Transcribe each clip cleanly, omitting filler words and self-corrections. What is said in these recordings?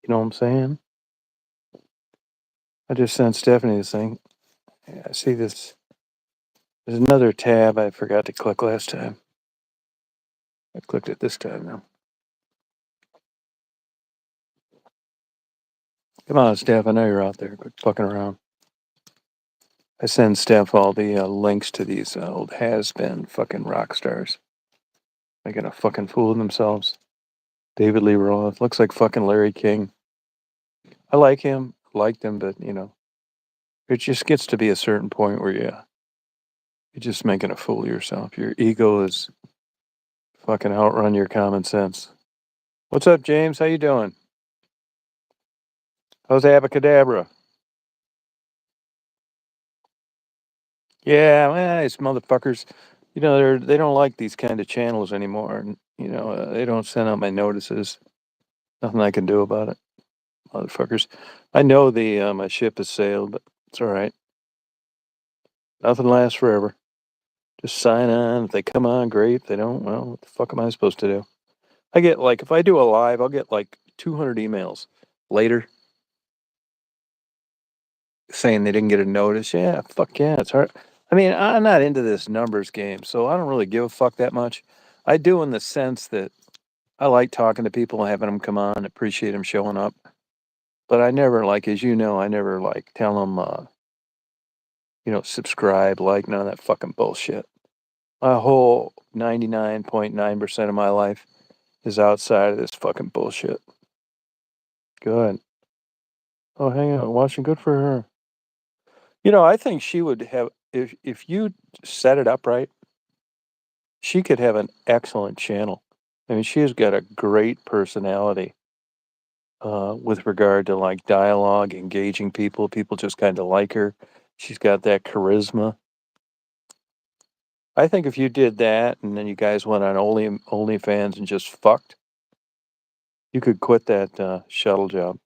You know what I'm saying? I just sent Stephanie this thing. Yeah, I see this. There's another tab I forgot to click last time. I clicked it this time now. Come on, Steph. I know you're out there. Quit fucking around. I send Steph all the links to these old has-been fucking rock stars making a fucking fool of themselves. David Lee Roth looks like fucking Larry King. I like him, liked him, but it just gets to be a certain point where you're just making a fool of yourself. Your ego is fucking outrun your common sense. What's up, James? How you doing? How's Abacadabra? Yeah, well, these motherfuckers, they don't like these kind of channels anymore, and they don't send out my notices. Nothing I can do about it, motherfuckers. I know the my ship has sailed, but it's all right. Nothing lasts forever. Just sign on. If they come on, great. If they don't, well, what the fuck am I supposed to do? I get like if I do a live, I'll get like 200 emails later saying they didn't get a notice. Yeah, fuck yeah, it's hard. I mean, I'm not into this numbers game, so I don't really give a fuck that much. I do in the sense that I like talking to people, having them come on, appreciate them showing up. But I never like, as you know, I never like tell them, subscribe, like none of that fucking bullshit. My whole 99.9% of my life is outside of this fucking bullshit. Good. Oh, hang on, watching. Good for her. I think she would have if you set it up right. She could have an excellent channel. I mean, she's got a great personality with regard to like dialogue, engaging people. People just kind of like her. She's got that charisma. I think if you did that and then you guys went on OnlyFans and just fucked, you could quit that shuttle job.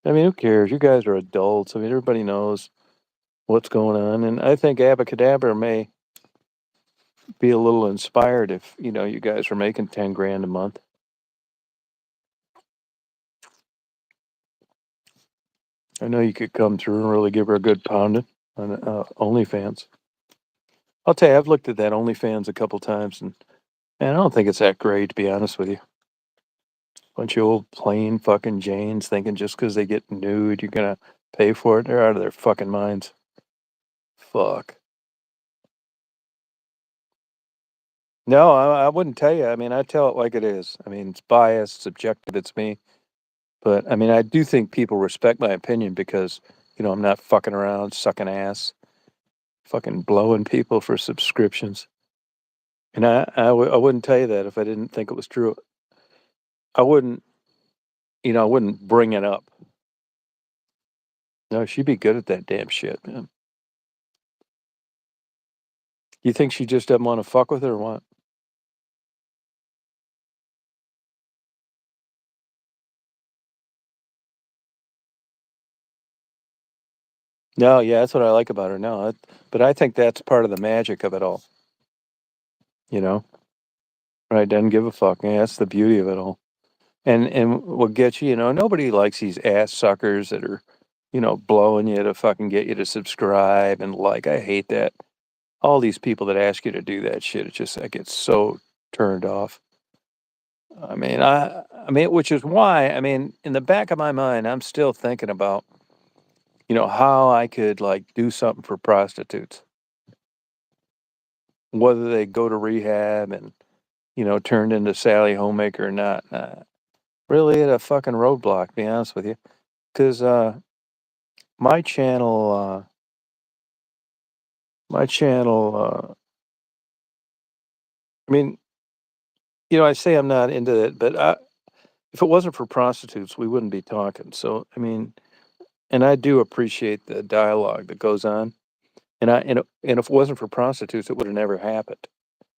I mean, who cares? You guys are adults. I mean, everybody knows what's going on, and I think Abacadabra may be a little inspired if you guys are making 10 grand a month. I know you could come through and really give her a good pounding on OnlyFans. I'll tell you, I've looked at that OnlyFans a couple times, and man, I don't think it's that great, to be honest with you. Bunch of old plain fucking Janes thinking just because they get nude, you're gonna pay for it. They're out of their fucking minds. Fuck. No, I wouldn't tell you. I mean, I tell it like it is. I mean, it's biased, subjective. It's me. But I mean, I do think people respect my opinion because I'm not fucking around, sucking ass, fucking blowing people for subscriptions. And I wouldn't tell you that if I didn't think it was true. I wouldn't, I wouldn't bring it up. No, she'd be good at that damn shit, man. You think she just doesn't want to fuck with her or what? No, yeah, that's what I like about her. No, but I think that's part of the magic of it all. You know, right? Doesn't give a fuck. Yeah, that's the beauty of it all. And what gets you, nobody likes these ass suckers that are, blowing you to fucking get you to subscribe and like. I hate that. All these people that ask you to do that shit, it's just I get so turned off. I mean, which is why, I mean, in the back of my mind, I'm still thinking about, how I could like do something for prostitutes, whether they go to rehab and, turned into Sally Homemaker or not. Really at a fucking roadblock, to be honest with you. Because my channel, my channel, I mean, I say I'm not into it, but if it wasn't for prostitutes, we wouldn't be talking. So, I mean, and I do appreciate the dialogue that goes on. And if it wasn't for prostitutes, it would have never happened.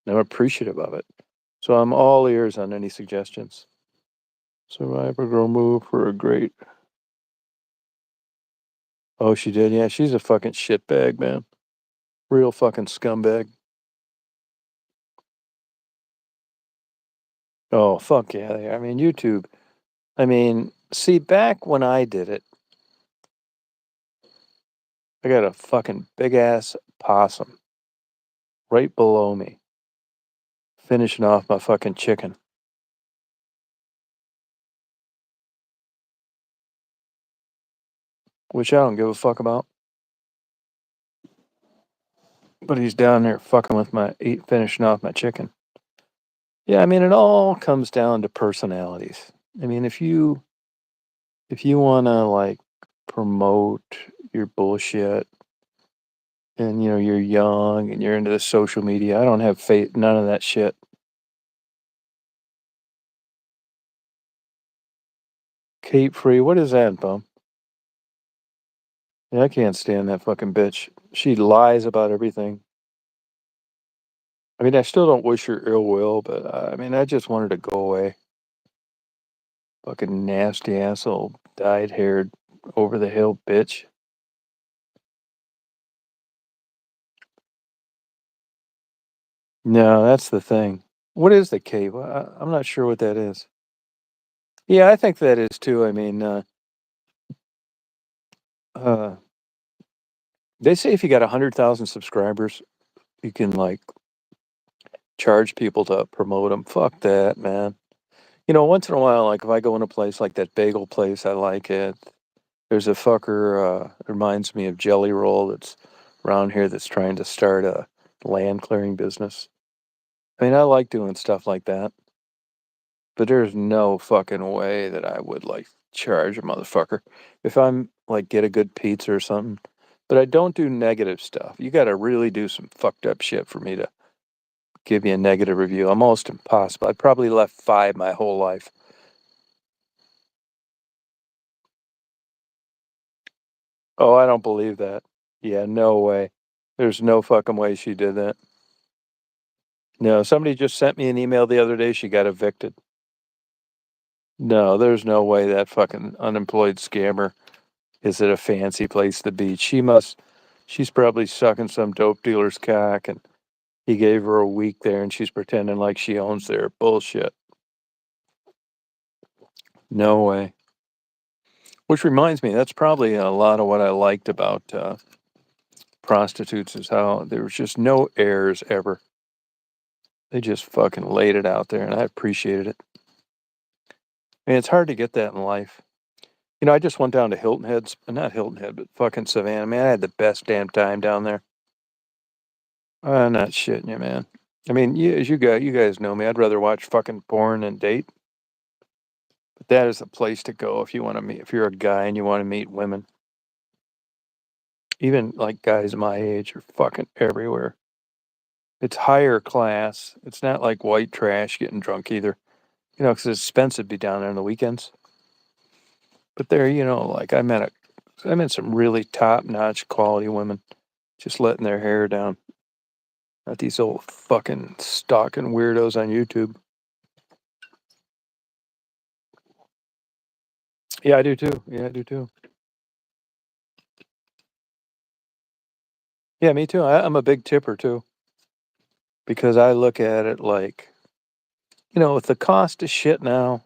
And I'm appreciative of it. So I'm all ears on any suggestions. Survivor Girl move for a great. Oh, she did. Yeah, she's a fucking shitbag, man. Real fucking scumbag. Oh, fuck yeah. I mean, YouTube. I mean, see, back when I did it, I got a fucking big ass possum right below me, finishing off my fucking chicken, which I don't give a fuck about. But he's down there fucking with finishing off my chicken. Yeah, I mean, it all comes down to personalities. I mean, if you want to like promote your bullshit and you're young and you're into the social media, I don't have faith, none of that shit. Kate Free, what is that, bum? Yeah, I can't stand that fucking bitch. She lies about everything. I mean, I still don't wish her ill will, but I mean, I just want her to go away. Fucking nasty asshole, dyed haired, over the hill bitch. No, that's the thing. What is the cave? I'm not sure what that is. Yeah, I think that is too. I mean, uh, they say if you got 100,000 subscribers, you can like charge people to promote them. Fuck that, man. Once in a while, like if I go in a place like that bagel place, I like it. There's a fucker reminds me of Jelly Roll that's around here that's trying to start a land clearing business. I mean, I like doing stuff like that, but there's no fucking way that I would like charge a motherfucker if I'm like get a good pizza or something. But I don't do negative stuff. You got to really do some fucked up shit for me to give you a negative review. Almost impossible. I probably left 5 my whole life. Oh, I don't believe that. Yeah, no way. There's no fucking way she did that. No, somebody just sent me an email the other day. She got evicted. No, there's no way that fucking unemployed scammer is at a fancy place to be. She's probably sucking some dope dealer's cock and he gave her a week there and she's pretending like she owns there. Bullshit. No way. Which reminds me, that's probably a lot of what I liked about prostitutes is how there was just no airs ever. They just fucking laid it out there and I appreciated it. I mean, it's hard to get that in life. I just went down to Hilton Head, not Hilton Head, but fucking Savannah. Man, I had the best damn time down there. I'm not shitting you, man. I mean, as you guys know me, I'd rather watch fucking porn than date. But that is the place to go if you want to meet, if you're a guy and you want to meet women. Even like guys my age are fucking everywhere. It's higher class. It's not like white trash getting drunk either. Because it's expensive to be down there on the weekends. But there, like I met some really top notch quality women just letting their hair down. Not these old fucking stalking weirdos on YouTube. Yeah, I do too. Yeah, I do too. Yeah, me too. I'm a big tipper too because I look at it like, with the cost of shit now.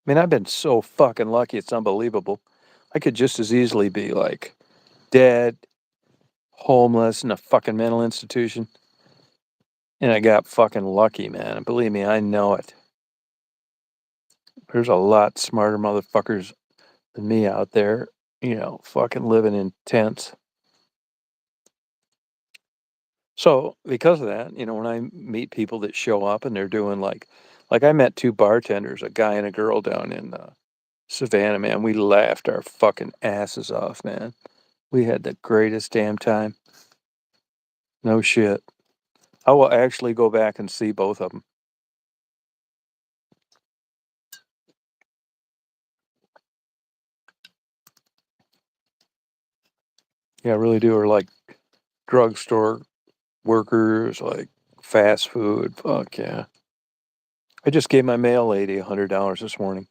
I mean, I've been so fucking lucky. It's unbelievable. I could just as easily be like dead, homeless in a fucking mental institution. And I got fucking lucky, man. And believe me, I know it. There's a lot smarter motherfuckers than me out there, fucking living in tents. So because of that, when I meet people that show up and they're doing like I met 2 bartenders, a guy and a girl down in Savannah, man. We laughed our fucking asses off, man. We had the greatest damn time. No shit. I will actually go back and see both of them. Yeah, I really do. Or like drugstore workers, like fast food. Fuck yeah. I just gave my mail lady $100 this morning.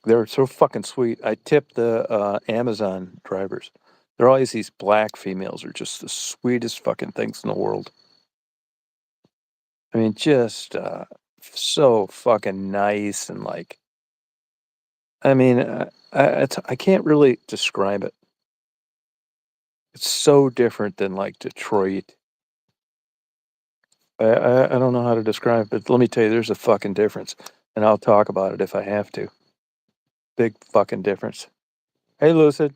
They're so fucking sweet. I tipped the Amazon drivers. They're always these black females are just the sweetest fucking things in the world. I mean, just so fucking nice and like I mean, I can't really describe it. It's so different than like Detroit. I don't know how to describe it, but let me tell you, there's a fucking difference, and I'll talk about it if I have to. Big fucking difference. Hey, Lucid.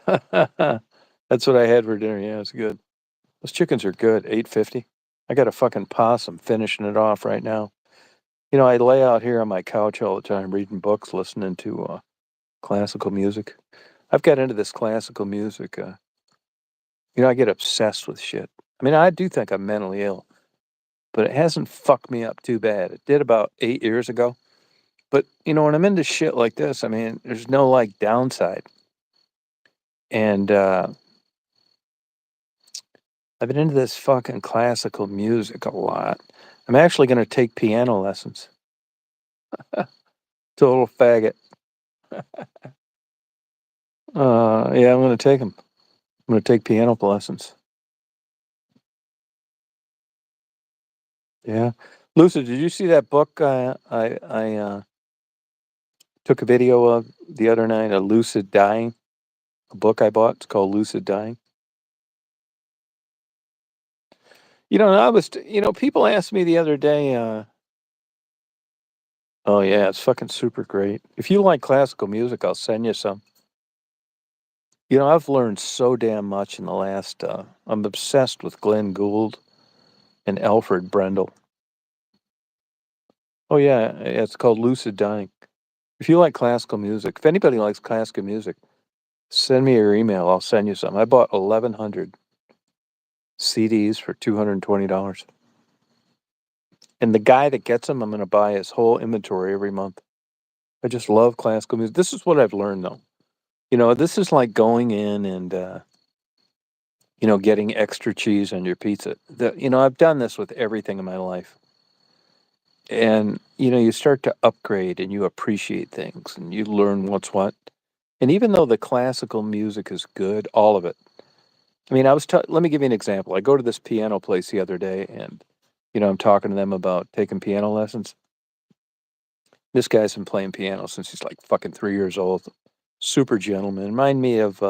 That's what I had for dinner. Yeah, it's good. Those chickens are good. 850. I got a fucking possum finishing it off right now. You know, I lay out here on my couch all the time reading books, listening to classical music. I've got into this classical music. You know, I get obsessed with shit. I mean, I do think I'm mentally ill, but it hasn't fucked me up too bad. It did about 8 years ago. But, you know, when I'm into shit like this, I mean, there's no like downside. And I've been into this fucking classical music a lot. I'm actually going to take piano lessons. Total faggot. Yeah, I'm going to take them. I'm going to take piano lessons. Yeah. Lucid, did you see that book I took a video of the other night, a Lucid Dying? A book I bought. It's called Lucid Dying. You know, people asked me the other day, oh yeah, it's fucking super great. If you like classical music, I'll send you some. You know, I've learned so damn much in the last, I'm obsessed with Glenn Gould and Alfred Brendel. Oh yeah, it's called Lucid Dying. If you like classical music, if anybody likes classical music, send me your email. I'll send you some. I bought 1,100 CDs for $220. And the guy that gets them, I'm going to buy his whole inventory every month. I just love classical music. This is what I've learned, though. You know, this is like going in and, you know, getting extra cheese on your pizza. You know, I've done this with everything in my life. And, you know, you start to upgrade and you appreciate things and you learn what's what. And even though the classical music is good, all of it. I mean, let me give you an example. I go to this piano place the other day and, you know, I'm talking to them about taking piano lessons. This guy's been playing piano since he's like fucking 3 years old. Super gentleman. Remind me of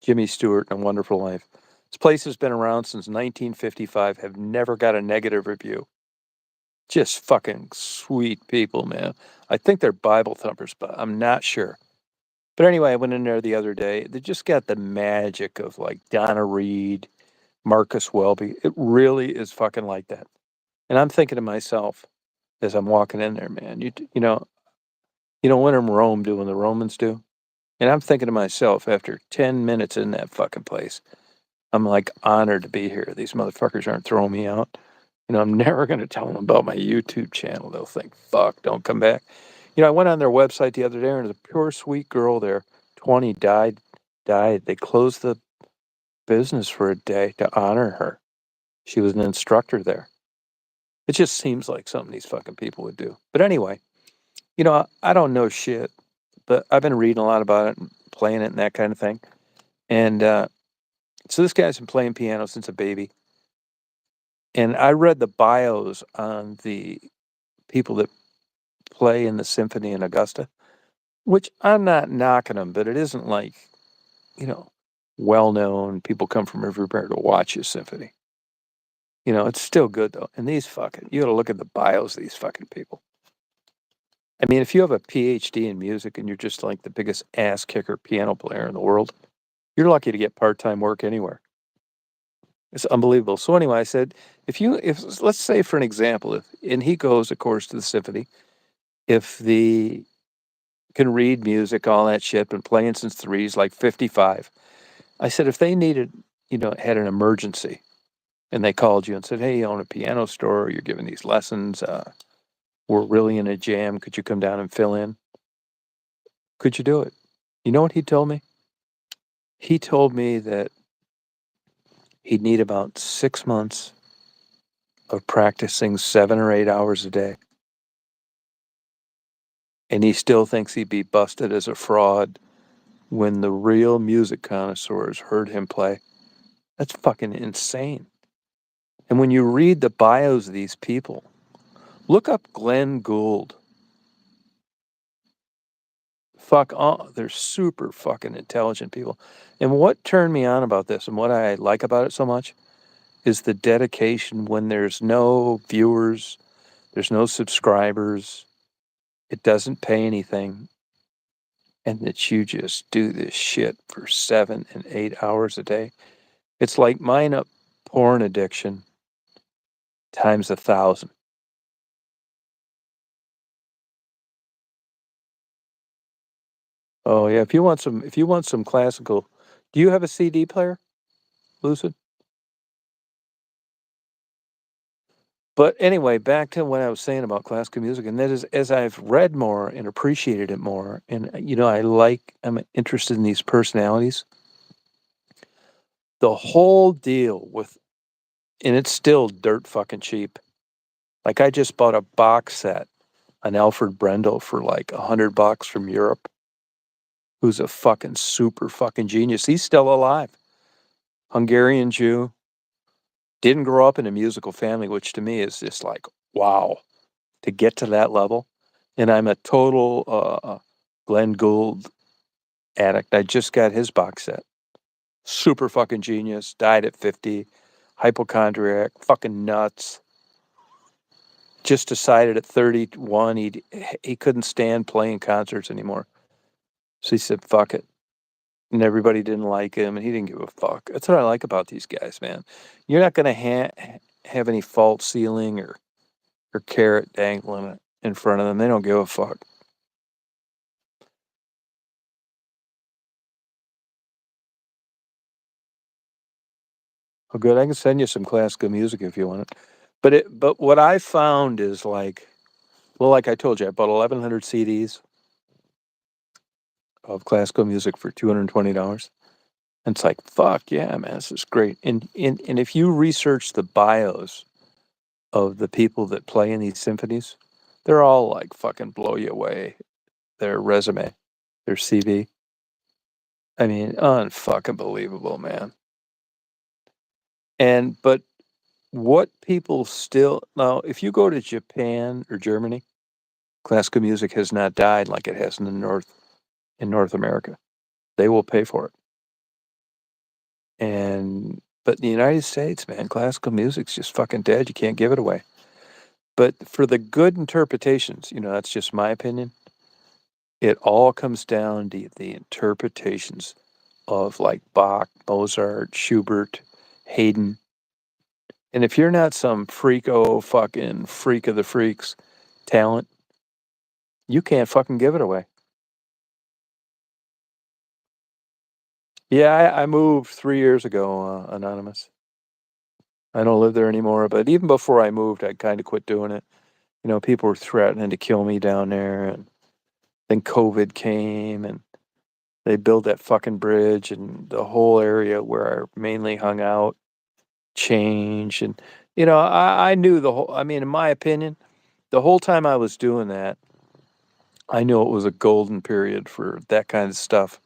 Jimmy Stewart in A Wonderful Life. This place has been around since 1955, have never got a negative review. Just fucking sweet people, man. I think they're Bible thumpers, but I'm not sure. But anyway, I went in there the other day. They just got the magic of like Donna Reed, Marcus Welby. It really is fucking like that. And I'm thinking to myself as I'm walking in there, man, you know when in Rome doing the Romans do? And I'm thinking to myself after 10 minutes in that fucking place, I'm like honored to be here. These motherfuckers aren't throwing me out. You know, I'm never going to tell them about my YouTube channel. They'll think, fuck, don't come back. You know, I went on their website the other day and there's a pure sweet girl there, 20, died. They closed the business for a day to honor her. She was an instructor there. It just seems like something these fucking people would do. But anyway, you know, I don't know shit, but I've been reading a lot about it and playing it and that kind of thing. And so this guy's been playing piano since a baby. And I read the bios on the people that play in the symphony in Augusta, which I'm not knocking them, but it isn't like, you know, well known. People come from everywhere to watch a symphony. You know, it's still good though. And you gotta look at the bios of these fucking people. I mean, if you have a PhD in music and you're just like the biggest ass kicker piano player in the world, you're lucky to get part time work anywhere. It's unbelievable. So anyway, I said, if let's say for an example, and he goes, of course, to the symphony, if the can read music, all that shit, been playing since three, he's like 55. I said, if they needed, you know, had an emergency, and they called you and said, hey, you own a piano store, you're giving these lessons, we're really in a jam, could you come down and fill in? Could you do it? You know what he told me? He told me that he'd need about 6 months of practicing 7 or 8 hours a day. And he still thinks he'd be busted as a fraud when the real music connoisseurs heard him play. That's fucking insane. And when you read the bios of these people, look up Glenn Gould. they're super fucking intelligent people. And what turned me on about this and what I like about it so much is the dedication when there's no viewers, there's no subscribers, it doesn't pay anything, and that you just do this shit for 7 and 8 hours a day. It's like mine up porn addiction times 1,000. Oh yeah, if you want some classical, do you have a CD player, Lucid? But anyway, back to what I was saying about classical music, and that is, as I've read more and appreciated it more, and I'm interested in these personalities. The whole deal with, and it's still dirt fucking cheap. Like I just bought a box set on Alfred Brendel for like $100 from Europe, who's a fucking super fucking genius. He's still alive. Hungarian Jew, didn't grow up in a musical family, which to me is just like, wow, to get to that level. And I'm a total Glenn Gould addict. I just got his box set. Super fucking genius. Died at 50. Hypochondriac. Fucking nuts. Just decided at 31 he couldn't stand playing concerts anymore. So he said, fuck it. And everybody didn't like him, and he didn't give a fuck. That's what I like about these guys, man. You're not going to have any false ceiling or carrot dangling in front of them. They don't give a fuck. Oh, good. I can send you some classical music if you want it. But what I found is like, well, like I told you, I bought 1,100 CDs of classical music for $220. And it's like, fuck yeah, man, this is great. And if you research the bios of the people that play in these symphonies, they're all like fucking blow you away. Their resume, their CV. I mean, unfucking believable, man. But what people still now, if you go to Japan or Germany, classical music has not died like it has in North America. They will pay for it. But in the United States, man, classical music's just fucking dead. You can't give it away. But for the good interpretations, that's just my opinion. It all comes down to the interpretations of like Bach, Mozart, Schubert, Haydn. And if you're not some fucking freak of the freaks talent, you can't fucking give it away. Yeah, I moved 3 years ago, Anonymous. I don't live there anymore, but even before I moved, I kind of quit doing it. People were threatening to kill me down there, and then COVID came, and they built that fucking bridge, and the whole area where I mainly hung out changed. And, I knew I mean, in my opinion, the whole time I was doing that, I knew it was a golden period for that kind of stuff.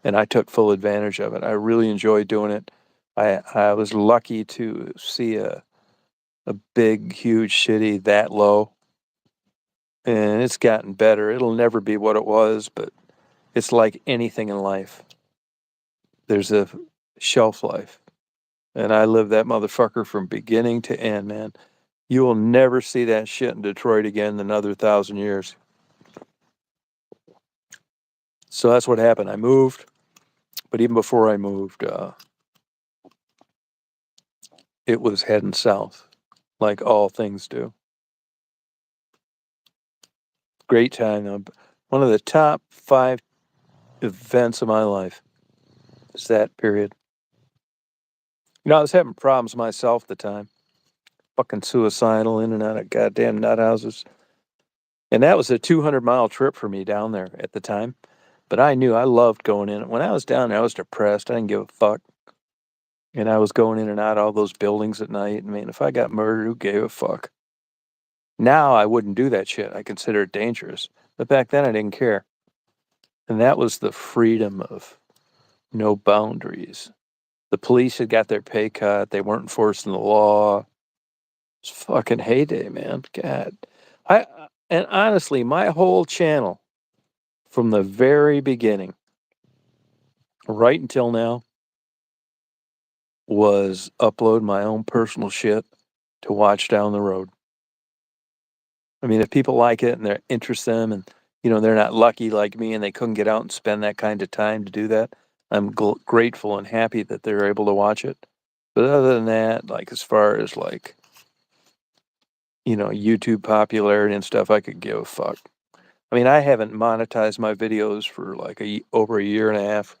And I took full advantage of it. I really enjoyed doing it. I was lucky to see a big, huge city that low. And it's gotten better. It'll never be what it was, but it's like anything in life. There's a shelf life. And I lived that motherfucker from beginning to end, man. You will never see that shit in Detroit again in another 1,000 years. So that's what happened. I moved, but even before I moved, it was heading south, like all things do. Great time, though. One of the top 5 events of my life is that period. I was having problems myself at the time. Fucking suicidal, in and out of goddamn nut houses. And that was a 200-mile trip for me down there at the time. But I knew I loved going in. When I was down there, I was depressed. I didn't give a fuck. And I was going in and out of all those buildings at night. I mean, if I got murdered, who gave a fuck? Now I wouldn't do that shit. I consider it dangerous. But back then I didn't care. And that was the freedom of no boundaries. The police had got their pay cut. They weren't enforcing the law. It's fucking heyday, man. God. And honestly, my whole channel from the very beginning, right until now, was upload my own personal shit to watch down the road. I mean, if people like it and they're interested in them and, they're not lucky like me and they couldn't get out and spend that kind of time to do that, I'm grateful and happy that they're able to watch it. But other than that, like as far as like, YouTube popularity and stuff, I could give a fuck. I mean, I haven't monetized my videos for like over a year and a half.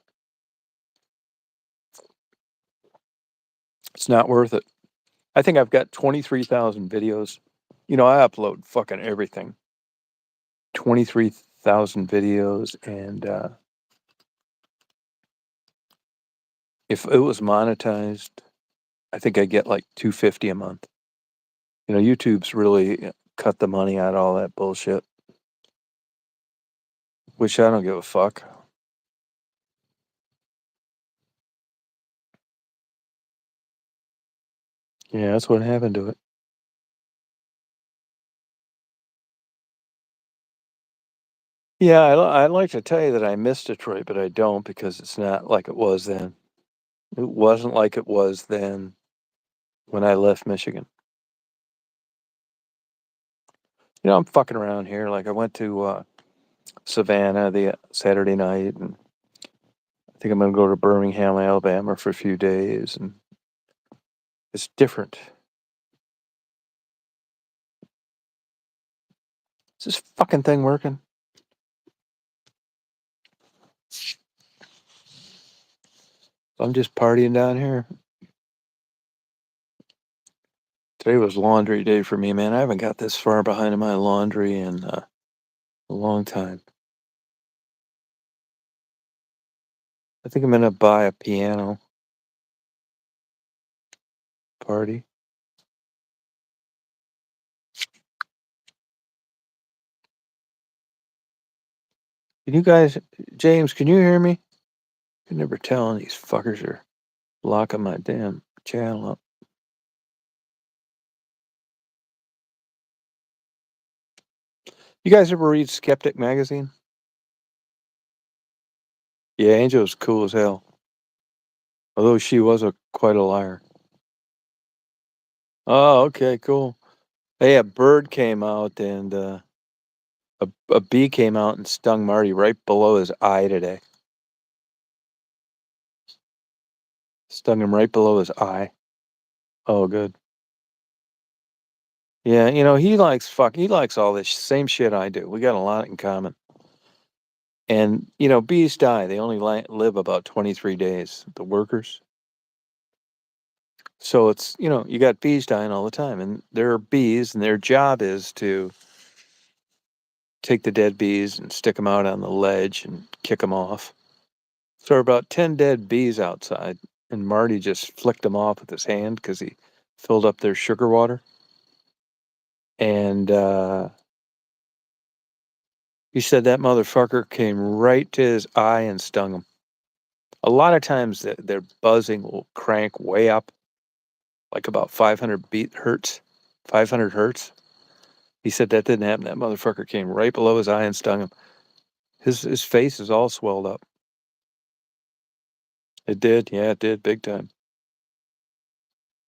It's not worth it. I think I've got 23,000 videos. I upload fucking everything. 23,000 videos, and if it was monetized, I think I get like $250 a month. YouTube's really cut the money out of all that bullshit, which I don't give a fuck. Yeah, that's what happened to it. Yeah, I'd like to tell you that I miss Detroit, but I don't because it's not like it was then. It wasn't like it was then when I left Michigan. I'm fucking around here. Like I went to Savannah the Saturday night, and I think I'm gonna go to Birmingham, Alabama for a few days, and it's different. Is this fucking thing working? I'm just partying down here. Today was laundry day for me, man. I haven't got this far behind in my laundry in a long time. I think I'm gonna buy a piano. Party. Can you guys, James, can you hear me? You're never telling these fuckers are locking my damn channel up. You guys ever read Skeptic magazine? Yeah, Angel's cool as hell. Although she was quite a liar. Oh, okay, cool. Hey, a bird came out and a bee came out and stung Marty right below his eye today. Stung him right below his eye. Oh, good. Yeah, he likes all this same shit I do. We got a lot in common. And, bees die. They only live about 23 days, the workers. So it's, you got bees dying all the time. And there are bees, and their job is to take the dead bees and stick them out on the ledge and kick them off. So there are about 10 dead bees outside, and Marty just flicked them off with his hand because he filled up their sugar water. And he said that motherfucker came right to his eye and stung him. A lot of times their buzzing will crank way up, like about 500 hertz. 500 hertz. He said that didn't happen. That motherfucker came right below his eye and stung him. His face is all swelled up. It did. Yeah, it did. Big time.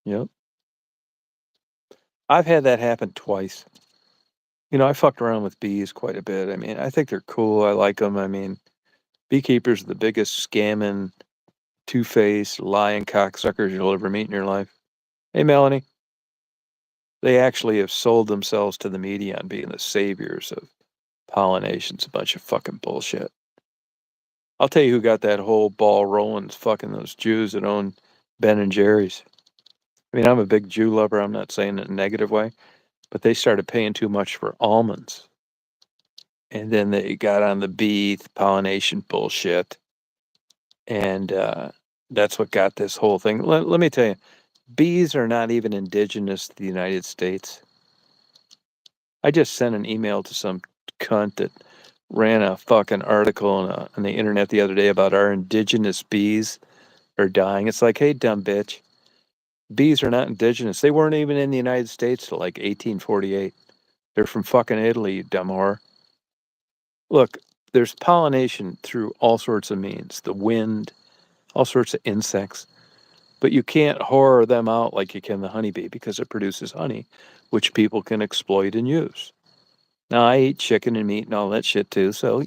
Yep. I've had that happen twice. I fucked around with bees quite a bit. I mean, I think they're cool. I like them. I mean, beekeepers are the biggest scamming, two-faced, lying cocksuckers you'll ever meet in your life. Hey, Melanie. They actually have sold themselves to the media on being the saviors of pollination. It's a bunch of fucking bullshit. I'll tell you who got that whole ball rolling. It's fucking those Jews that own Ben and Jerry's. I mean, I'm a big Jew lover. I'm not saying it in a negative way, but they started paying too much for almonds. And then they got on the bee pollination bullshit. And that's what got this whole thing. Let me tell you, bees are not even indigenous to the United States. I just sent an email to some cunt that ran a fucking article on the internet the other day about our indigenous bees are dying. It's like, hey, dumb bitch. Bees are not indigenous. They weren't even in the United States till like 1848. They're from fucking Italy, you dumb whore. Look, there's pollination through all sorts of means, the wind, all sorts of insects, but you can't whore them out like you can the honeybee because it produces honey, which people can exploit and use. Now, I eat chicken and meat and all that shit too, so,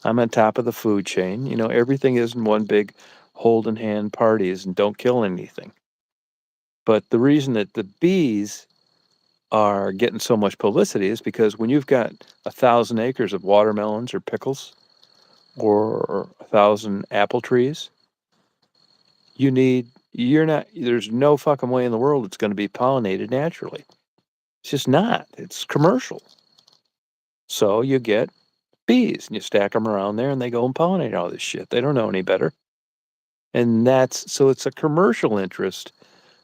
I'm on top of the food chain. Everything isn't one big holding hand parties and don't kill anything. But the reason that the bees are getting so much publicity is because when you've got 1,000 acres of watermelons or pickles or 1,000 apple trees, there's no fucking way in the world it's going to be pollinated naturally. It's just not. It's commercial. So you get bees and you stack them around there and they go and pollinate all this shit. They don't know any better. And so it's a commercial interest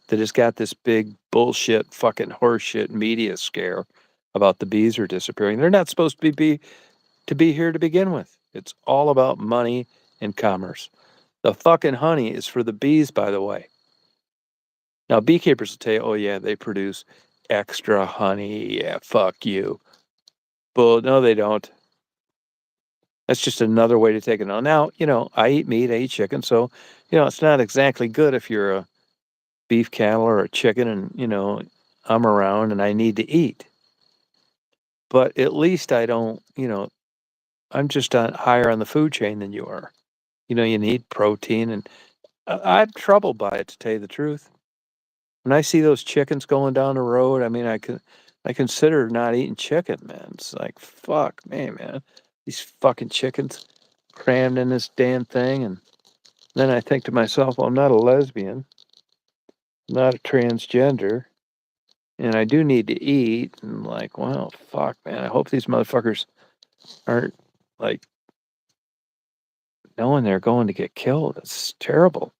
that has got this big bullshit fucking horseshit media scare about the bees are disappearing. They're not supposed to be here to begin with. It's all about money and commerce. The fucking honey is for the bees, by the way. Now, beekeepers will tell you, oh, yeah, they produce extra honey. Yeah, fuck you. But no, they don't. That's just another way to take it on. Now, I eat meat, I eat chicken, so, it's not exactly good if you're a beef cattle or a chicken and, I'm around and I need to eat. But at least I don't, I'm just higher on the food chain than you are. You need protein, and I'm troubled by it, to tell you the truth. When I see those chickens going down the road, I mean, I consider not eating chicken, man. It's like, fuck me, man. These fucking chickens crammed in this damn thing. And then I think to myself, well, I'm not a lesbian, I'm not a transgender, and I do need to eat. And like, well, fuck, man. I hope these motherfuckers aren't like knowing they're going to get killed. It's terrible.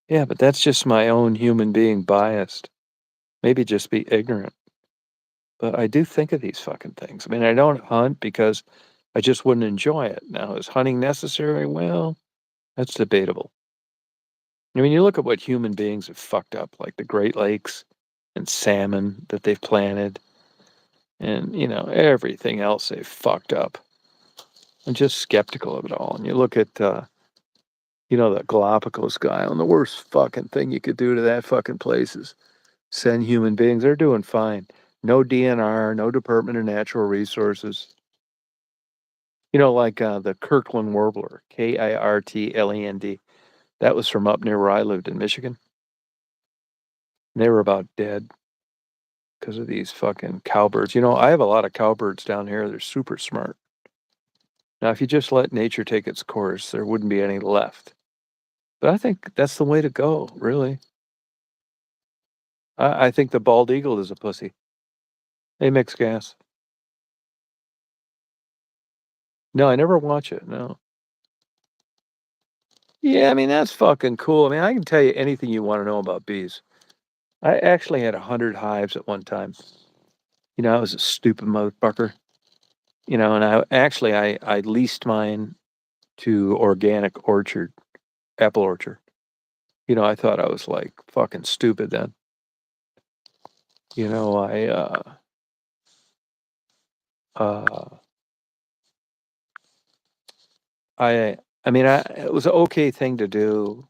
Yeah, but that's just my own human being biased. Maybe just be ignorant. But I do think of these fucking things. I mean, I don't hunt because I just wouldn't enjoy it. Now, is hunting necessary? Well, that's debatable. I mean, you look at what human beings have fucked up, like the Great Lakes and salmon that they've planted, and, everything else they've fucked up. I'm just skeptical of it all. And you look at, the Galapagos guy, and the worst fucking thing you could do to that fucking place is send human beings. They're doing fine. No DNR, no Department of Natural Resources. Like the Kirtland warbler, Kirtland. That was from up near where I lived in Michigan. And they were about dead because of these fucking cowbirds. I have a lot of cowbirds down here. They're super smart. Now, if you just let nature take its course, there wouldn't be any left. But I think that's the way to go, really. I think the bald eagle is a pussy. They mix gas. No, I never watch it. No. Yeah, I mean, that's fucking cool. I mean, I can tell you anything you want to know about bees. I actually had 100 hives at one time. I was a stupid motherfucker. And I leased mine to Organic Orchard, Apple Orchard. I thought I was like fucking stupid then. I uh I mean, it was an okay thing to do,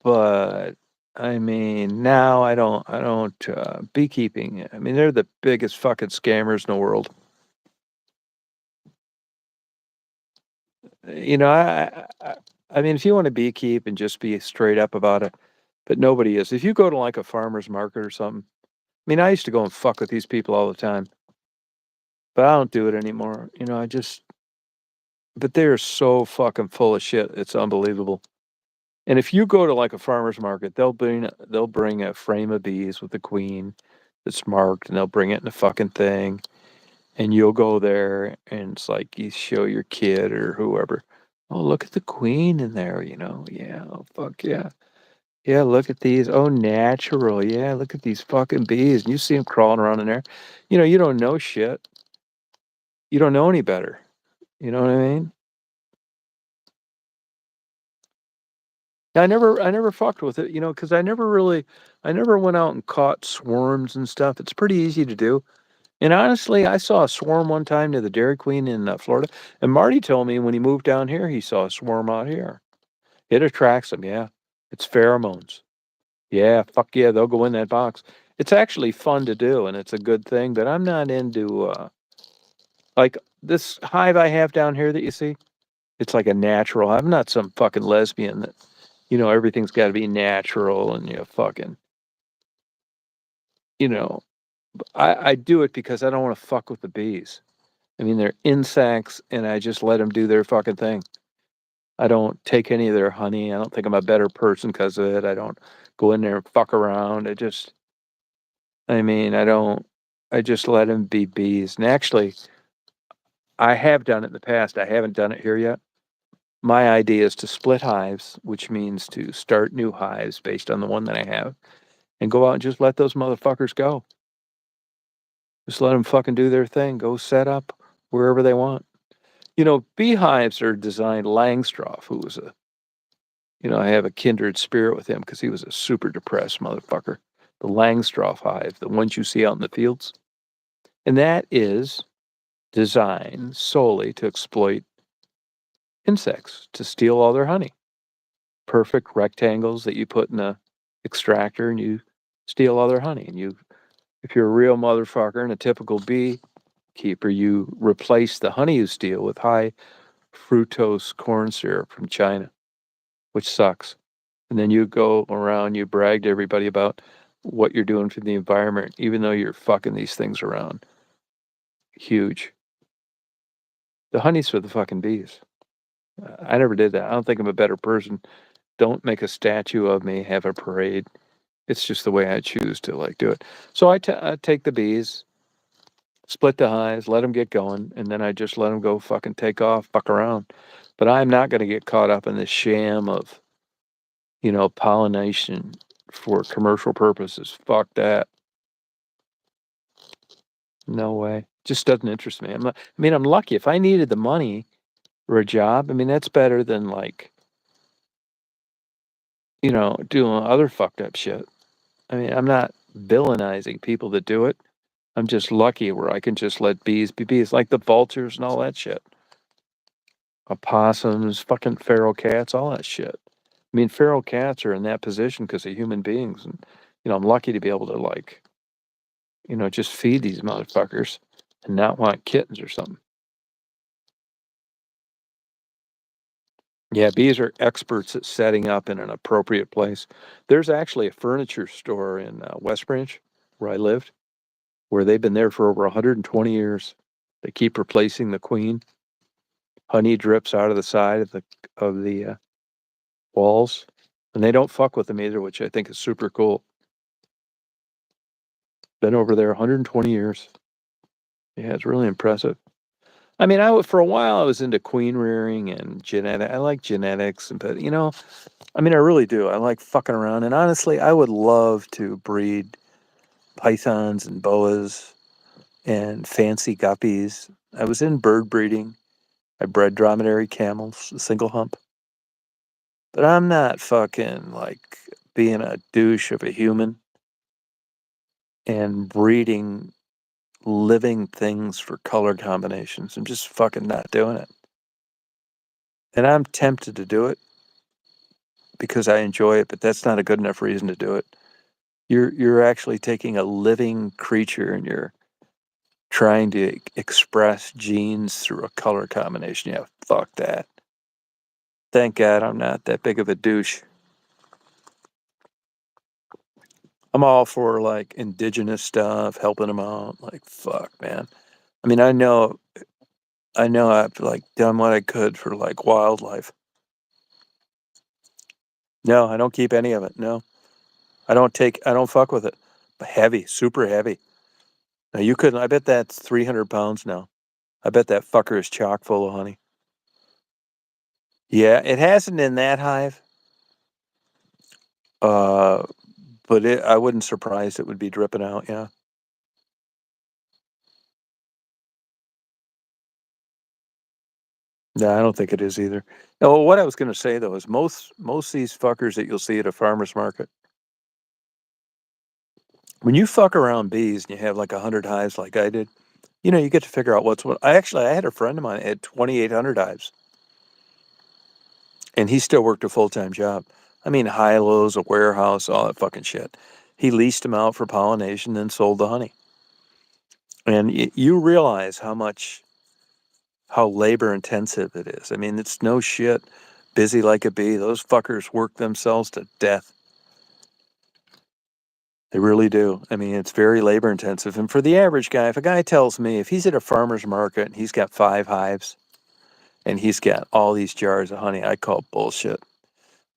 but I mean, now I don't beekeeping. I mean, they're the biggest fucking scammers in the world. I mean, if you want to beekeep and just be straight up about it, but nobody is. If you go to like a farmer's market or something, I mean, I used to go and fuck with these people all the time, but I don't do it anymore. But they're so fucking full of shit. It's unbelievable. And if you go to like a farmer's market, they'll bring a frame of bees with the queen that's marked, and they'll bring it in a fucking thing. And you'll go there, and it's like you show your kid or whoever, oh, look at the queen in there. Yeah, oh, fuck yeah. Yeah, look at these. Oh, natural. Yeah, look at these fucking bees. And you see them crawling around in there. You don't know shit. You don't know any better. You know what I mean? I never fucked with it, because I never went out and caught swarms and stuff. It's pretty easy to do. And honestly, I saw a swarm one time near the Dairy Queen in Florida, and Marty told me when he moved down here, he saw a swarm out here. It attracts them, yeah. It's pheromones. Yeah, fuck yeah, they'll go in that box. It's actually fun to do, and it's a good thing, but I'm not into, like, this hive I have down here that you see, it's like a natural. I'm not some fucking lesbian that, everything's got to be natural and fucking, you know, I do it because I don't want to fuck with the bees. I mean, they're insects, and I just let them do their fucking thing. I don't take any of their honey. I don't think I'm a better person because of it. I don't go in there and fuck around. I mean, I just let them be bees. And actually, I have done it in the past. I haven't done it here yet. My idea is to split hives, which means to start new hives based on the one that I have and go out and just let those motherfuckers go. Just let them fucking do their thing. Go set up wherever they want. Beehives are designed. Langstroth, who was I have a kindred spirit with him because he was a super depressed motherfucker. The Langstroth hive, the ones you see out in the fields. And that is designed solely to exploit insects, to steal all their honey. Perfect rectangles that you put in a extractor and you steal all their honey. And if you're a real motherfucker and a typical beekeeper, you replace the honey you steal with high fructose corn syrup from China, which sucks. And then you go around, you brag to everybody about what you're doing for the environment, even though you're fucking these things around. Huge. The honey's for the fucking bees. I never did that. I don't think I'm a better person. Don't make a statue of me, have a parade. It's just the way I choose to do it. So I take the bees, split the hives, let them get going, and then I just let them go fucking take off, fuck around. But I'm not going to get caught up in this sham of, pollination for commercial purposes. Fuck that. No way. Just doesn't interest me. I'm lucky. If I needed the money for a job, that's better than doing other fucked up shit. I'm not villainizing people that do it. I'm just lucky where I can just let bees be bees, like the vultures and all that shit. Opossums, fucking feral cats, all that shit. Feral cats are in that position because of human beings, and I'm lucky to be able to just feed these motherfuckers and not want kittens or something. Yeah, bees are experts at setting up in an appropriate place. There's actually a furniture store in West Branch, where I lived, where they've been there for over 120 years. They keep replacing the queen. Honey drips out of the side of the walls, and they don't fuck with them either, which I think is super cool. Been over there 120 years. Yeah, it's really impressive. For a while I was into queen rearing and genetic. I like genetics, but I really do. I like fucking around, and honestly, I would love to breed pythons and boas and fancy guppies. I was in bird breeding. I bred dromedary camels, a single hump. But I'm not fucking being a douche of a human and breeding living things for color combinations. I'm just fucking not doing it. And I'm tempted to do it because I enjoy it, but that's not a good enough reason to do it. You're actually taking a living creature and you're trying to express genes through a color combination. Yeah, fuck that. Thank God I'm not that big of a douche. I'm all for indigenous stuff, helping them out. Fuck, man. I know I've done what I could for wildlife. No, I don't keep any of it. No, I don't fuck with it. But heavy, super heavy. Now you couldn't, I bet that's 300 pounds now. I bet that fucker is chock full of honey. Yeah, it hasn't in that hive. Uh, but I wouldn't surprise it would be dripping out. Yeah. No, I don't think it is either. No, what I was going to say though is most of these fuckers that you'll see at a farmer's market, When you fuck around bees and you have like 100 hives like I did, you know, you get to figure out what's what. I had a friend of mine that had 2,800 hives, and he still worked a full-time job. I mean, high-lows, a warehouse, all that fucking shit. He leased them out for pollination, then sold the honey. And you realize how labor intensive it is. I mean, it's no shit. Busy like a bee. Those fuckers work themselves to death. They really do. I mean, it's very labor intensive. And for the average guy, if a guy tells me if he's at a farmer's market and he's got 5 hives and he's got all these jars of honey, I call bullshit.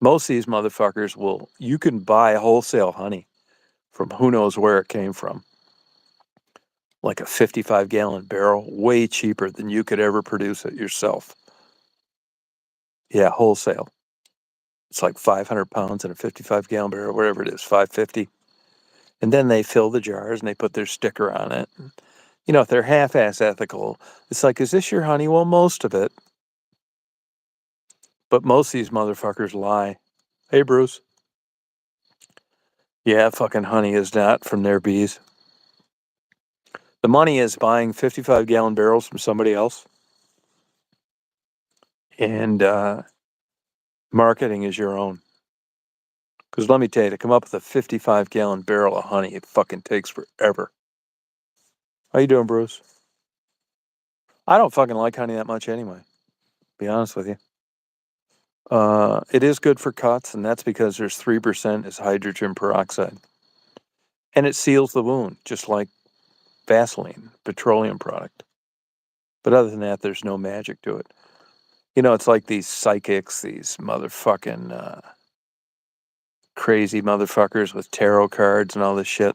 Most of these motherfuckers you can buy wholesale honey from who knows where it came from. Like a 55-gallon barrel, way cheaper than you could ever produce it yourself. Yeah, wholesale. It's like 500 pounds in a 55-gallon barrel, whatever it is, 550. And then they fill the jars and they put their sticker on it. And, you know, if they're half-ass ethical, it's like, is this your honey? Well, most of it. But most of these motherfuckers lie. Hey, Bruce. Yeah, fucking honey is not from their bees. The money is buying 55-gallon barrels from somebody else. And marketing is your own. Because let me tell you, to come up with a 55-gallon barrel of honey, it fucking takes forever. How you doing, Bruce? I don't fucking like honey that much anyway, be honest with you. It is good for cuts, and that's because there's 3% is hydrogen peroxide. And it seals the wound, just like Vaseline, petroleum product. But other than that, there's no magic to it. You know, it's like these psychics, these motherfucking crazy motherfuckers with tarot cards and all this shit.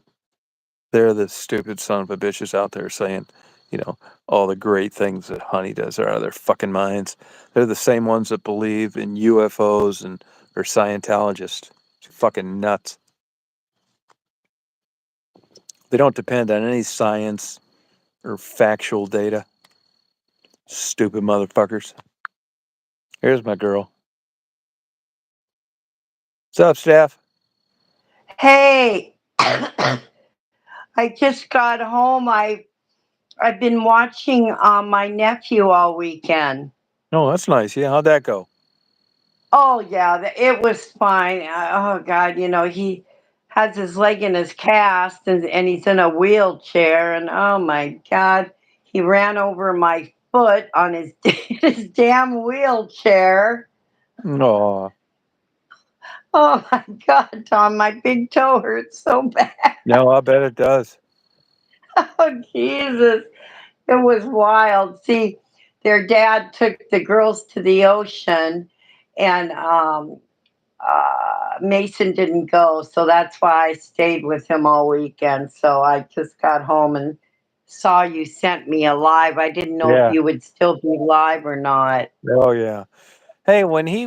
They're the stupid son of a bitches out there saying, you know, all the great things that honey does are out of their fucking minds. They're the same ones that believe in UFOs and are Scientologists. It's fucking nuts. They don't depend on any science or factual data. Stupid motherfuckers. Here's my girl. What's up, Steph? Hey, I just got home. I've been watching my nephew all weekend. Oh, that's nice. Yeah, how'd that go? Oh yeah, it was fine. Oh God, he has his leg in his cast and he's in a wheelchair. And oh my God, he ran over my foot on his his damn wheelchair. Oh, Oh my God, Tom, my big toe hurts so bad. no, I bet it does. Oh Jesus. It was wild. See, their dad took the girls to the ocean, and Mason didn't go, so that's why I stayed with him all weekend. So I just got home and saw you sent me a live. I didn't know if Yeah. you would still be live or not. Oh, yeah. Hey, when he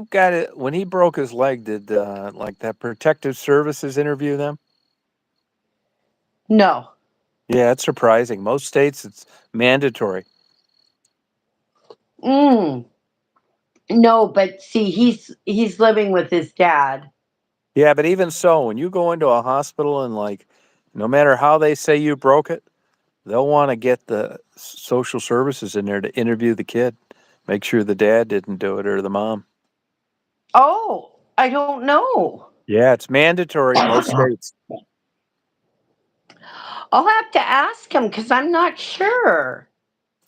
broke his leg, did like that Protective Services interview them? No. Yeah, it's surprising. Most states it's mandatory. Mm, no, but see, he's living with his dad. Yeah, but even so, when you go into a hospital and like, no matter how they say you broke it, they'll want to get the social services in there to interview the kid, make sure the dad didn't do it or the mom. Oh, I don't know. Yeah, it's mandatory in most states. I'll have to ask him because I'm not sure.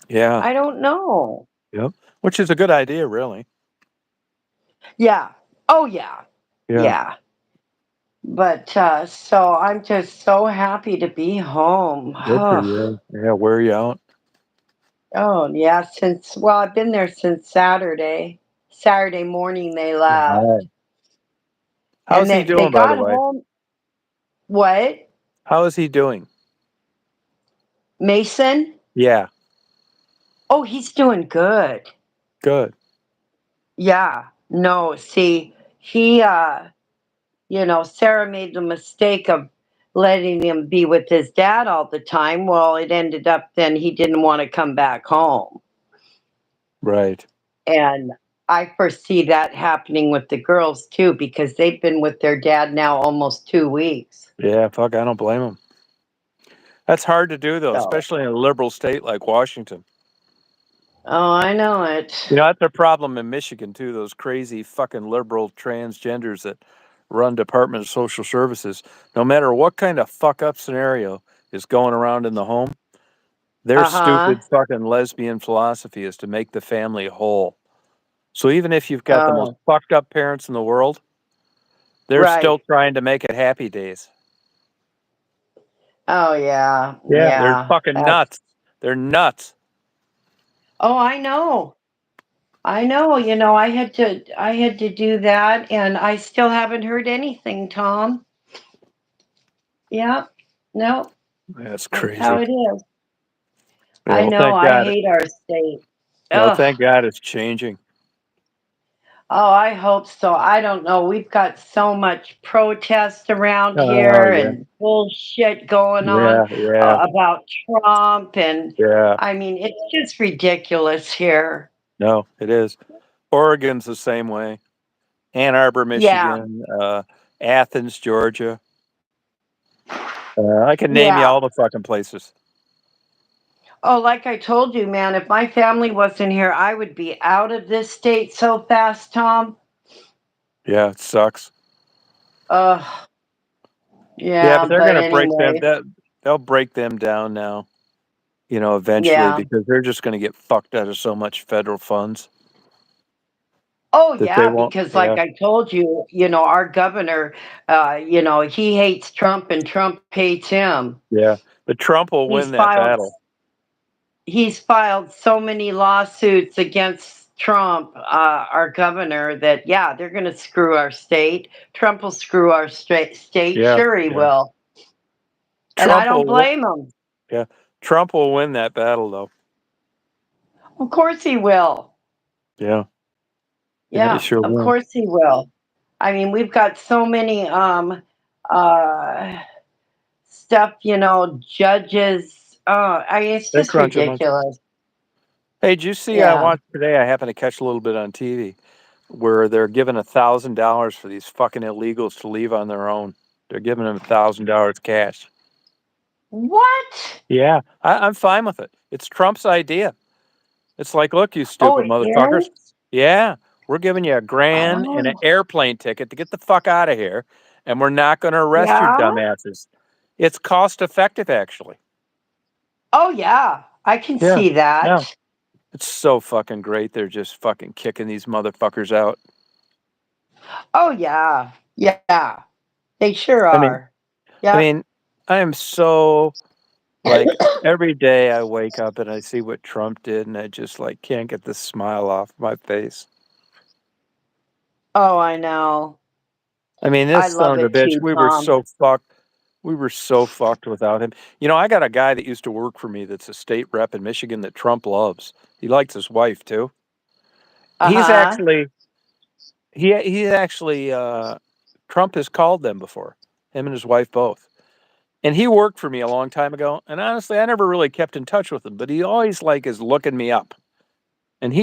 Yeah. I don't know. Yep. Which is a good idea, really. Yeah. Oh, yeah. Yeah. Yeah. But so I'm just so happy to be home. Good for you. Yeah, wear you out. Oh, yeah. Well, I've been there since Saturday. Saturday morning they left. Wow. And How's he they doing, by the got way? home. What? How is he doing? Mason? Yeah, Oh, he's doing good. good. Yeah. No, see, he Sarah made the mistake of letting him be with his dad all the time. Well, it ended up then he didn't want to come back home. Right. And I foresee that happening with the girls too, because they've been with their dad now almost 2 weeks. Yeah, fuck, I don't blame him. That's hard to do, though, So, especially in a liberal state like Washington. oh, I know it. You know, that's a problem in Michigan, too. Those crazy fucking liberal transgenders that run Department of Social Services. No matter what kind of fuck up scenario is going around in the home, their Uh huh. stupid fucking lesbian philosophy is to make the family whole. So even if you've got the most Oh, fucked up parents in the world, they're still right. trying to make it happy days. Oh, yeah. Yeah, they're Yeah. fucking nuts. They're nuts. Oh, I know. I know. I had to do that, and I still haven't heard anything, Tom. Yeah. No, That's that's how crazy. it is. Yeah, I well, know. thank I God. hate our state. Well, Ugh. thank God it's changing. Oh, I hope so. I don't know. We've got so much protest around Oh, here yeah. and bullshit going on Yeah, yeah, about Trump. And yeah. I mean, it's just ridiculous here. No, it is. Oregon's the same way. Ann Arbor, Yeah. Michigan, Athens, Georgia. I can name you Yeah. all the fucking places. Oh, like I told you, man, if my family wasn't here, I would be out of this state so fast, Tom. Yeah, it sucks. Ugh. Yeah, but Yeah. they're But gonna break them. anyway, They'll break them down now. You know, eventually, yeah. because they're just gonna get fucked out of so much federal funds Oh, that they yeah, won't. because like Yeah, I told you, our governor, he hates Trump and Trump hates him. yeah. But Trump will He's win that filed battle. he's filed so many lawsuits against Trump, our governor, that yeah, they're going to screw our state. Trump will screw our state. Yeah, Sure, he yeah. will, and I Trump don't will. blame him. Yeah, Trump will win that battle, though. Of course, he will. Yeah, yeah, he Yeah, sure of will. course he will. I mean, we've got so many uh stuff, judges. It's They're just crunching much. ridiculous. Hey, did you see? I Yeah. watched today. I happened to catch a little bit on TV where they're giving $1,000 for these fucking illegals to leave on their own. They're giving them $1,000 cash. What? Yeah, I'm fine with it. It's Trump's idea. It's like, look, you Oh, stupid it motherfuckers. is? Yeah, we're giving you $1,000 and an Oh, airplane ticket to get the fuck out of here, and we're not going to arrest your yeah. dumbasses. It's cost effective, actually. Oh, yeah. I can Yeah, see yeah. that. It's so fucking great. They're just fucking kicking these motherfuckers out. Oh, yeah. Yeah. They sure I mean, are. I Yep. mean, I am so like every day I wake up and I see what Trump did, and I just like can't get the smile off my face. Oh, I know. I mean, I this son love of a it bitch, too, we were Tom. so fucked. We were so fucked without him. You know, I got a guy that used to work for me that's a state rep in Michigan that Trump loves. He likes his wife too. Uh He's huh. actually he actually Trump has called them before, him and his wife both. And he worked for me a long time ago. And honestly, I never really kept in touch with him, but he always like is looking me up. And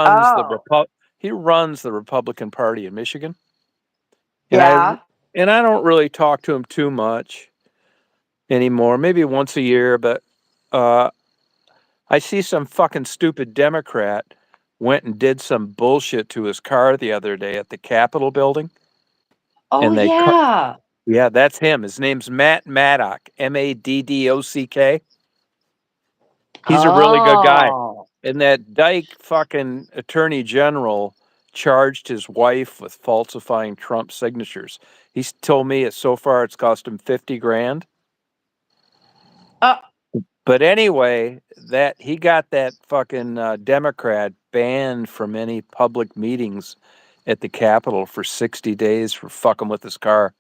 Oh, he runs the Republican Party in Michigan. And yeah. I don't really talk to him too much anymore, maybe once a year, but uh, I see some fucking stupid Democrat went and did some bullshit to his car the other day at the Capitol building. Oh, And yeah. yeah, that's him. His name's Matt Maddock, Maddock. He's a really good guy. Oh, And that dyke fucking attorney general charged his wife with falsifying Trump signatures. He's told me so far it's cost him 50 grand. uh, But anyway, that he got that fucking Democrat banned from any public meetings at the Capitol for 60 days for fucking with his car.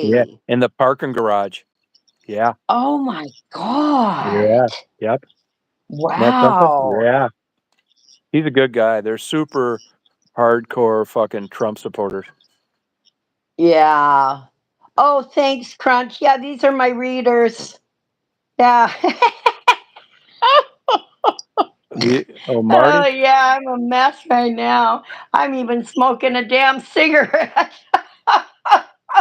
Yeah, really? in the parking garage. Yeah, Oh my God. yeah, yep. Isn't that something? Wow. Yeah, he's a good guy. They're super hardcore fucking Trump supporters. Yeah. Oh, thanks, Crunch. Yeah, these are my readers. Yeah. Oh, Oh, Marty? yeah, I'm a mess right now. I'm even smoking a damn cigarette.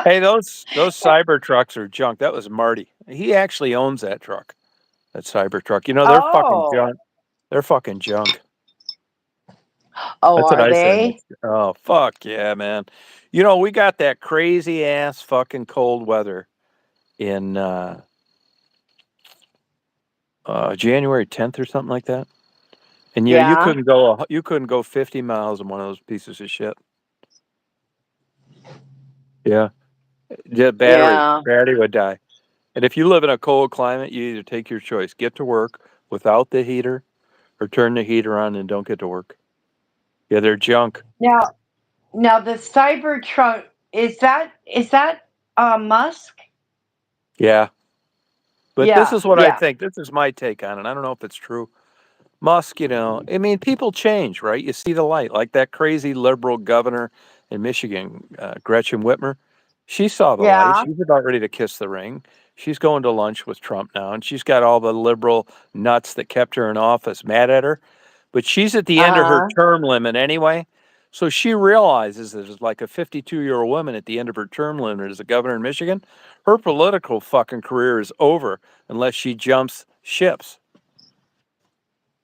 Hey, those cyber trucks are junk. That was Marty. He actually owns that truck. That cyber truck. You know, they're fucking Oh, junk. They're fucking junk. oh, That's what are I say. they? Oh, fuck yeah, man. You know, we got that crazy ass fucking cold weather in January 10th or something like that. And you Yeah, couldn't go 50 miles in one of those pieces of shit. Yeah. Yeah, yeah. battery would die. And if you live in a cold climate, you either take your choice, get to work without the heater or turn the heater on and don't get to work. Yeah, they're junk. Now, the Cybertruck is that Musk? Yeah. But this Yeah, is what I yeah, think. This is my take on it. I don't know if it's true. Musk, I mean, people change, right? You see the light, like that crazy liberal governor in Michigan, Gretchen Whitmer. She saw the light. yeah. She's about ready to kiss the ring. She's going to lunch with Trump now, and she's got all the liberal nuts that kept her in office mad at her. But she's at the Uh end of her huh. term limit anyway. So she realizes that as like a 52-year-old woman at the end of her term limit as a governor in Michigan, her political fucking career is over unless she jumps ships.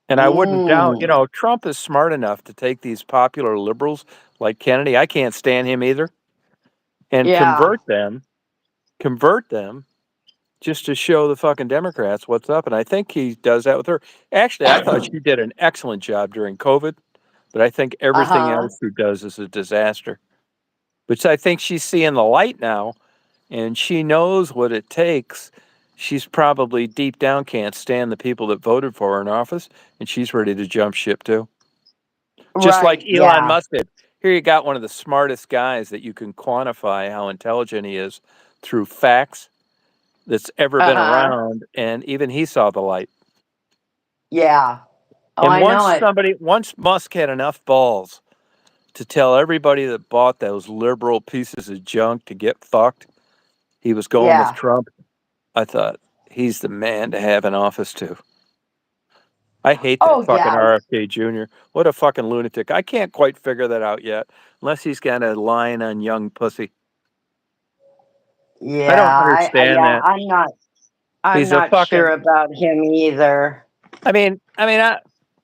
And I wouldn't doubt, Mm, Trump is smart enough to take these popular liberals like Kennedy. I can't stand him either, and yeah. convert them just to show the fucking Democrats what's up. And I think he does that with her. Actually, I thought she did an excellent job during COVID, but I think Uh everything huh. else she does is a disaster. Which I think she's seeing the light now, and she knows what it takes. She's probably deep down can't stand the people that voted for her in office, and she's ready to jump ship too. Just like Right. Elon Yeah. Musk did. Here you got one of the smartest guys that you can quantify how intelligent he is through facts that's ever Uh been huh. around, and even he saw the light. Yeah. Oh, And I know it. once Musk had enough balls to tell everybody that bought those liberal pieces of junk to get fucked, he was going with Yeah. Trump. I thought he's the man to have in office too. I hate that Oh, fucking yeah. RFK Jr. What a fucking lunatic. I can't quite figure that out yet, unless he's got a line on young pussy. I Yeah. don't understand Yeah. that. I'm He's a not sure fucking. about him either.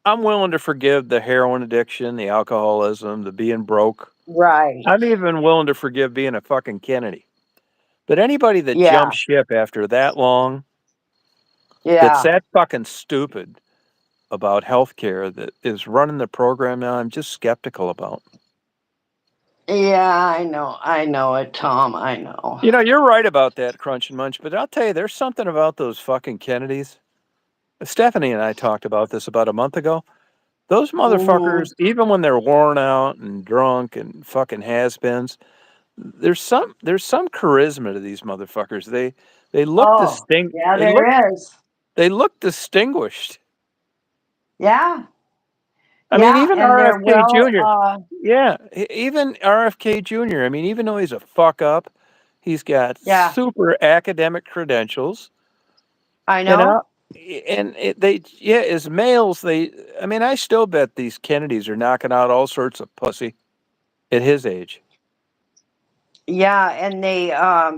I'm willing to forgive the heroin addiction, the alcoholism, the being broke. Right. I'm even willing to forgive being a fucking Kennedy. But anybody that Yeah. jumps ship after that long, that's Yeah. that fucking stupid about healthcare, that is running the program now, I'm just skeptical about. Yeah. I know. I know it, Tom. I know. You're right about that, Crunch and Munch, but I'll tell you, there's something about those fucking Kennedys. Stephanie and I talked about this about a month ago. Those Hmm. motherfuckers, even when they're worn out and drunk and fucking has-beens, there's some charisma to these motherfuckers. They look Oh, yeah. they look There is. they look distinguished. Yeah. I mean, Yeah. even And they're RFK well. Jr. Yeah, even RFK Jr. I mean, even though he's a fuck up, he's got Yeah. super academic credentials. I You know, know. as males, I mean, I still bet these Kennedys are knocking out all sorts of pussy at his age. Yeah. And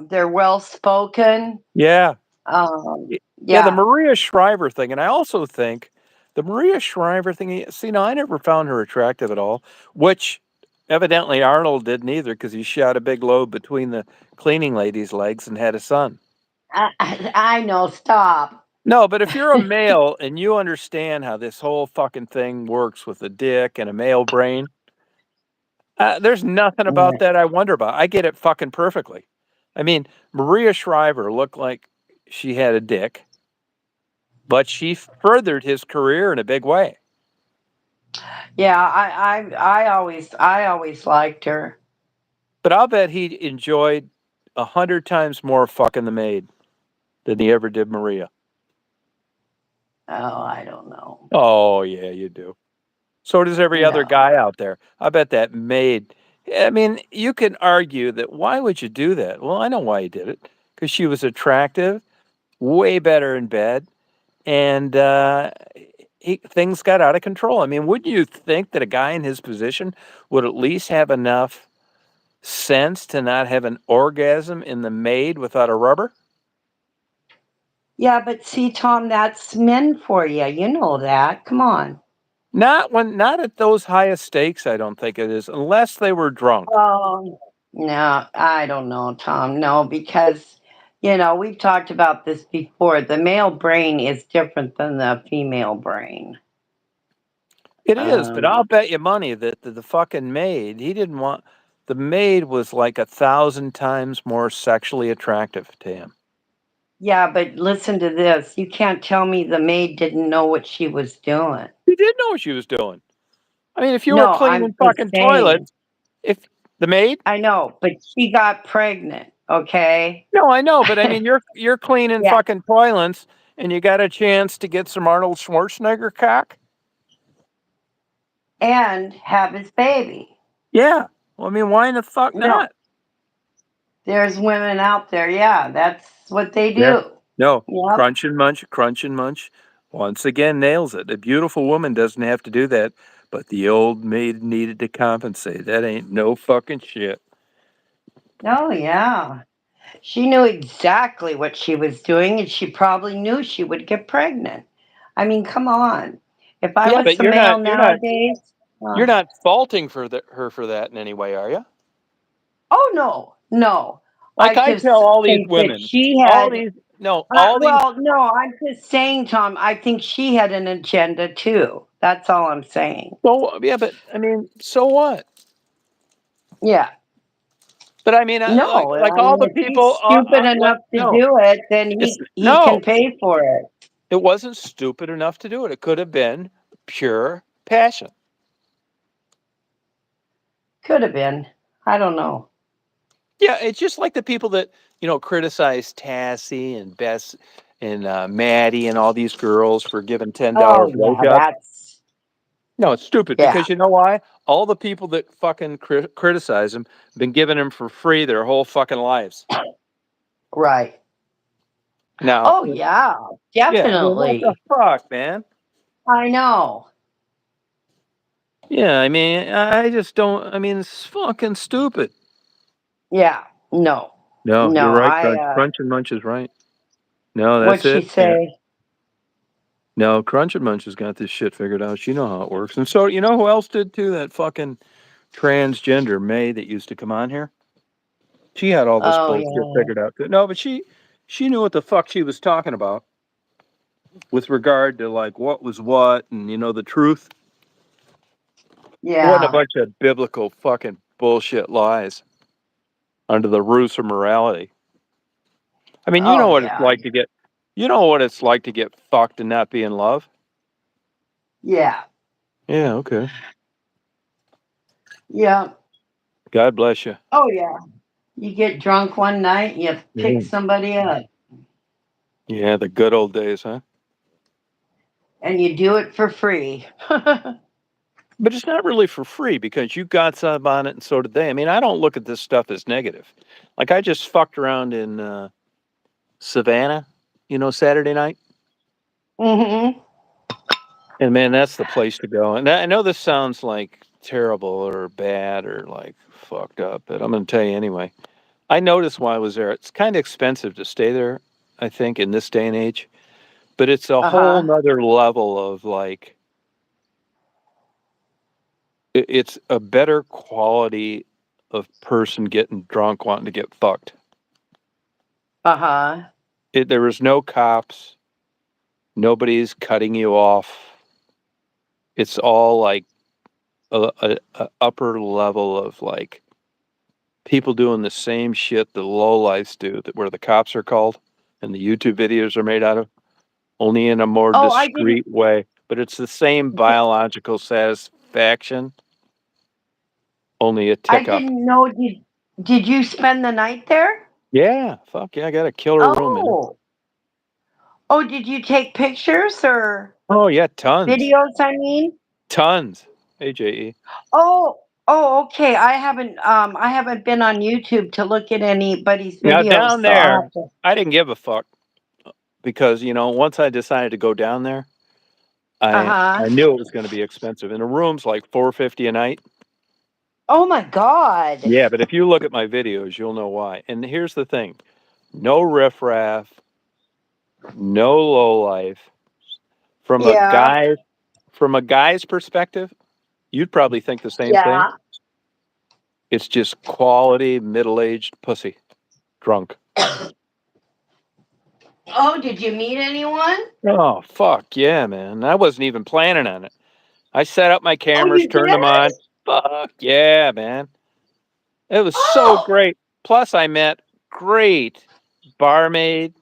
they're well spoken. Yeah. Um. Yeah, the Yeah. Maria Shriver thing. And I also think the Maria Shriver thing, see, now I never found her attractive at all, which evidently Arnold didn't either because he shot a big load between the cleaning lady's legs and had a son. I know. Stop. No, but if you're a male and you understand how this whole fucking thing works with a dick and a male brain, there's nothing about that I wonder about. I get it fucking perfectly. I mean, Maria Shriver looked like she had a dick, but she furthered his career in a big way. Yeah. I always liked her. But I'll bet he enjoyed 100 times more fucking the maid than he ever did Maria. Oh, I don't know. Oh yeah, you do. So does every other No. guy out there. I bet that maid. I mean, you can argue that why would you do that? Well, I know why he did it because she was attractive, way better in bed, and things got out of control. I mean, wouldn't you think that a guy in his position would at least have enough sense to not have an orgasm in the maid without a rubber? Yeah, but see, Tom, that's men for you. You know that. Come on. Not at those highest stakes, I don't think it is, unless they were drunk. No, I don't know, Tom. No, because, we've talked about this before. The male brain is different than the female brain. It is, but I'll Um, bet you money that the fucking maid, he didn't want the maid was like 1,000 times more sexually attractive to him. yeah, but listen to this. You can't tell me the maid didn't know what she was doing. He did know what she was doing. I mean, if you were No, I'm cleaning just fucking saying. toilets, if the maid, I know, but she got pregnant, okay? no, I know, but I mean, you're cleaning Yeah, fucking toilets, and you got a chance to get some Arnold Schwarzenegger cock. and have his baby. Yeah, well, I mean, why in the fuck No, not? there's women out there. Yeah, that's what they Yeah, do. no, Yep. Crunch and Munch, once again nails it. A beautiful woman doesn't have to do that, but the old maid needed to compensate. That ain't no fucking shit. Oh, yeah. She knew exactly what she was doing, and she probably knew she would get pregnant. I mean, come on. If I Yeah, was but a male nowadays, you're uh, not faulting her for that in any way, are you? oh no, no. Like I I just tell all these think that women, she all had. these no, all these. Well, no, I'm just saying, Tom. I think she had an agenda too. That's all I'm saying. So yeah, but I mean, so what? Yeah. But I mean, No, like I all mean, the if he's people, stupid like enough to no, do it, then it's he can no, pay for it. it wasn't stupid enough to do it. It could have been pure passion. Could have been. I don't know. Yeah, it's just like the people that criticize Tassie and Bess and Maddie and all these girls for giving $10 Oh yeah, blowjobs. that's No, it's stupid yeah. because you know why? All the people that fucking criticize them been giving them for free their whole fucking lives. Right. Now, Oh yeah, yeah, I mean, what the definitely. fuck, man? I know. Yeah, I mean, I just don't. I mean, it's fucking stupid. Yeah. No. No, you're No. right. Crunch and Munch is right. No, What'd that's she it. Yeah. say? No, Crunch and Munch has got this shit figured out. She know how it works. And so, you know who else did too? That fucking transgender May that used to come on here. She had all this Oh bullshit yeah. figured out too. No, but she knew what the fuck she was talking about with regard to like what was what and the truth. It wasn't a Yeah. bunch of biblical fucking bullshit lies under the ruse of morality. I mean, you know Oh what it's yeah. like to get, you know what it's like to get fucked and not be in love. Yeah. Yeah, okay. Yeah. God bless you. Oh yeah. You get drunk one night, you pick Yeah. somebody up, Yeah, the good old days, huh? and you do it for free. But it's not really for free because you got some on it and so did they. I mean, I don't look at this stuff as negative. Like I just fucked around in Savannah, Saturday night. hmm And man, that's the place to go. And I know this sounds like terrible or bad or like fucked up, but I'm going to tell you anyway. I noticed while I was there, it's kind of expensive to stay there, I think, in this day and age. But it's a Uh whole huh. nother level of like, it's a better quality of person getting drunk wanting to get fucked. Uh huh. There was no cops, nobody's cutting you off. It's all like a upper level of like people doing the same shit the lowlifes do, that where the cops are called and the YouTube videos are made out of, only in a more Oh, I didn't. discreet way. But it's the same biological satisfaction, only a I tick up. didn't know. Did you spend the night there? Yeah, fuck yeah, I got a killer room in it. Oh. Oh, did you take pictures or Oh yeah, tons, videos? I mean. tons. AJE. Oh. Oh, okay. I haven't been on YouTube to look at anybody's Now videos, down so I'll there, have to. I didn't give a fuck because once I decided to go down there, Uh I huh. knew it was going to be expensive, and the room's like $450 a night. Oh my God. Yeah, but if you look at my videos, you'll know why. And here's the thing: no riffraff, no lowlife. From a Yeah. guy, from a guy's perspective, you'd probably think the same thing. Yeah. It's just quality middle-aged pussy, drunk. Oh, did you meet anyone? Oh fuck yeah, man! I wasn't even planning on it. I set up my Oh, cameras, you turned them did? on. Fuck yeah, man! It was so Oh, great. Plus, I met great barmaid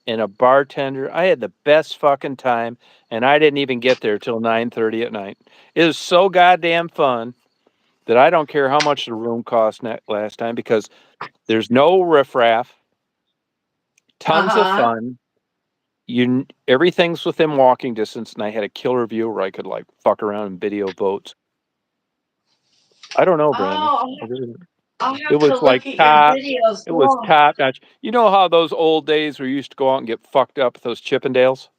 and a bartender. I had the best fucking time, and I didn't even get there till 9:30 at night. It was so goddamn fun that I don't care how much the room cost last time because there's no riffraff, tons of uh-huh. fun. Everything's within walking distance, and I had a killer view where I could like fuck around and video boats. I don't know, Brandon. Oh, I really, I'll it have to was like look at your top. videos. It was Oh, top notch. You know how those old days where you used to go out and get fucked up with those Chippendales?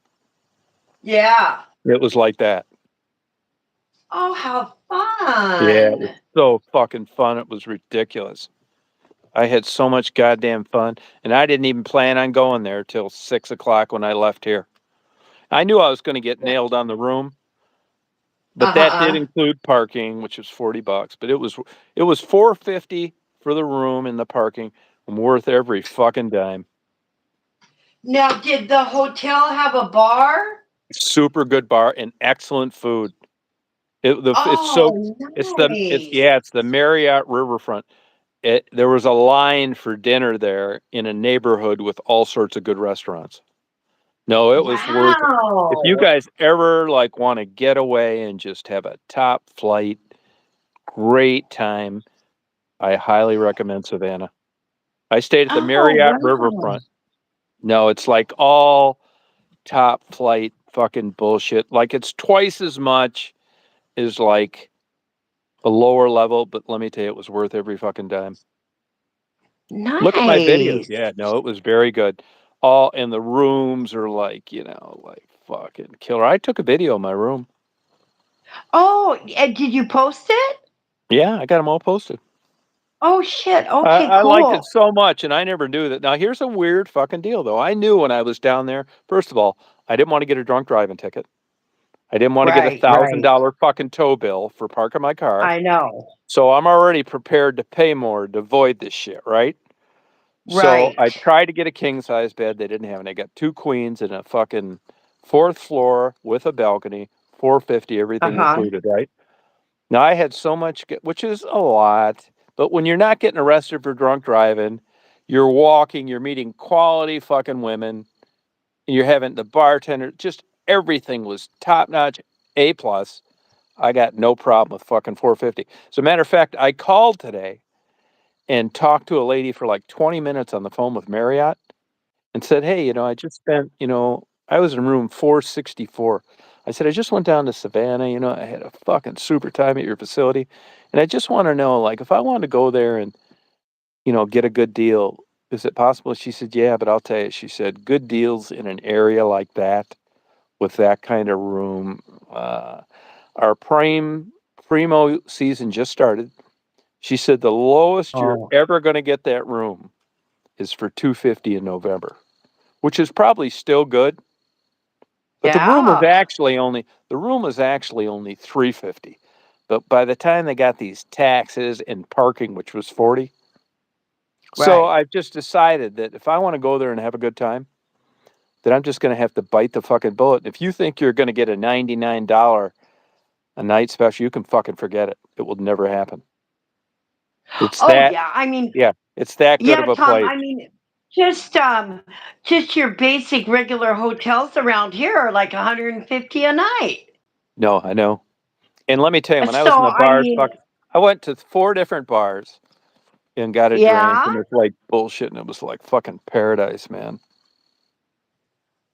yeah. It was like that. Oh, how Yeah, it was fun. so fucking fun. It was ridiculous. I had so much goddamn fun, and I didn't even plan on going there till 6 o'clock when I left here. I knew I was going to get nailed on the room, but that did Uh-huh. include parking, which was $40. But it was $4.50 for the room and the parking, and worth every fucking dime. Now, did the hotel have a bar? Super good bar and excellent food. Oh, nice. It's the Marriott Riverfront. There was a line for dinner there in a neighborhood with all sorts of good restaurants. No, it was worth it. If you Wow. guys ever like want to get away and just have a top flight, great time, I highly recommend Savannah. I stayed at the Oh, Marriott wow. Riverfront. No, it's like all top flight fucking bullshit. Like it's twice as much as like a lower level, but let me tell you, it was worth every fucking dime. Look at my videos. Nice. Yeah, no, it was very good. All and the rooms are like, like fucking killer. I took a video of my room. Oh, and did you post it? Yeah, I got them all posted. Oh, shit. I, Okay, I liked it cool. so much, and I never knew that. Now, here's a weird fucking deal, though. I knew when I was down there. First of all, I didn't want to get a drunk driving ticket. I didn't want to get a Right, thousand right. dollar fucking tow bill for parking my car. I know. So I'm already prepared to pay more to avoid this shit, right? So Right. I tried to get a king size bed. They didn't have it. I got two queens and a fucking fourth floor with a balcony, 450, everything Uh-huh. included, right? Now I had so much, which is a lot, but when you're not getting arrested for drunk driving, you're walking, you're meeting quality fucking women, and you're having the bartender, just everything was top notch, A plus. I got no problem with fucking 450. As a matter of fact, I called today and talked to a lady for like 20 minutes on the phone with Marriott and said, "Hey, I just spent, I was in room 464. I said, I just went down to Savannah. I had a fucking super time at your facility. And I just want to know, like, if I wanted to go there and, get a good deal, is it possible?" She said, "Yeah, but I'll tell you," she said, "good deals in an area like that with that kind of room. Our primo season just started." She said, "The lowest you're Oh, ever going to get that room is for 250 in November, which is probably still good. But yeah. the room was actually only 350. But by the time they got these taxes and parking, which was 40, so Right. I've just decided that if I want to go there and have a good time, then I'm just going to have to bite the fucking bullet. If you think you're going to get a $99 a night special, you can fucking forget it. It will never happen. It's Oh, that, yeah. I mean, yeah, it's that good of yeah, a Tom, place. I mean, just your basic regular hotels around here are like 150 a night. No, I know. And let me tell you, when I was in So, the I bars, mean, I went to four different bars and got a drink, yeah. and it's like bullshit, and it was like fucking paradise, man.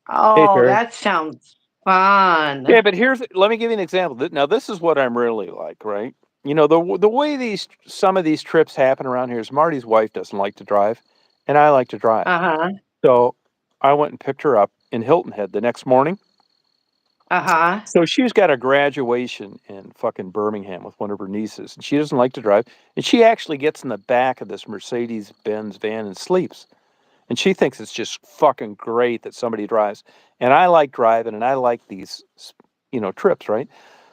Hey, Oh, Terry. that sounds fun. Yeah, but let me give you an example. Now, this is what I'm really like, right? The way some of these trips happen around here is Marty's wife doesn't like to drive, and I like to drive. Uh-huh. So I went and picked her up in Hilton Head the next morning. Uh-huh. So she's got a graduation in fucking Birmingham with one of her nieces, and she doesn't like to drive. And she actually gets in the back of this Mercedes Benz van and sleeps. And she thinks it's just fucking great that somebody drives. And I like driving, and I like these, trips, right?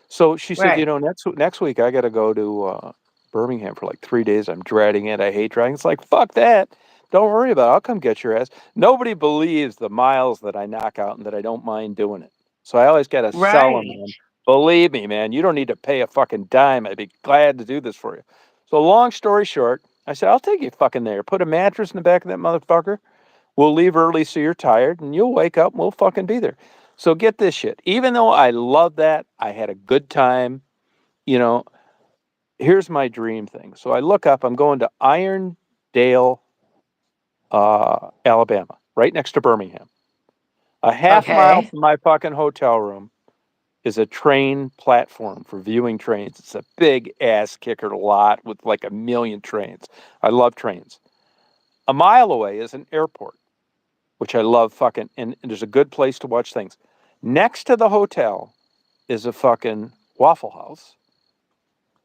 So she said, Right. next week I got to go to Birmingham for like 3 days. I'm dreading it. I hate driving. It's like, fuck that. Don't worry about it. I'll come get your ass. Nobody believes the miles that I knock out and that I don't mind doing it. So I always got to sell them, Right. man. Believe me, man, you don't need to pay a fucking dime. I'd be glad to do this for you. So long story short, I said, I'll take you fucking there. Put a mattress in the back of that motherfucker. We'll leave early so you're tired, and you'll wake up and we'll fucking be there. So get this shit. Even though I love that, I had a good time. You know, here's my dream thing. So I look up, I'm going to Irondale, Alabama, right next to Birmingham. A half mile Okay. from my fucking hotel room is a train platform for viewing trains. It's a big ass kicker lot with like a million trains. I love trains. A mile away is an airport, which I love fucking, and there's a good place to watch things. Next to the hotel is a fucking Waffle House.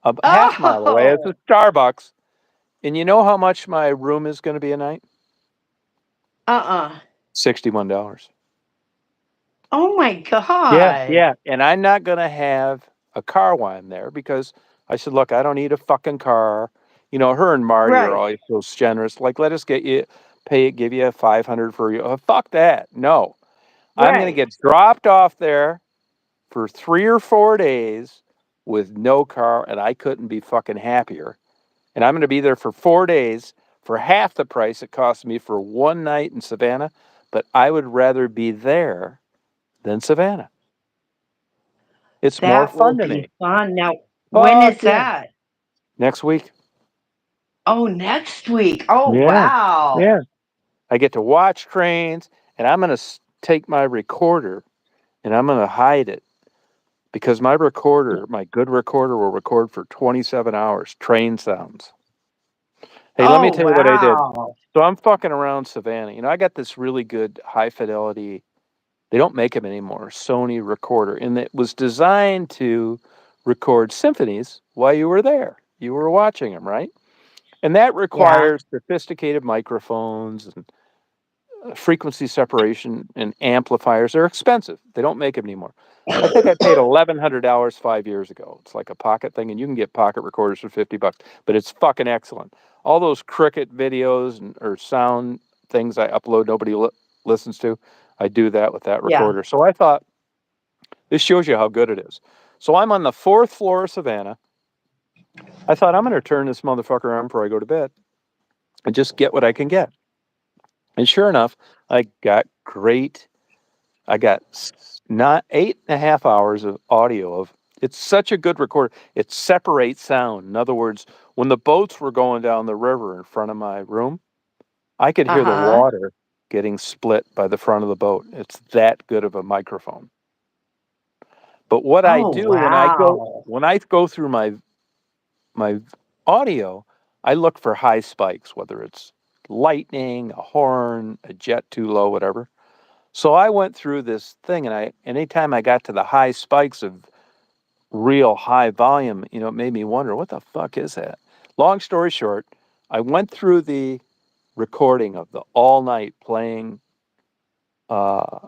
A half mile away is a Oh. Starbucks. And you know how much my room is going to be a night? Uh-uh. $61. Oh my Yeah, God. yeah. And I'm not going to have a car while I'm there because I said, look, I don't need a fucking car. Her and Marty are Right. always so generous. Like, let us get you, pay it, give you 500 for you. Fuck that. No, I'm going to Right. get dropped off there for 3 or 4 days with no car, and I couldn't be fucking happier. And I'm going to be there for 4 days for half the price it cost me for one night in Savannah. But I would rather be there than Savannah. It's more That will fun to be me. fun. Now, when Fuck is yeah. that? Next week. Oh, next week. Oh, Yeah. wow. Yeah. I get to watch trains, and I'm going to take my recorder and I'm going to hide it because my good recorder, will record for 27 hours train sounds. Hey, let me Oh, tell you what I did. wow. So I'm fucking around Savannah. I got this really good high fidelity, they don't make them anymore, Sony recorder. And it was designed to record symphonies while you were there. You were watching them, right? And that Yeah. requires sophisticated microphones and frequency separation and amplifiers. They're expensive. They don't make them anymore. I think I paid $1,100 5 years ago. It's like a pocket thing, and you can get pocket recorders for $50, but it's fucking excellent. All those Cricket videos or sound things I upload, nobody listens to. I do that with that Yeah. recorder. So I thought this shows you how good it is. So I'm on the fourth floor of Savannah. I thought I'm going to turn this motherfucker on before I go to bed and just get what I can get. And sure enough, I got great I got not 8.5 hours of audio of. It's such a good recorder. It separates sound. In other words, when the boats were going down the river in front of my room, I could hear the Uh-huh. water getting split by the front of the boat. It's that good of a microphone. But what I Oh, do wow. when I go through my audio, I look for high spikes, whether it's lightning, a horn, a jet too low, whatever. So I went through this thing, and anytime I got to the high spikes of real high volume, it made me wonder, what the fuck is that? Long story short, I went through the recording of the all night playing uh,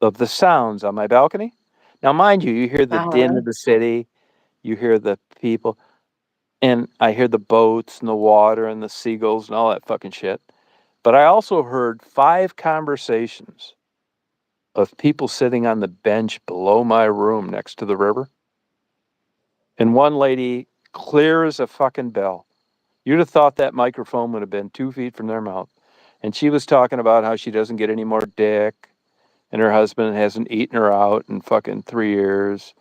of the sounds on my balcony. Now, mind you, you hear the din Uh-huh. of the city, you hear the people, and I hear the boats and the water and the seagulls and all that fucking shit. But I also heard 5 conversations of people sitting on the bench below my room next to the river. And one lady, clear as a fucking bell. You'd have thought that microphone would have been 2 feet from their mouth. And she was talking about how she doesn't get any more dick and her husband hasn't eaten her out in fucking 3 years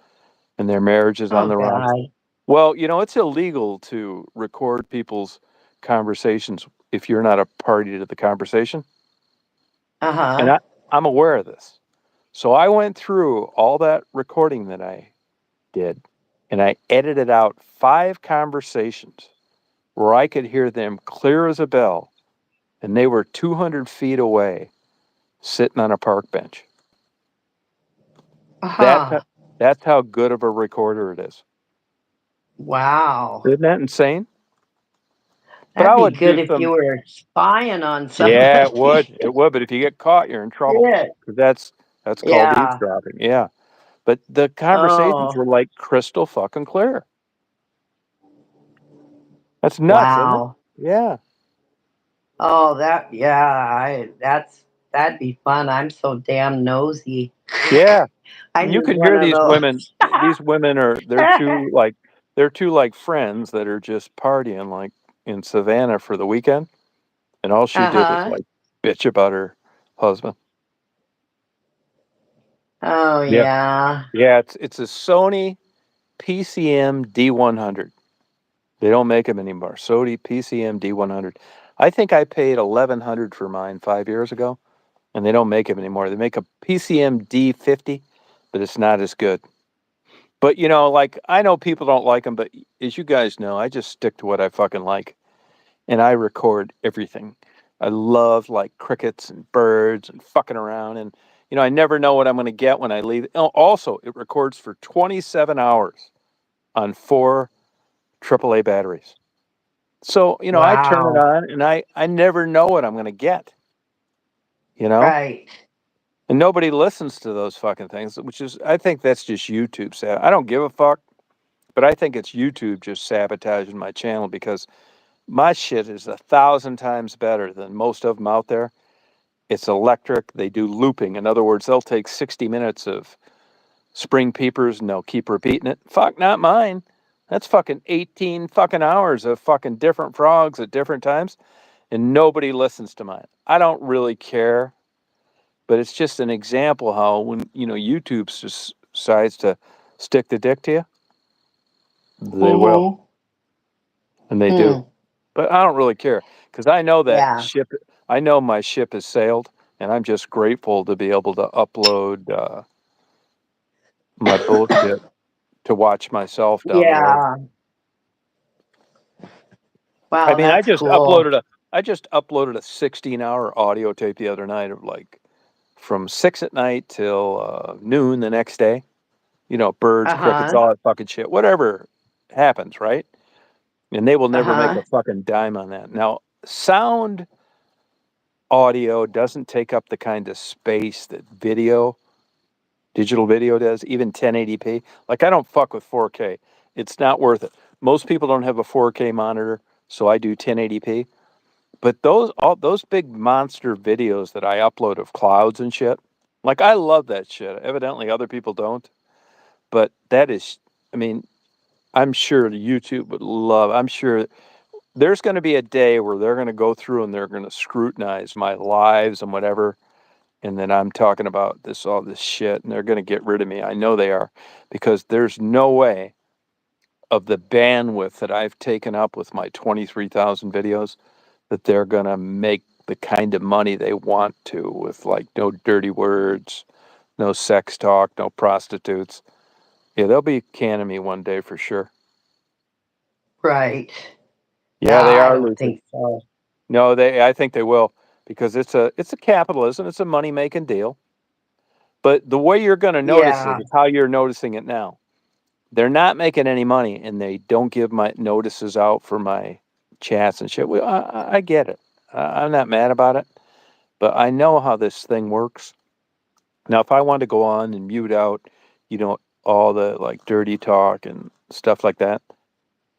and their marriage is on Oh, the rocks. God. Well, it's illegal to record people's conversations if you're not a party to the conversation. And Uh-huh. I'm aware of this. So I went through all that recording that I did, and I edited out 5 conversations where I could hear them clear as a bell, and they were 200 feet away, sitting on a park bench. That's Huh. that's how good of a recorder it is. Wow. Isn't that insane? But I That'd be would do good if you some. were spying on Yeah, it would. somebody. It would. But if you get caught, you're in trouble. Shit. 'Cause that's called Yeah. eavesdropping. Yeah. But the conversations Oh, were like crystal fucking clear. That's nuts, isn't it? wow. Yeah. Oh, yeah, that'd be fun. I'm so damn nosy. Yeah. I And you need can one hear of these women. those. These women are they're two like friends that are just partying like in Savannah for the weekend, and all she did was Uh-huh. like bitch about her husband. Oh, Yeah. yeah. Yeah, it's a Sony PCM D100. They don't make them anymore. Sony PCM D100. I think I paid 1100 for mine 5 years ago, and they don't make them anymore. They make a PCM D50, but it's not as good. But like I know people don't like them, but as you guys know, I just stick to what I fucking like, and I record everything. I love like crickets and birds and fucking around, and I never know what I'm going to get when I leave. Oh, also, it records for 27 hours on four AAA batteries. So I turn it Wow. on, and I never know what I'm going to get. You know, Right. and nobody listens to those fucking things, which is I think that's just YouTube. I don't give a fuck. But I think it's YouTube just sabotaging my channel because my shit is 1,000 times better than most of them out there. It's electric. They do looping. In other words, they'll take 60 minutes of spring peepers and they'll keep repeating it. Fuck, not mine. That's fucking 18 fucking hours of fucking different frogs at different times, and nobody listens to mine. I don't really care, but it's just an example how when YouTube just decides to stick the dick to you, they will, Mm-hmm. and they do. Hmm. But I don't really care because I know that Yeah. ship. I know my ship has sailed, and I'm just grateful to be able to upload my bullshit to watch myself down the road. Yeah. I Wow, mean, that's cool. I just uploaded a 16-hour audio tape the other night of like from 6 at night till noon the next day. Birds, crickets, Uh-huh. all that fucking shit, whatever happens, right? And they will never make Uh-huh. a fucking dime on that. Now, sound audio doesn't take up the kind of space that digital video does, even 1080p. Like I don't fuck with 4K. It's not worth it. Most people don't have a 4K monitor, so I do 1080p. But all those big monster videos that I upload of clouds and shit, like I love that shit. Evidently other people don't, but that is I mean, I'm sure YouTube would love. I'm sure there's going to be a day where they're going to go through and they're going to scrutinize my lives and whatever, and then I'm talking about all this shit, and they're going to get rid of me. I know they are, because there's no way of the bandwidth that I've taken up with my 23,000 videos that they're going to make the kind of money they want to with like no dirty words, no sex talk, no prostitutes. Yeah, they'll be canning me one day for sure. Right. Yeah, they I are, don't Lucy. think so. No, I think they will, because it's a capitalism, it's a money making deal. But the way you're going to notice it Yeah. is how you're noticing it now. They're not making any money, and they don't give my notices out for my chats and shit. Well, I get it. I'm not mad about it, but I know how this thing works. Now, if I want to go on and mute out, you know, all the like dirty talk and stuff like that,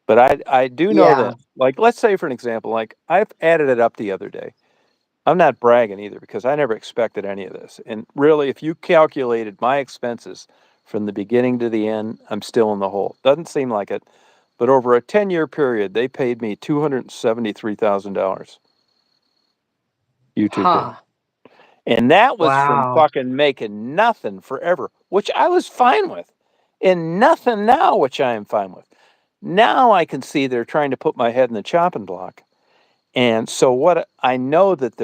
but I do know Yeah. that, like, let's say for an example, like I've added it up the other day. I'm not bragging either because I never expected any of this. And really, if you calculated my expenses from the beginning to the end, I'm still in the hole. Doesn't seem like it, but over a 10-year period, they paid me $273,000. YouTube did. Huh. And that was from Wow. fucking making nothing forever, which I was fine with, and nothing now, which I am fine with. Now I can see they're trying to put my head in the chopping block. And so what I know that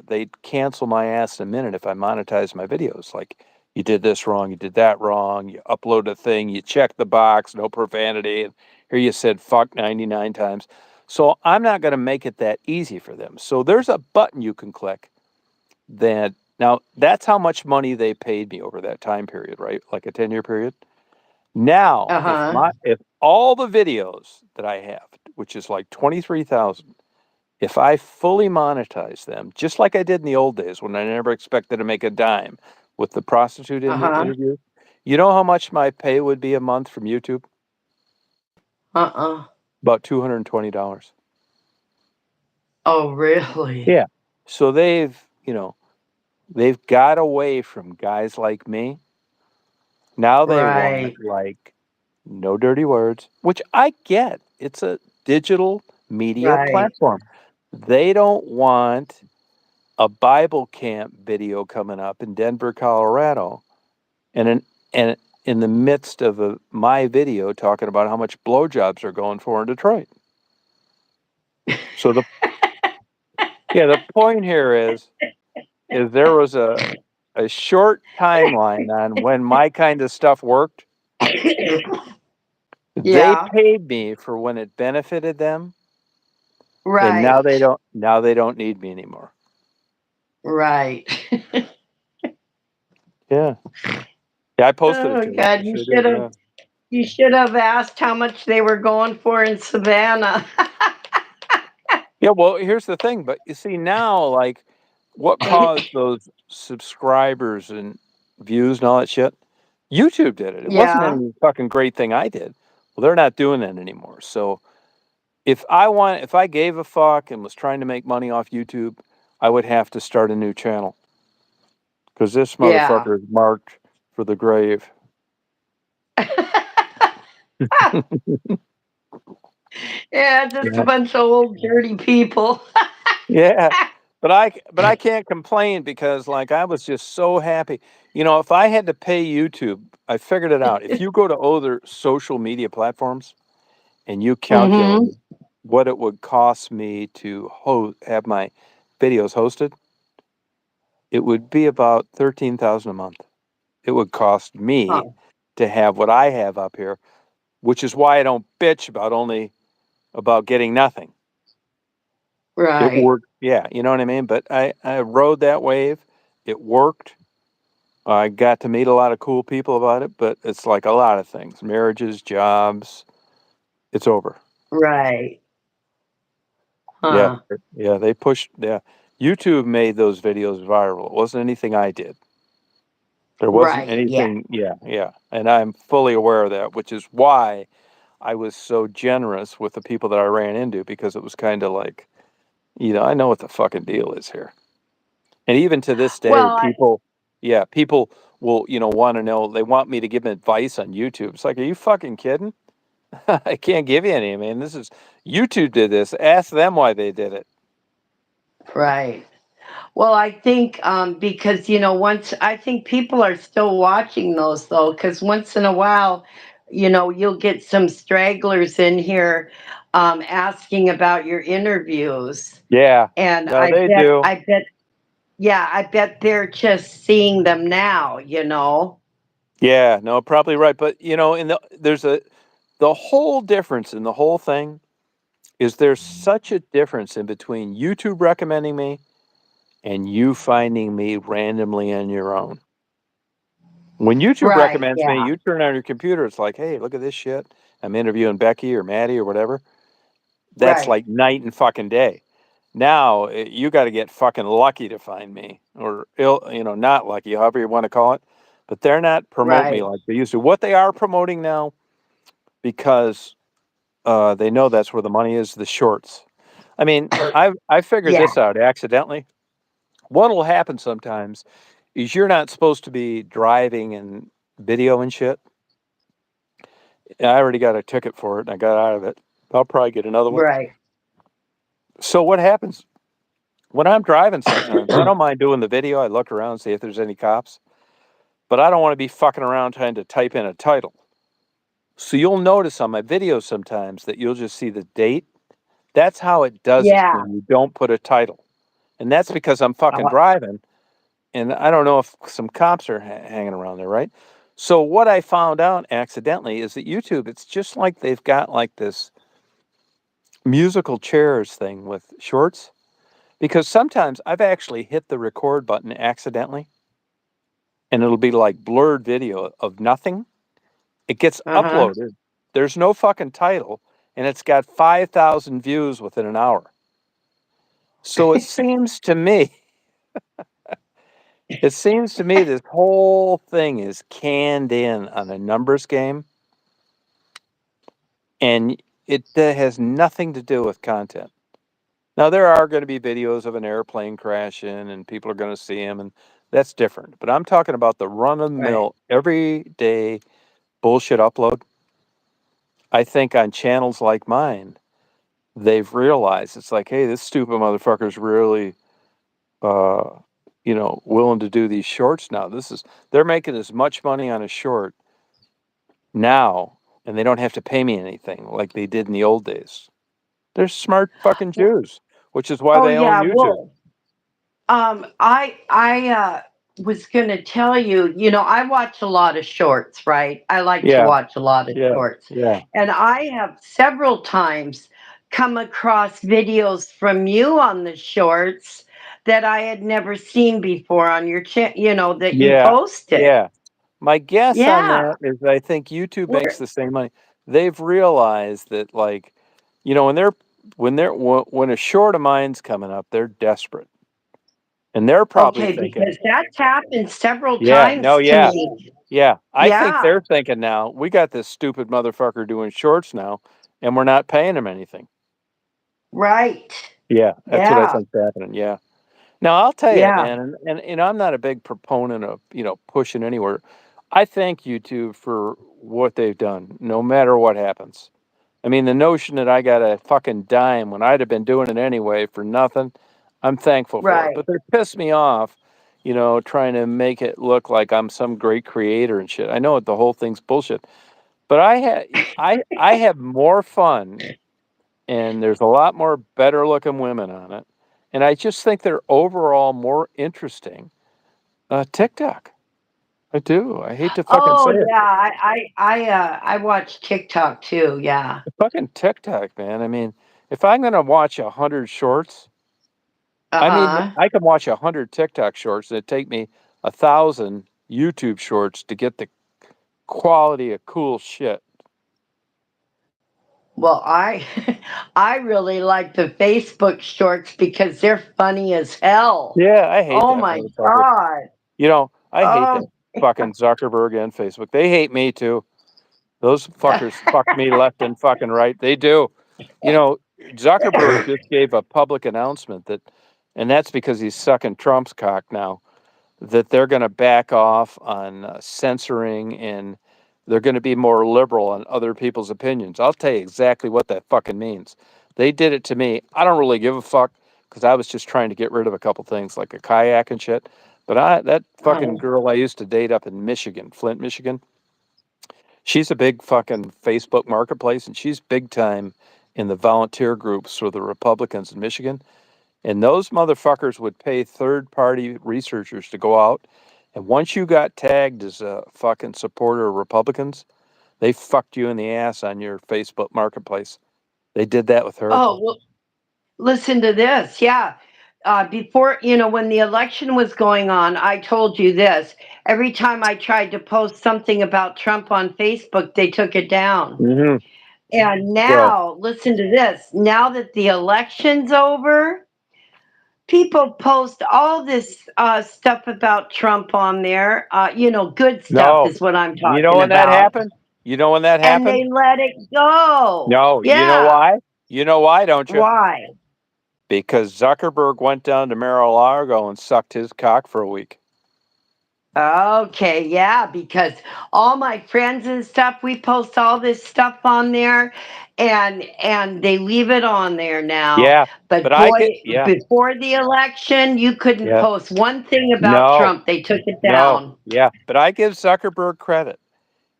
they'd cancel my ass in a minute if I monetize my videos. Like, you did this wrong, you did that wrong, you upload a thing, you check the box, no profanity, and here you said fuck 99 times. So I'm not going to make it that easy for them. So there's a button you can click that Now, that's how much money they paid me over that time period, right? Like a 10-year period. Now, Uh-huh. if all the videos that I have, which is like 23,000, if I fully monetize them, just like I did in the old days when I never expected to make a dime with the prostitute Uh-huh. interview, you know how much my pay would be a month from YouTube? Uh-uh. About $220. Oh, really? Yeah. So they've got away from guys like me. Now they want Right. like no dirty words, which I get. It's a digital media Right. platform. They don't want a Bible camp video coming up in Denver, Colorado, and in the midst of my video talking about how much blowjobs are going for in Detroit. So the point here is there was a short timeline on when my kind of stuff worked. They Yeah. paid me for when it benefited them, and Right. now they don't need me anymore. Right. Yeah. Yeah, I posted it Oh to you. I God, sure did, yeah. you should have asked how much they were going for in Savannah. Yeah, well, here's the thing, but you see now, like, what caused those subscribers and views and all that shit? YouTube did it. It wasn't Yeah. any fucking great thing I did. Well, they're not doing that anymore. So if I gave a fuck and was trying to make money off YouTube, I would have to start a new channel because this Yeah. motherfucker is marked for the grave. Yeah, just a Yeah. bunch of old dirty people. Yeah. But I can't complain because like I was just so happy. If I had to pay YouTube, I figured it out. If you go to other social media platforms and you Mm-hmm. calculate what it would cost me to have my videos hosted, it would be about 13,000 a month. It would cost me Oh, to have what I have up here, which is why I don't bitch about getting nothing. It right. worked. Yeah, you know what I mean? But I rode that wave. It worked. I got to meet a lot of cool people about it, but it's like a lot of things. Marriages, jobs, it's over. Right. Yeah. Huh. Yeah, they pushed yeah. YouTube made those videos viral. It wasn't anything I did. There wasn't Right. Yeah. anything yeah, yeah. And I'm fully aware of that, which is why I was so generous with the people that I ran into because it was kind of like, I know what the fucking deal is here. And even to this day, Well, people will, want to know, they want me to give them advice on YouTube. It's like, are you fucking kidding? I can't give you any, man. YouTube did this. Ask them why they did it. right. Well, I think because once I think people are still watching those though, because once in a while, you'll get some stragglers in here asking about your interviews, Yeah. and No, they do. yeah, I bet they're just seeing them now. Yeah, no, probably right. But the whole difference in the whole thing is there's such a difference in between YouTube recommending me and you finding me randomly on your own. When YouTube Right? recommends me, Yeah. you turn on your computer, it's like, hey, look at this shit. I'm interviewing Becky or Maddie or whatever. That's Right. like night and fucking day. Now you got to get fucking lucky to find me, or not lucky, however you want to call it. But they're not promoting me Right. like they used to. What they are promoting now, because they know that's where the money is, the shorts. I mean, I figured Yeah. this out accidentally. What'll happen sometimes is you're not supposed to be driving and video and shit. I already got a ticket for it and I got out of it. I'll probably get another one. Right. So what happens when I'm driving sometimes, I don't mind doing the video. I look around, see if there's any cops, but I don't want to be fucking around trying to type in a title. So you'll notice on my videos sometimes that you'll just see the date. That's how it does it Yeah. when you don't put a title. And that's because I'm fucking Uh, driving and I don't know if some cops are hanging around there, right? So what I found out accidentally is that YouTube, it's just like they've got like this musical chairs thing with shorts. Because sometimes I've actually hit the record button accidentally, and it'll be like blurred video of nothing. It gets Uh-huh. uploaded. There's no fucking title, and it's got 5,000 views within an hour. So it seems to me this whole thing is canned in on a numbers game, and it has nothing to do with content. Now, there are going to be videos of an airplane crashing, and people are going to see them, and that's different. But I'm talking about the Right. run-of-the-mill, everyday bullshit upload. I think on channels like mine, they've realized it's like, hey, this stupid motherfucker's really, willing to do these shorts now. They're making as much money on a short now, and they don't have to pay me anything like they did in the old days. They're smart fucking Well, Jews, which is why oh they own yeah, YouTube. well, I was gonna tell you, I watch a lot of shorts, right? I like to Yeah, watch a lot of yeah, shorts. yeah, And I have several times come across videos from you on the shorts that I had never seen before on your that you yeah, posted. yeah. My guess on Yeah. that is I think YouTube makes Where the same money. They've realized that, like, when a short of mine's coming up, they're desperate, and they're probably Okay, thinking, because that's happened several yeah, no, times to yeah, me. yeah. I think Yeah, they're thinking now we got this stupid motherfucker doing shorts now, and we're not paying him anything. right. Yeah, that's what I Yeah, think's happening. Yeah. Now I'll tell you, yeah, man, and I'm not a big proponent of pushing anywhere. I thank YouTube for what they've done, no matter what happens. I mean, the notion that I got a fucking dime when I'd have been doing it anyway for nothing, I'm thankful for it. right. But they piss me off, trying to make it look like I'm some great creator and shit. I know the whole thing's bullshit, but I have more fun, and there's a lot more better looking women on it, and I just think they're overall more interesting. TikTok, I do. I hate to fucking Oh say it. yeah, I watch TikTok too. Yeah. Fucking TikTok, man. I mean, if I'm gonna watch 100 shorts, Uh I mean, huh. I can watch 100 TikTok shorts that take me 1,000 YouTube shorts to get the quality of cool shit. Well, I I really like the Facebook shorts because they're funny as hell. Yeah, I hate Oh that my motherfucker. god. I hate Oh. that fucking Zuckerberg and Facebook. They hate me too. Those fuckers fuck me left and fucking right. They do. You know, Zuckerberg just gave a public announcement and that's because he's sucking Trump's cock now, that they're going to back off on censoring, and they're going to be more liberal on other people's opinions. I'll tell you exactly what that fucking means. They did it to me. I don't really give a fuck because I was just trying to get rid of a couple things like a kayak and shit. But that fucking girl I used to date up in Michigan, Flint, Michigan, she's a big fucking Facebook marketplace, and she's big time in the volunteer groups for the Republicans in Michigan. And those motherfuckers would pay third party researchers to go out. And once you got tagged as a fucking supporter of Republicans, they fucked you in the ass on your Facebook marketplace. They did that with her. Oh, well, listen to this. Yeah. Before, when the election was going on, I told you this. Every time I tried to post something about Trump on Facebook, they took it down. Mm-hmm. And Well, now, listen to this. Now that the election's over, people post all this stuff about Trump on there. Good stuff no. is what I'm You know talking when that about. happened? You know when that And happened? they let it go. No. You know Yeah. why? You know why, don't you? Why? Because Zuckerberg went down to Mar-a-Lago and sucked his cock for a week. Okay, yeah, because all my friends and stuff, we post all this stuff on there, and they leave it on there now. Yeah. But But I boy, get, yeah. before the election, you couldn't Yeah. post one thing about No. Trump. They took it No. down. Yeah. But I give Zuckerberg credit.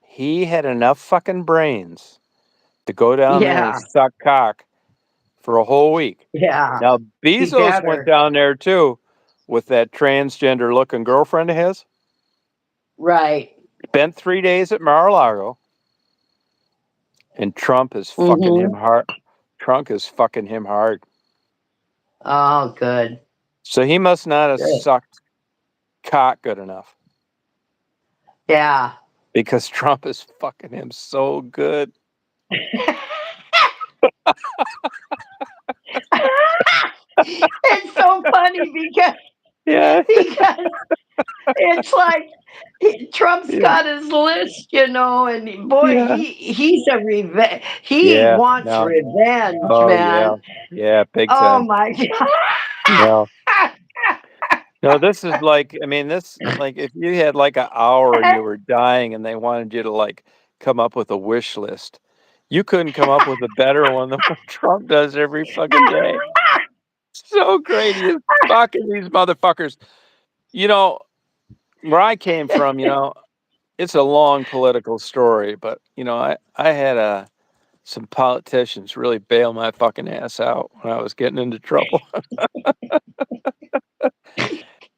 He had enough fucking brains to go down there and Yeah, suck cock for a whole week. yeah. Now, He Bezos went better. down there too with that transgender looking girlfriend of his. Right. Spent 3 days at Mar-a-Lago, and Trump is fucking him Mm-hmm. hard. Trump is fucking him hard. Oh, good. So he must not have Good. sucked cock good enough Yeah. because Trump is fucking him so good. It's so funny because Yeah. because it's like Trump's Yeah. got his list, and boy, Yeah. he's a revenge. He Yeah. wants No. revenge, Oh yeah. man. Yeah. Big Oh time. my god. No. No, this is like, I mean, this, like, if you had like an hour and you were dying and they wanted you to like come up with a wish list, you couldn't come up with a better one than what Trump does every fucking day. So great. He is fucking these motherfuckers. You know, where I came from, it's a long political story, but I had some politicians really bail my fucking ass out when I was getting into trouble.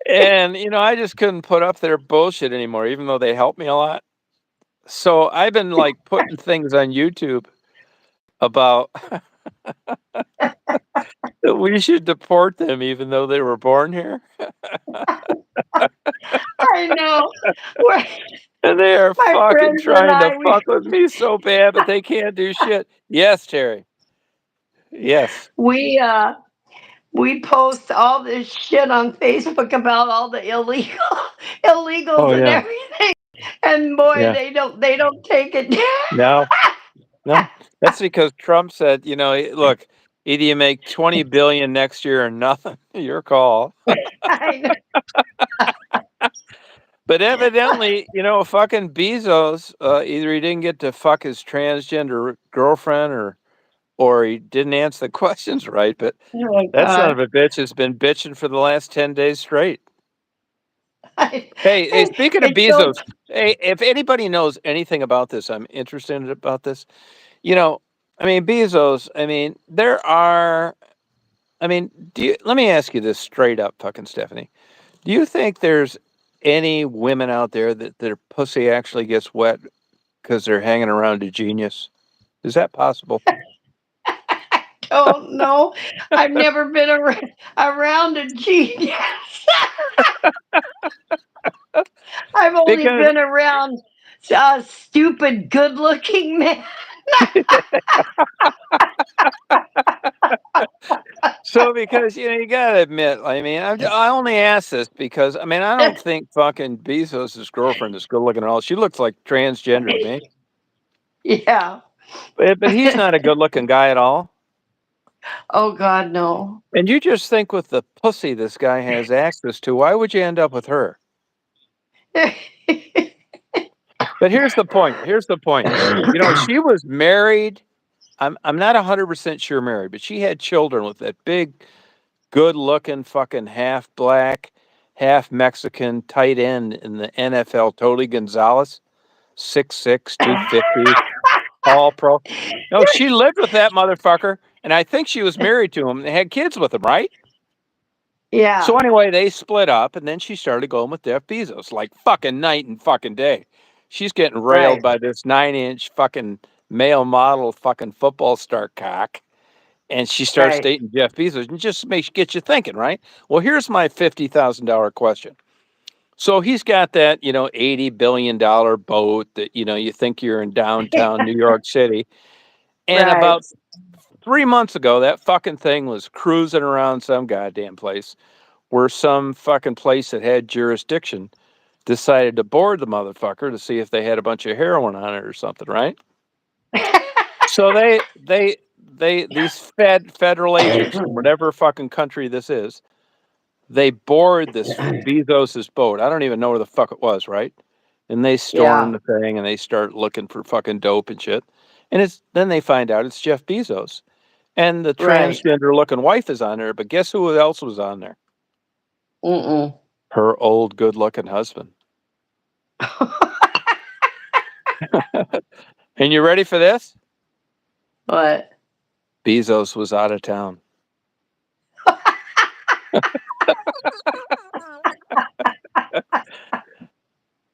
And I just couldn't put up their bullshit anymore, even though they helped me a lot. So I've been like putting things on YouTube about that we should deport them even though they were born here. I know. We're, And they are my fucking friends and trying to I, fuck with me so bad, but they can't do shit. Yes, Terry. Yes. we uh we post all this shit on Facebook about all the Oh illegals and yeah. everything. And boy, Yeah. they don't take it. No. No. That's because Trump said, look, either you make 20 billion next year or nothing. Your call. I know. But evidently, fucking Bezos, either he didn't get to fuck his transgender girlfriend or he didn't answer the questions right, but Oh my that son god. of a bitch has been bitching for the last 10 days straight. I, Hey, speaking of it's so Bezos, hey, if anybody knows anything about this, I'm interested about this. You know, I mean, Bezos, I mean, let me ask you this straight up, fucking Stephanie. Do you think there's any women out there that their pussy actually gets wet because they're hanging around a genius? Is that possible? don't know. I've never been around a genius. I've only Because been around stupid, good-looking men. because you gotta admit, I mean, I only ask this because I mean I don't think fucking Bezos' girlfriend is good looking at all. She looks like transgender to me, Yeah. but he's not a good looking guy at all. Oh God, no. And you just think with the pussy this guy has access to, why would you end up with her? But here's the point. Here's the point. She was married. I'm not 100% sure married, but she had children with that big, good-looking fucking half black, half Mexican tight end in the NFL, Tony Gonzalez, 6'6", 250, all pro. No, she lived with that motherfucker, and I think she was married to him. They had kids with him, right? So Yeah. anyway, they split up, and then she started going with Jeff Bezos, like fucking night and fucking day. She's getting railed Right. by this 9-inch fucking male model fucking football star cock. And she starts Right. dating Jeff Bezos, and just get you thinking, right? Well, here's my $50,000 question. So he's got that, $80 billion boat that, you think you're in downtown New York City. And Right. about 3 months ago, that fucking thing was cruising around some goddamn place where some fucking place that had jurisdiction decided to board the motherfucker to see if they had a bunch of heroin on it or something, right? So these federal agents from whatever fucking country this is, they board this Bezos's boat. I don't even know where the fuck it was, right? And they storm Yeah. the thing and they start looking for fucking dope and shit. And then they find out it's Jeff Bezos. And the Right. transgender looking wife is on there, but guess who else was on there? Mm-mm. Her old good looking husband. And you ready for this? What? Bezos was out of town.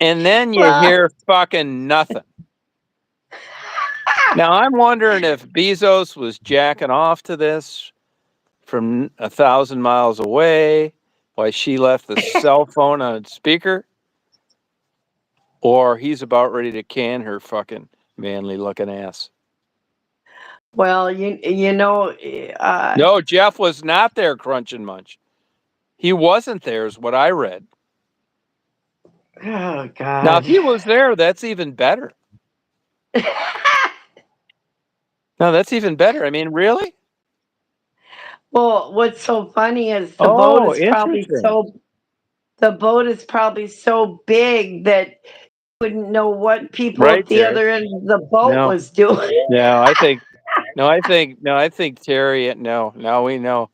And then you Well, hear fucking nothing. Now I'm wondering if Bezos was jacking off to this from 1,000 miles away, why she left the cell phone on speaker, or he's about ready to can her fucking manly looking ass. Well, you know, No, Jeff was not there, Crunch and Munch. He wasn't there, is what I read. oh Now, if God. he was there, that's even better. No, that's even better. I mean, really? Well, what's so funny is Oh, interesting. the boat is probably so big that you wouldn't know what people Right, at the Terry. other end of the boat No, was doing. no, I think Terry. No, now we know.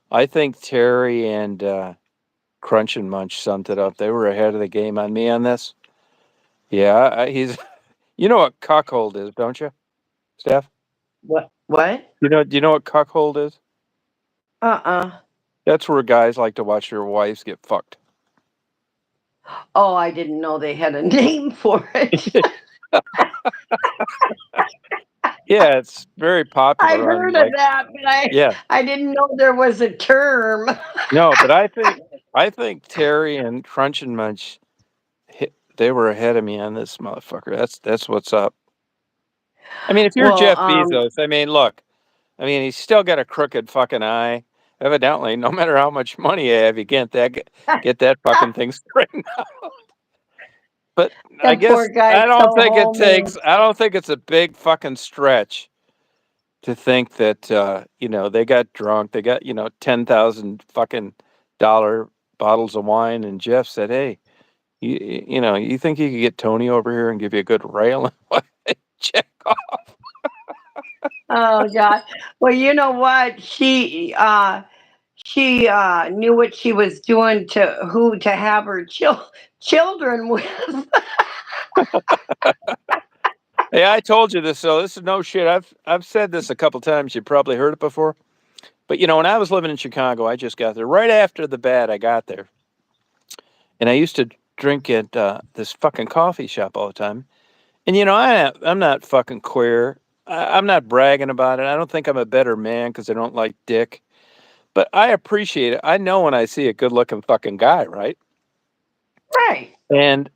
I think Terry and Crunch and Munch summed it up. They were ahead of the game on me on this. Yeah, he's. You know what cuckold is, don't you, Steph? What? What? Do you know what cuckold is? Uh-uh. That's where guys like to watch their wives get fucked. Oh, I didn't know they had a name for it. Yeah, it's very I've popular on heard of like that, but yeah. I didn't know there was a term. No, but I think Terry and Crunch and Munch they were ahead of me on this motherfucker. That's what's up. I mean, if you're Well, Jeff Bezos, I mean, look, I mean, he's still got a crooked fucking eye. Evidently, no matter how much money you have, you can't get that fucking thing straightened out. But I that poor guess guy's so homely. I don't think it's a big fucking stretch to think that they got drunk, they got $10,000 fucking dollar bottles of wine, and Jeff said, "Hey, you think you could get Tony over here and give you a good rail and check off?" Oh God. Well, you know what? She knew what she was doing to who to have her children with. Hey, I told you this, so this is no shit. I've said this a couple times. You probably heard it before. But when I was living in Chicago, I just got there right after the bad. I got there, and I used to drink at this fucking coffee shop all the time. And I'm not fucking queer. I'm not bragging about it. I don't think I'm a better man because I don't like dick. But I appreciate it. I know when I see a good-looking fucking guy, right? Right. And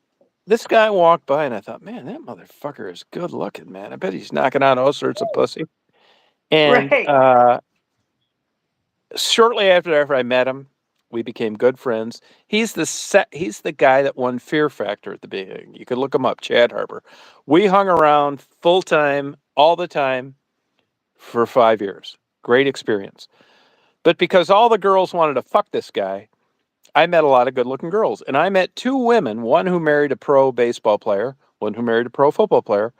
this guy walked by, and I thought, man, that motherfucker is good looking, man. I bet he's knocking out all sorts of pussy. And Right. shortly after I met him, we became good friends. He's the guy that won Fear Factor at the beginning. You could look him up, Chad Harper. We hung around full time, all the time, for 5 years. Great experience. But because all the girls wanted to fuck this guy, I met a lot of good looking girls. And I met two women, one who married a pro baseball player, one who married a pro football player,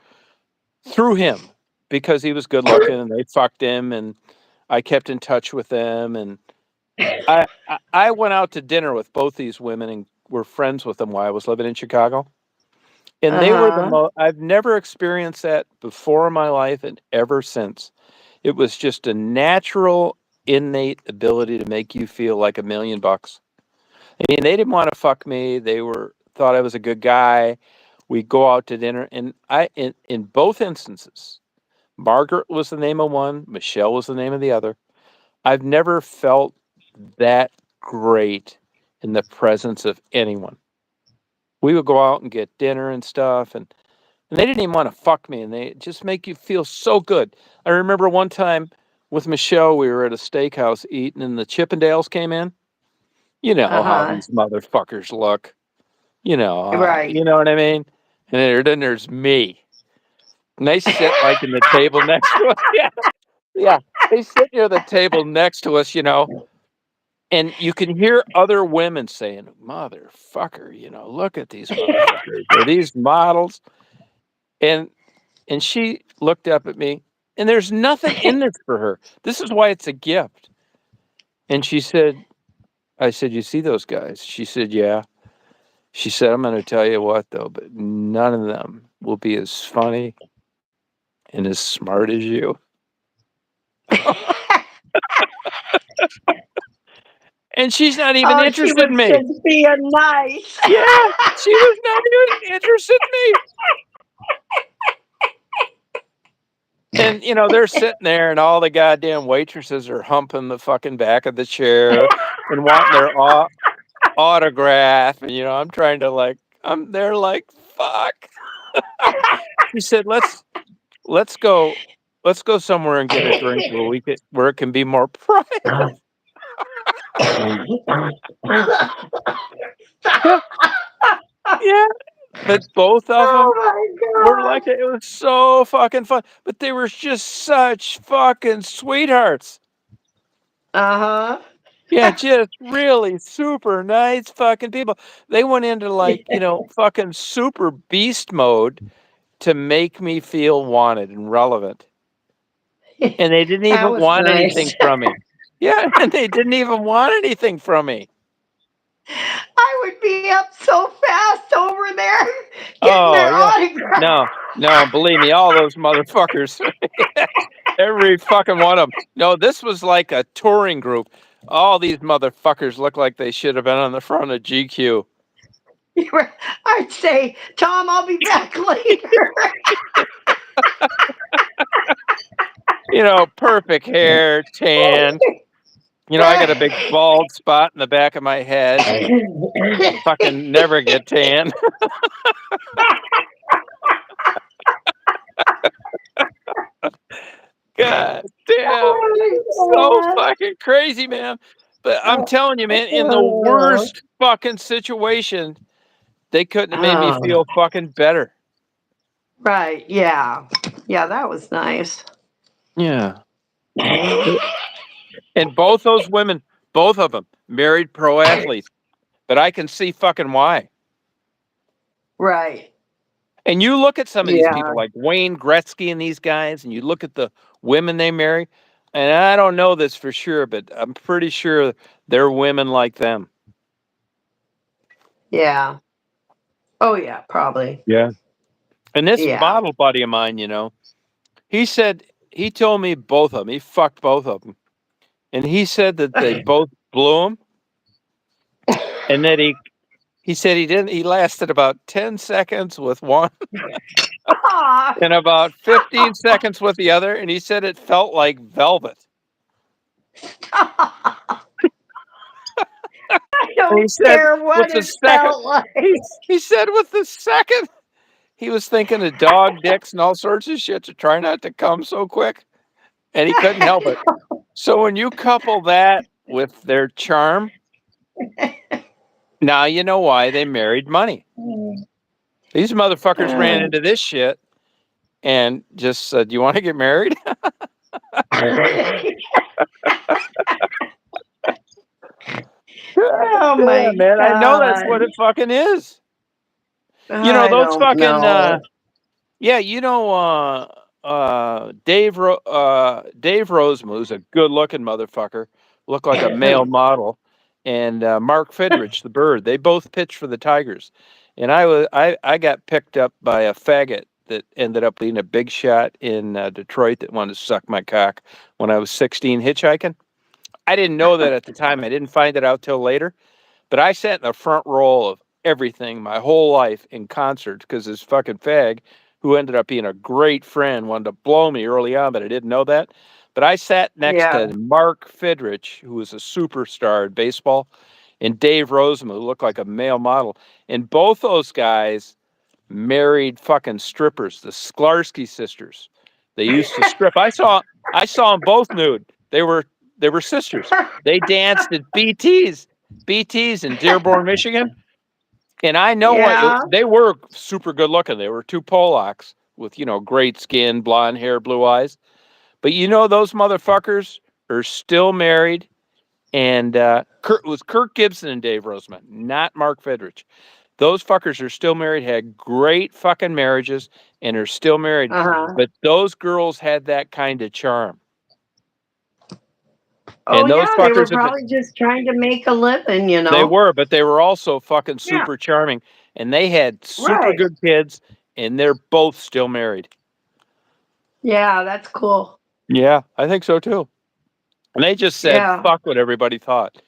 through him because he was good looking and they fucked him. And I kept in touch with them. And I went out to dinner with both these women and were friends with them while I was living in Chicago. And Uh they were the huh. most, I've never experienced that before in my life and ever since. It was just a natural, innate ability to make you feel like $1,000,000. I mean, they didn't want to fuck me. Thought I was a good guy. We go out to dinner, and in both instances, Margaret was the name of one, Michelle was the name of the other. I've never felt that great in the presence of anyone. We would go out and get dinner and stuff, and they didn't even want to fuck me, and they just make you feel so good. I remember one time with Michelle, we were at a steakhouse eating, and the Chippendales came in. You Uh know how huh. these motherfuckers look. Right. You know what I mean? And then there's me. And they sit like in the table next to us. Yeah. Yeah. They sit near the table next to us, and you can hear other women saying, "Motherfucker, look at these motherfuckers. Are these models?" And she looked up at me, and there's nothing in this for her. This is why it's a gift. And I said, "You see those guys?" She said, "Yeah." She said, "I'm gonna tell you what though, but none of them will be as funny and as smart as you." And she's not even Oh, she interested was in me. just being nice. Yeah, she was not even interested in me. And they're sitting there, and all the goddamn waitresses are humping the fucking back of the chair and wanting their autograph. And I'm trying to I'm there fuck. She said, let's go somewhere and get a drink where it can be more private. Yeah, but both of them were my it was so fucking fun. But they were just such fucking sweethearts. God. Yeah, just really super nice fucking people. They went into fucking super beast mode to make me feel wanted and relevant. And they didn't That even was want anything nice. from me. Yeah, and they didn't even want anything from me. I would be up so fast over there getting Oh, their yeah. autograph. No, believe me, all those motherfuckers. Every fucking one of them. No, this was like a touring group. All these motherfuckers look like they should have been on the front of GQ. I'd say, Tom, I'll be back later. Perfect hair, tan. I got a big bald spot in the back of my head. Fucking never get tan. God damn. So fucking crazy, man. But I'm telling you, man, in the worst fucking situation, they couldn't have made me feel fucking better. Right, yeah. Yeah, that was nice. Yeah. And both those women, both of them, married pro athletes. But I can see fucking why. Right. And you look at some of these Yeah. people like Wayne Gretzky and these guys, and you look at the women they marry, and I don't know this for sure, but I'm pretty sure they're women like them. Yeah. Oh yeah, probably. Yeah. And this Yeah. model buddy of mine, he told me both of them. He fucked both of them. And he said that they both blew him, and that he said he lasted about 10 seconds with one and about 15 seconds with the other, and he said it felt like velvet. I don't He said care with what the it second, felt like. he said with the second, he was thinking of dog dicks and all sorts of shit to try not to come so quick, and he couldn't help it. So when you couple that with their charm, now you know why they married money. These motherfuckers ran into this shit and just said, "You want to get married?" Oh Yeah, my man, I know that's God. what it fucking is. I Those don't fucking know. yeah, Dave Roseman, who's a good-looking motherfucker, looked like a male model, and Mark Fidrich, the bird. They both pitched for the Tigers, and I got picked up by a faggot that ended up being a big shot in Detroit that wanted to suck my cock when I was 16 hitchhiking. I didn't know that at the time. I didn't find it out till later. But I sat in the front row of everything my whole life in concerts because this fucking fag, who ended up being a great friend, wanted to blow me early on, but I didn't know that. But I sat next Yeah. to Mark Fidrich, who was a superstar in baseball, and Dave Roseman, who looked like a male model. And both those guys married fucking strippers, the Sklarski sisters. They used to strip. I saw them both nude. They were sisters. They danced at BT's in Dearborn, Michigan. And I know Yeah. they were super good looking. They were two Polacks with, great skin, blonde hair, blue eyes. But those motherfuckers are still married. And it was Kirk Gibson and Dave Roseman, not Mark Fidrich. Those fuckers are still married, had great fucking marriages, and are still married. Uh-huh. But those girls had that kind of charm. Oh And those yeah, they were fuckers have been, probably just trying to make a living, they were, but they were also fucking Yeah. super charming. And they had super Right. good kids, and they're both still married. Yeah, that's cool. Yeah, I think so too. And they just said, Yeah. fuck what everybody thought.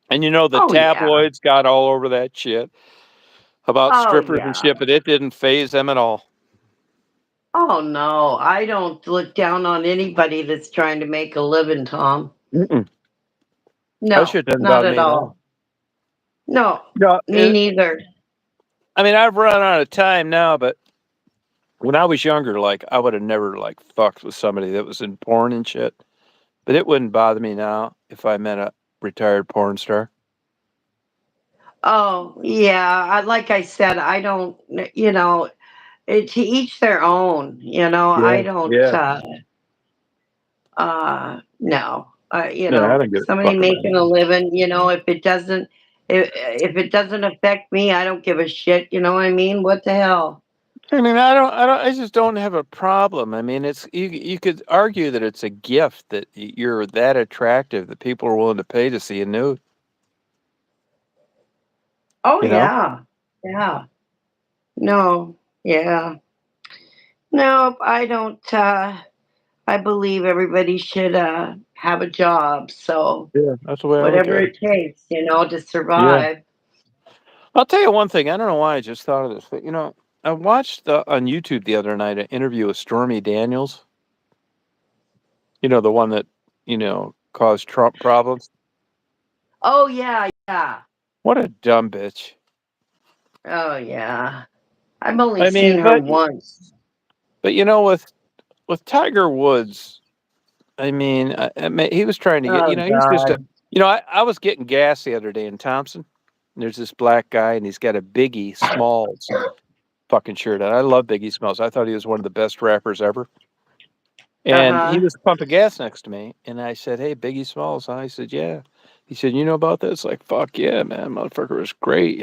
And the Oh yeah. tabloids got all over that shit about Oh strippers and yeah. shit, but it didn't phase them at all. Oh no, I don't look down on anybody that's trying to make a living, Tom. Mm-mm. That No, shit doesn't not bother at me at all. all. No, No, me neither. I mean, I've run out of time now, but when I was younger, like I would have never like fucked with somebody that was in porn and shit. But it wouldn't bother me now if I met a retired porn star. Oh yeah, like I said, I don't. You know, to each their own. You know, Yeah, I don't. yeah. No. No, I don't give a Somebody fuck about making a it. living. If it doesn't affect me, I don't give a shit. You know what I mean? What the hell? I mean, I just don't have a problem. I mean, it's you could argue that it's a gift that you're that attractive that people are willing to pay to see you nude. Oh You know? yeah, yeah. No, yeah. Nope, I don't. I believe everybody should have a job. So Yeah, that's the way I look whatever at it. it takes, to Yeah. survive. I'll tell you one thing. I don't know why I just thought of this, but I watched on YouTube the other night an interview with Stormy Daniels. The one that caused Trump problems. Oh yeah, yeah. What a dumb bitch. Oh yeah. I've only I seen mean, her but once. but with Tiger Woods, I mean, he was trying to get. Oh He's just a. God. I was getting gas the other day in Thompson. And there's this black guy, and he's got a Biggie Smalls fucking shirt on. I love Biggie Smalls. I thought he was one of the best rappers ever. Uh And he huh. was pumping gas next to me, and I said, "Hey, Biggie Smalls." Huh? I said, "Yeah." He said, "You know about this?" Like, "Fuck yeah, man, motherfucker was great."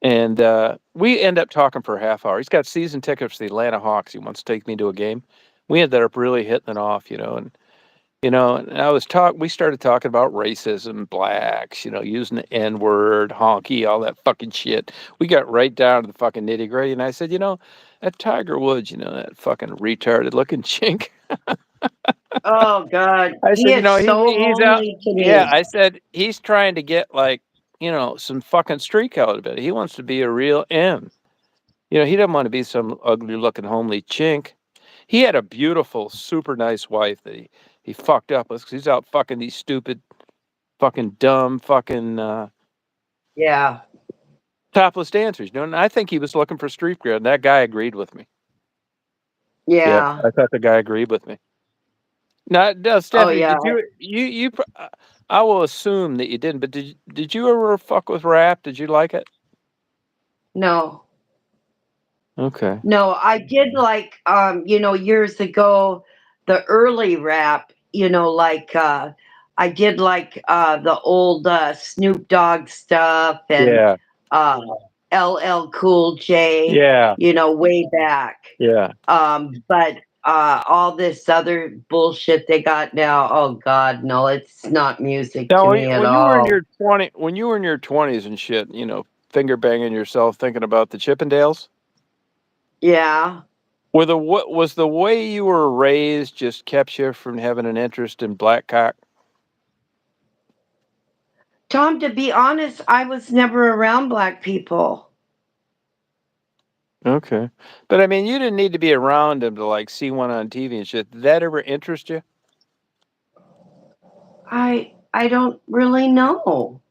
And we end up talking for a half hour. He's got season tickets to the Atlanta Hawks. He wants to take me to a game. We ended up really hitting it off, and we started talking about racism, blacks, using the N word, honky, all that fucking shit. We got right down to the fucking nitty gritty. And I said, that Tiger Woods, that fucking retarded looking chink. Oh God. I He said, is so he's out. lonely to Yeah, me. I said, he's trying to get like, some fucking streak out of it. He wants to be a real M. He doesn't want to be some ugly looking homely chink. He had a beautiful, super nice wife that he fucked up with 'cause he's out fucking these stupid, fucking dumb, fucking Yeah. topless dancers. And I think he was looking for street cred, and that guy agreed with me. Yeah, Yeah. I thought the guy agreed with me. Now, Oh Stephanie, yeah. did I will assume that you didn't, but did you ever fuck with rap? Did you like it? No. Okay. No, I did like years ago the early rap, I did like the old Snoop Dogg stuff and Yeah. uh LL Cool J, Yeah. way back. Yeah. But all this other bullshit they got now, oh God, no, it's not music to Now, me at when you were in all. your 20s and shit, finger banging yourself, thinking about the Chippendales. Yeah. What was the way you were raised just kept you from having an interest in black cock? Tom, to be honest, I was never around black people. Okay, but I mean, you didn't need to be around them to like see one on TV and shit. Did that ever interest you? I don't really know.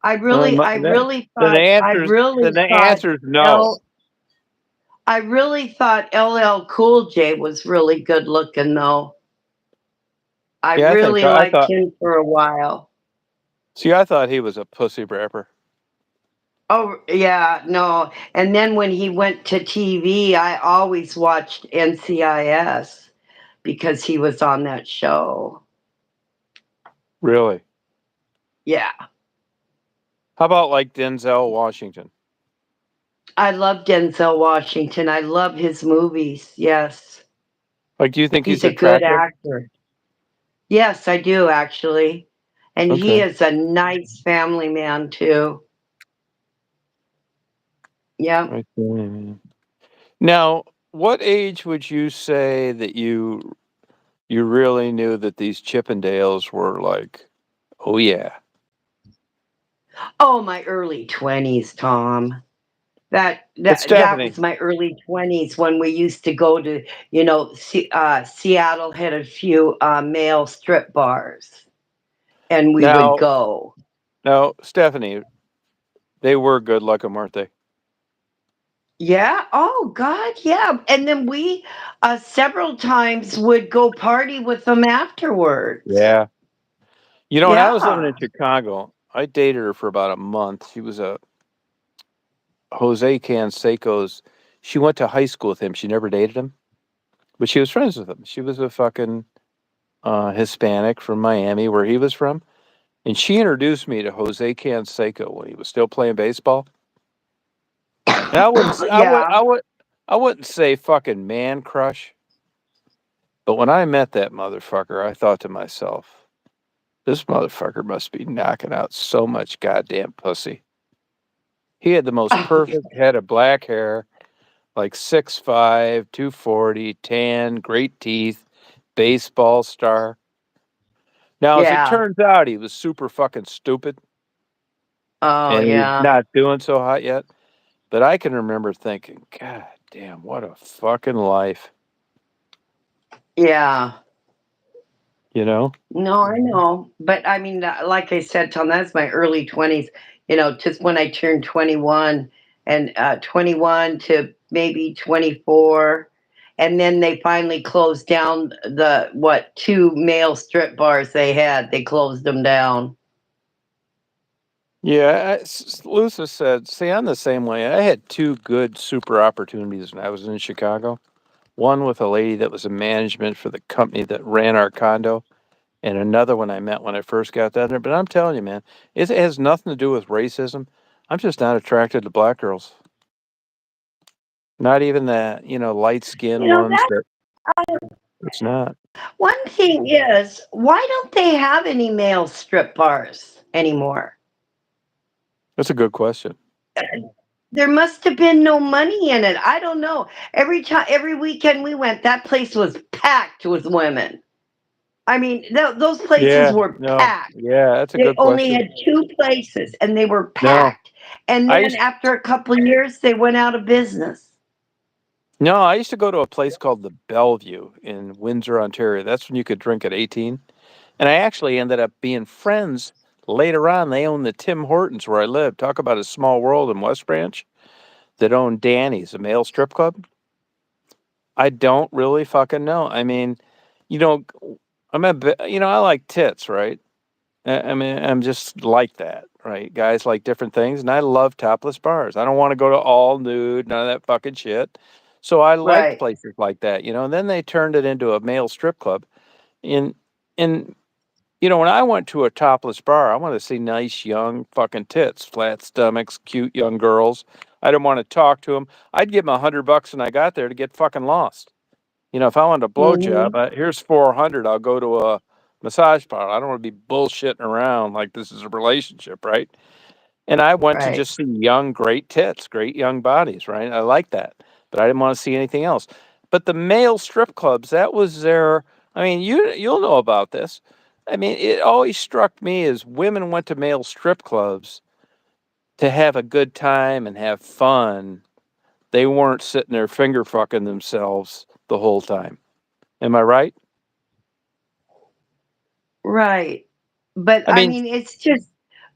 Then the I answer is really then the thought answer is no. L I really thought LL Cool J was really good looking though. I Yeah, really I liked thought. him for a while. See, I thought he was a pussy rapper. Oh yeah, no. And then when he went to TV, I always watched NCIS because he was on that show. Really? Yeah. How about like Denzel Washington? I love Denzel Washington. I love his movies. Yes. Like, do you think He's he's a good attractive? actor. Yes, I do actually. And he Okay. is a nice family man too. Yep. I see. Now, what age would you say that you really knew that these Chippendales were like, oh yeah. Oh, my early 20s, Tom. That But that Stephanie, was my early 20s when we used to go to, Seattle had a few male strip bars, and we would now, go. now, Stephanie, they were good looking, weren't they? Yeah. Oh God. Yeah. And then we several times would go party with them afterwards. Yeah. You know, when I was living in Yeah. Chicago, I dated her for about a month. She was a Jose Canseco's. She went to high school with him. She never dated him, but she was friends with him. She was a fucking Hispanic from Miami, where he was from, and she introduced me to Jose Canseco when he was still playing baseball. And I wouldn't, s- Yeah. I wouldn't say fucking man crush, but when I met that motherfucker, I thought to myself, this motherfucker must be knocking out so much goddamn pussy. He had the most perfect head of black hair, like 6'5", 240, tan, great teeth, baseball star. Now, as it Yeah. turns out, he was super fucking stupid Oh and he's yeah. not doing so hot yet. But I can remember thinking, God damn, what a fucking life, Yeah. you know? No, I know. But I mean, like I said, Tom, that's my early 20s, just when I turned 21 and 21 to maybe 24. And then they finally closed down the, what, two male strip bars they had. They closed them down. Yeah, Lucis said, see, I'm the same way. I had two good super opportunities when I was in Chicago. One with a lady that was in management for the company that ran our condo, and another one I met when I first got down there. But I'm telling you, man, it has nothing to do with racism. I'm just not attracted to black girls. Not even the, light skinned You know, ones that that it's not. one thing is, why don't they have any male strip bars anymore? That's a good question. There must have been no money in it. I don't know. Every weekend we went, that place was packed with women. I mean, those places Yeah, were no, packed. yeah, that's a They good only question. had two places, and they were No, packed. And I then used after a couple of years, they went out of business. no, I used to go to a place called the Bellevue in Windsor, Ontario. That's when you could drink at 18. And I actually ended up being friends later on. They owned the Tim Hortons where I lived. Talk about a small world in West Branch that owned Danny's, a male strip club. I don't really fucking know. I mean, you know, I like tits, right? I mean, I'm just like that, right? Guys like different things, and I love topless bars. I don't want to go to all nude, none of that fucking shit. So I liked Right. places like that, And then they turned it into a male strip club. In in when I went to a topless bar, I want to see nice young fucking tits, flat stomachs, cute young girls. I didn't want to talk to them. I'd give them $100 when I got there to get fucking lost. If I wanted a blowjob, Hmm. here's 400. I'll go to a massage parlor. I don't want to be bullshitting around like this is a relationship, right? And I went to Right. just see young, great tits, great young bodies, right? I like that, but I didn't want to see anything else. But the male strip clubs, that was their. I mean, you'll know about this. I mean, it always struck me as women went to male strip clubs to have a good time and have fun. They weren't sitting there finger fucking themselves the whole time. Am I right? Right. But I I mean, mean, it's just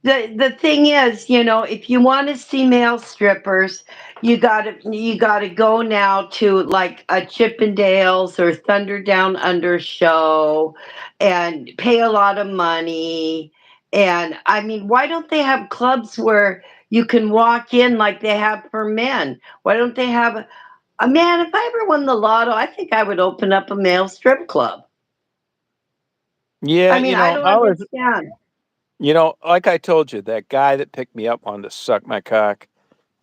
the thing is, if you want to see male strippers, you gotta go now to like a Chippendales or Thunder Down Under show and pay a lot of money. And I mean, why don't they have clubs where you can walk in like they have for men? Why don't they have a man? If I ever won the lotto, I think I would open up a male strip club. yeah, I mean, I don't I was, understand. like I told you, that guy that picked me up wanted to suck my cock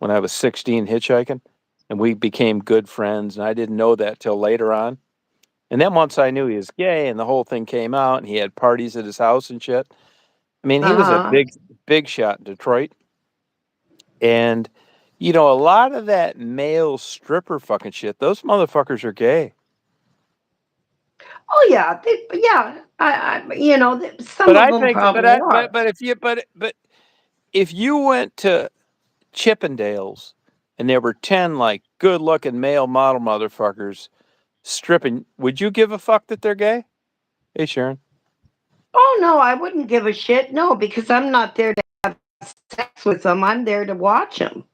when I was 16 hitchhiking, and we became good friends, and I didn't know that till later on. And then once I knew he was gay and the whole thing came out and he had parties at his house and shit. I mean, he was a Uh-huh. big shot in Detroit. And a lot of that male stripper fucking shit, those motherfuckers are gay. Oh yeah, yeah. Some But of I them think probably are. but if you went to Chippendales and there were 10 like good looking male model motherfuckers stripping, would you give a fuck that they're gay? Hey, Sharon. Oh no, I wouldn't give a shit. No, because I'm not there to have sex with them. I'm there to watch them.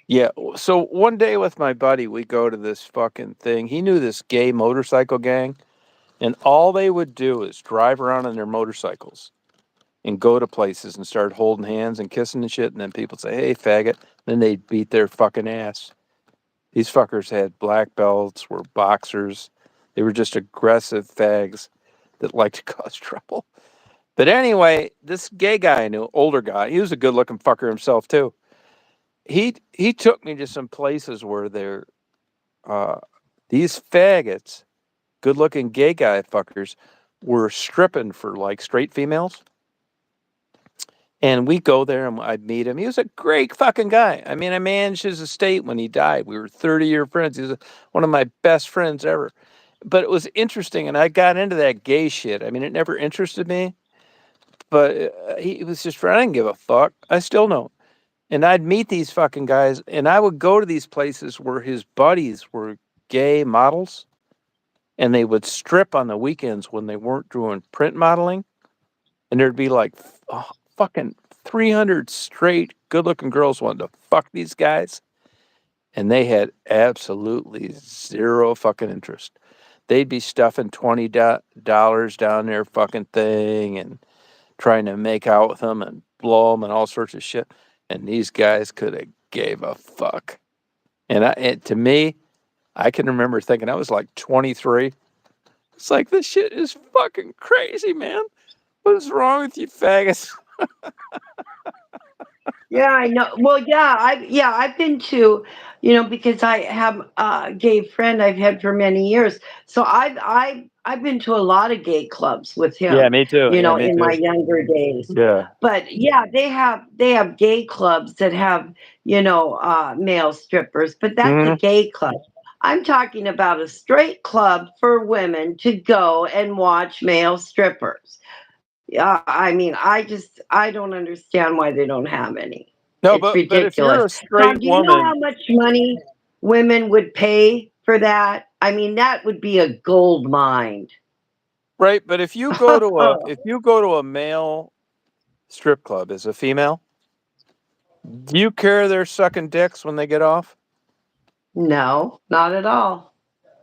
Yeah. So one day with my buddy, we go to this fucking thing. He knew this gay motorcycle gang, and all they would do is drive around on their motorcycles and go to places and start holding hands and kissing and shit. And then people say, "Hey, faggot." Then they'd beat their fucking ass. These fuckers had black belts, were boxers. They were just aggressive fags that liked to cause trouble. But anyway, this gay guy I knew, older guy, he was a good looking fucker himself too. He took me to some places where they're these faggots, good looking gay guy fuckers, were stripping for like straight females. And we go there and I'd meet him. He was a great fucking guy. I mean, I managed his estate when he died. We were 30-year friends. He was one of my best friends ever. But it was interesting, and I got into that gay shit. I mean, it never interested me, but he was just, I didn't give a fuck. I still don't. And I'd meet these fucking guys, and I would go to these places where his buddies were gay models, and they would strip on the weekends when they weren't doing print modeling. And there'd be like fucking 300 straight good looking girls wanted to fuck these guys. And they had absolutely zero fucking interest. They'd be stuffing $20 down their fucking thing and trying to make out with them and blow them and all sorts of shit. And these guys could have gave a fuck. And to me, I can remember thinking, I was like 23. It's like, this shit is fucking crazy, man. What is wrong with you faggots? Yeah, I know. Well, I've been to, because I have a gay friend I've had for many years. So I've been to a lot of gay clubs with Yeah, him, me too. Yeah, me in my too. younger days. Yeah. But yeah, they have gay clubs that have, male strippers, but that's a Hmm. gay club. I'm talking about a straight club for women to go and watch male strippers. Yeah, I mean, I don't understand why they don't have any. No, It's but if you're ridiculous. a Tom, straight do you know how woman, much money women would pay for that? I mean, that would be a gold mine. right? But if you go to a male strip club as a female, do you care they're sucking dicks when they get off? No, not at all.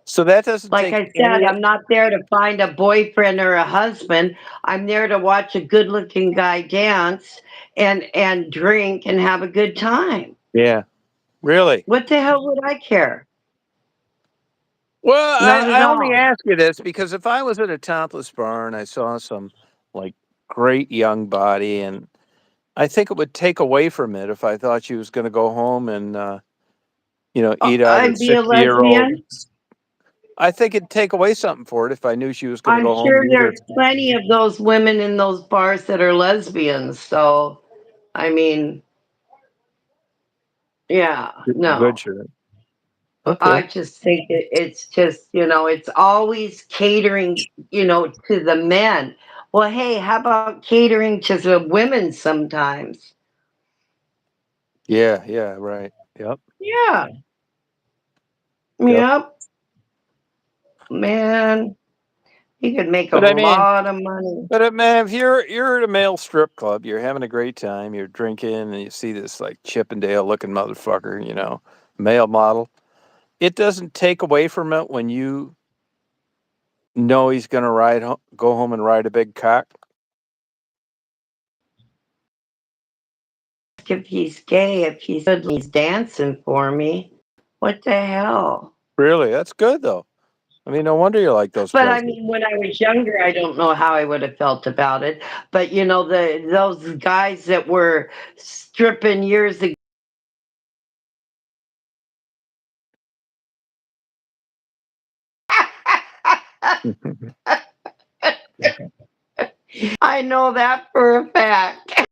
So that doesn't Like take I said, any. I'm not there to find a boyfriend or a husband. I'm there to watch a good-looking guy dance and drink and have a good time. Yeah, really. What the hell would I care? Well, Not at I only all. ask you this because if I was at a topless bar and I saw some like great young body, and I think it would take away from it if I thought she was going to go home and eat out her I'd be a 60-year-old. lesbian. I think it'd take away something for it if I knew she was going to I'm go home sure and eat her. there's plenty of those women in those bars that are lesbians. So, I mean, yeah, Good no. shirt. Okay. I just think it's just, it's always catering, to the men. Well, hey, how about catering to the women sometimes? Yeah, yeah, right. Yep, Yeah, yep. yep, man, you could make a But I mean, lot of money. man, if you're at a male strip club, you're having a great time, you're drinking, and you see this like Chippendale looking motherfucker, male model. It doesn't take away from it when you know he's gonna go home and ride a big cock. If he's gay, if he's good, he's dancing for me. What the hell? Really, that's good though. I mean, no wonder you like those But I places. mean, when I was younger, I don't know how I would have felt about it. But those guys that were stripping years ago. I know that for a fact.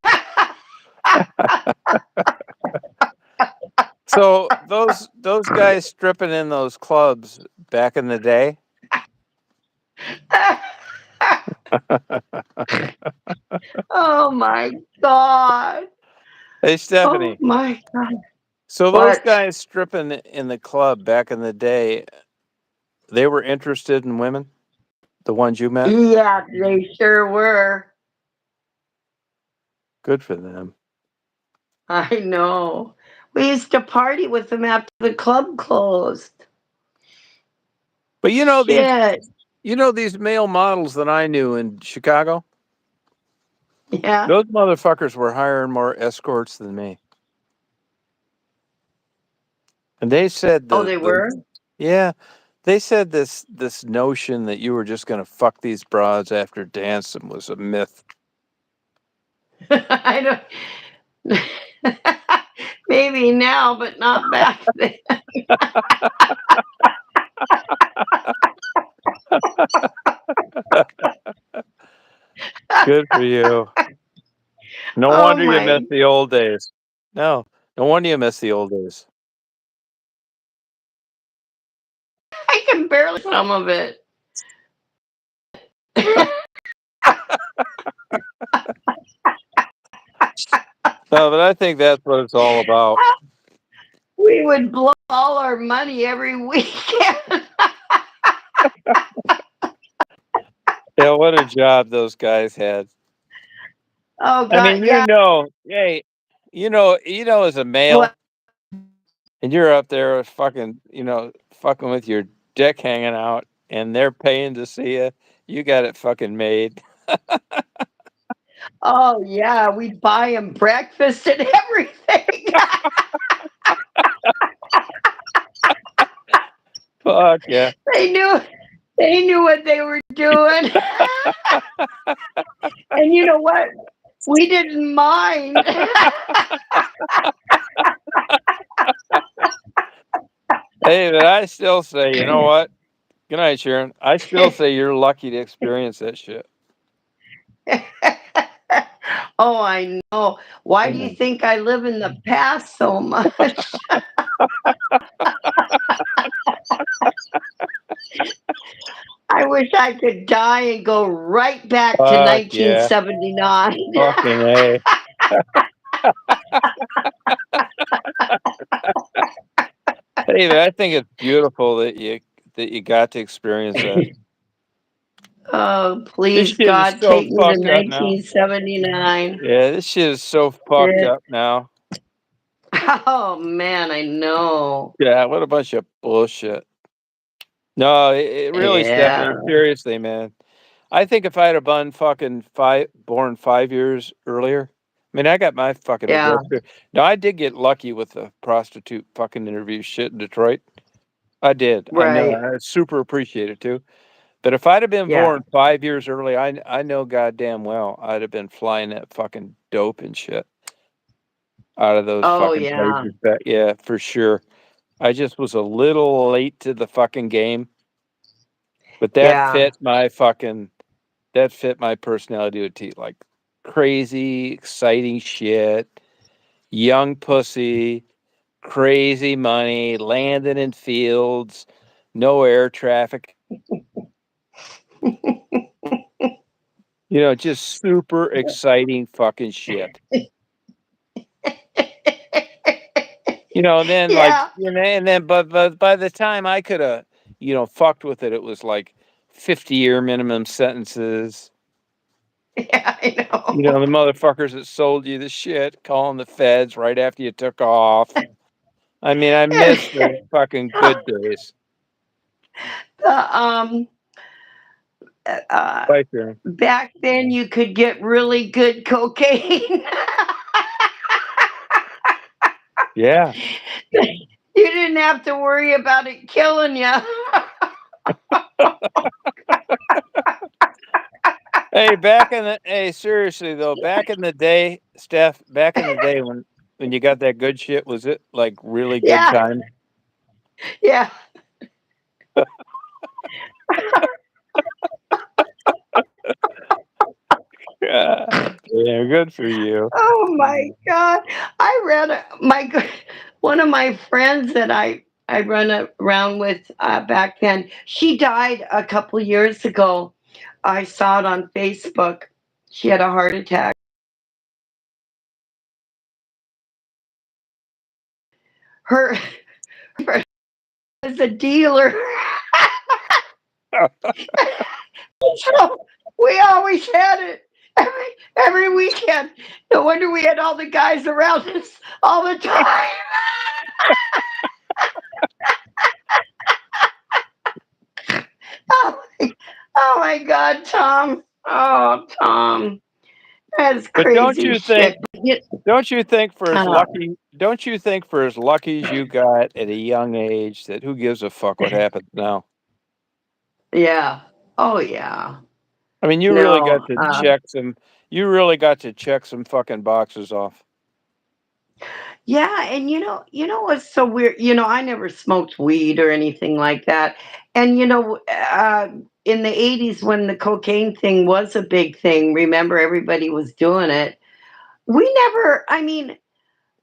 So those guys stripping in those clubs back in the day. Oh my god. Hey Oh Stephanie, my god. So those What? guys stripping in the club back in the day, they were interested in women? The ones you met? Yeah, they sure were. Good for them. I know. We used to party with them after the club closed. But Shit. these male models that I knew in Chicago, Yeah. those motherfuckers were hiring more escorts than me. And they said Oh, they were? yeah, they said this notion that you were just gonna fuck these broads after dancing was a myth. I don't. Maybe now, but not back then. Good for you. No Oh wonder you my! miss the old days. No wonder you miss the old days. I can barely some of it. No, but I think that's what it's all about. We would blow all our money every weekend. Yeah, what a job those guys had. Oh I God, mean, yeah. hey, as a What? male, and you're up there fucking, fucking with your dick hanging out, and they're paying to see you. You got it fucking made. Oh yeah, we'd buy them breakfast and everything. Fuck yeah. they knew, they knew what they were doing. And you know what? We didn't mind. Hey, but I still say, you know what? Good night, Sharon. I still say you're lucky to experience that shit. Oh, I know. Why do you Mm. think I live in the past so much? I wish I could die and go right back to Fuck yeah. 1979. Fucking A. Hey, but I think it's beautiful that you got to experience that. Oh, This please, shit is God, so take me to fucked up now. 1979. Yeah, this shit is so fucked Yeah. up now. Oh, man, I know. Yeah, what a bunch of bullshit. No, it really, Yeah, Stephanie, seriously, man. I think if I'd have born 5 years earlier, I mean, I got my fucking yeah, regrets too. Now, I did get lucky with the prostitute fucking interview shit in Detroit. I did. I know. right. I super appreciate it too. But if I'd have been Yeah. born 5 years early, I know goddamn well I'd have been flying that fucking dope and shit out of those Oh, fucking yeah, places. Yeah, for sure. I just was a little late to the fucking game, but yeah. that fit my personality to a T. Like crazy, exciting shit, young pussy, crazy money, landing in fields, no air traffic. Just super exciting fucking shit. And then Yeah, but by the time I could have, fucked with it, it was like 50-year minimum sentences. yeah, I The know. motherfuckers that sold you the shit, calling the feds right after you took off. I mean, I miss the fucking good days. The, Right there. back then you could get really good cocaine. Yeah. You didn't have to worry about it killing you. Hey, seriously though, back in the day, Steph, back in the day when you got that good shit, was it like really good Yeah, time? yeah. God, yeah, good for you. Oh my God. I ran one of my friends that I run around with back then. She died a couple years ago. I saw it on Facebook. She had a heart attack. her as a dealer. So we always had it every weekend. No wonder we had all the guys around us all the time. Oh oh my God, Tom. Oh, Tom. That's But crazy shit. don't you think for as lucky as you got at a young age that who gives a fuck what happens now? Yeah. Oh, yeah. I mean, No. you really got to check some fucking boxes off. Yeah, and what's so weird? I never smoked weed or anything like that. And in the 80s when the cocaine thing was a big thing, remember everybody was doing it. We never, I mean,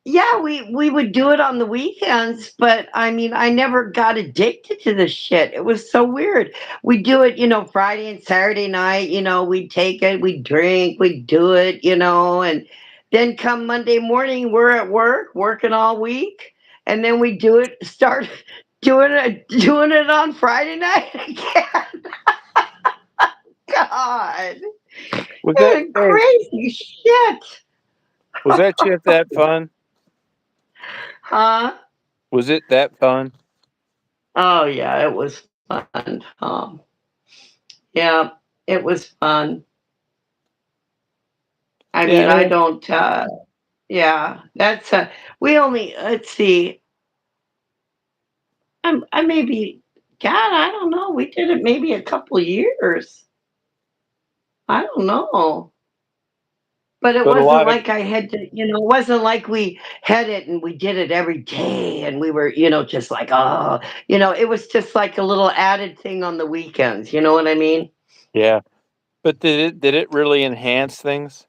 yeah, we would do it on the weekends, but I mean, I never got addicted to the shit. It was so weird. We do it, Friday and Saturday night, we'd take it, we'd drink, we'd do it, and then come Monday morning, we're at work, working all week, and then we start doing it on Friday night again. God, Was that hey, crazy shit, was that shit that fun? huh? Was it that fun? Oh yeah, it was fun. Yeah, it was fun. I Yeah, mean, I I mean, don't. Yeah, that's we only. Let's see. I maybe. God, I don't know. We did it maybe a couple years. I don't know. But it but a wasn't lot of like I had to. It wasn't like we had it and we did it every day and we were, just like, oh, it was just like a little added thing on the weekends. You know what I mean? yeah. But did it really enhance things?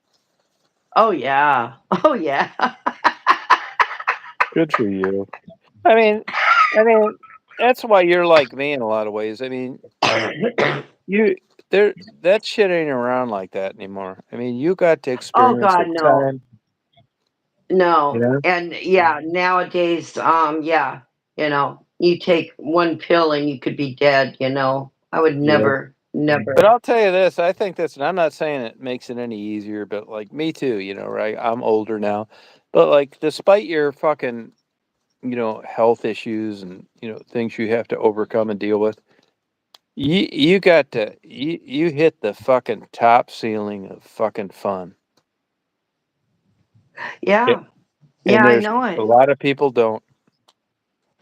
Oh yeah. Oh yeah. Good for you. I mean, I mean, that's why you're like me in a lot of ways. I mean, you there that shit ain't around like that anymore. I mean, you got to Oh experience God, a no. time, you No. know? And yeah, nowadays, yeah, you take one pill and you could be dead. I would Yeah. never, But never. I'll tell you this, I think that's and I'm not saying it makes it any easier, but like me too, right? I'm older now. But like despite your fucking, health issues and, things you have to overcome and deal with, you hit the fucking top ceiling of fucking fun. Yeah. Yeah. Yeah, And I there's know a it. lot of people don't.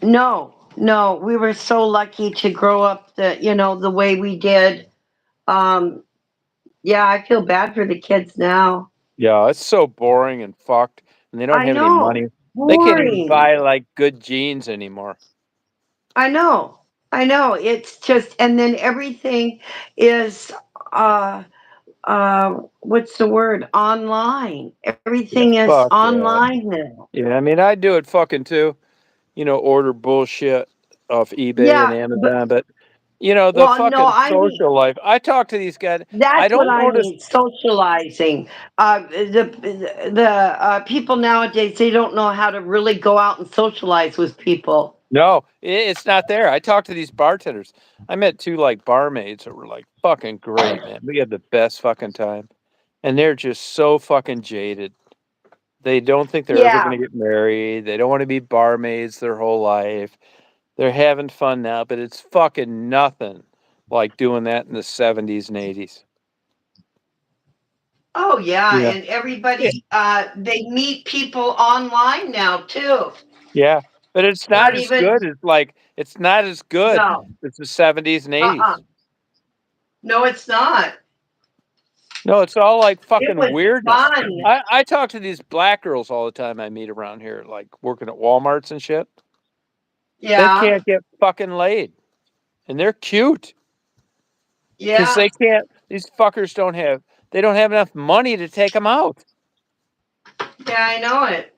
No, no, we were so lucky to grow up the way we did. Um, yeah, I feel bad for the kids now. Yeah, it's so boring and fucked, and they don't I have any know. money. They can't even Boring. buy like good jeans anymore. I know. I know. It's just, and then everything is, uh, what's the word? Online. Yeah, Everything is fuck yeah. online now. Yeah, I mean, I do it fucking too. Order bullshit off eBay and Yeah, but Amazon, but the well, no, fucking I mean social life. I talk to these guys. I that's what don't I notice. mean. Socializing. The people nowadays they don't know how to really go out and socialize with people. No, it's not there. I talk to these bartenders. I met two like barmaids that were like fucking great, man. We had the best fucking time, and they're just so fucking jaded. They don't think they're ever Yeah, gonna get married. They don't wanna be barmaids their whole life. They're having fun now, but it's fucking nothing like doing that in the '70s and '80s. oh yeah, Yeah. and Yeah. everybody they meet people online now too. Yeah, but it's not Not as even good as, it's not as good no. as the '70s and Uh-uh. '80s. No, it's not. No, it's all, like, It fucking was weirdness. fun. I talk to these black girls all the time I meet around here, like, working at Walmarts and shit. They Yeah. can't get fucking laid, and they're cute. 'Cause Yeah. they can't these fuckers don't have enough money to take them out. Yeah, I know it.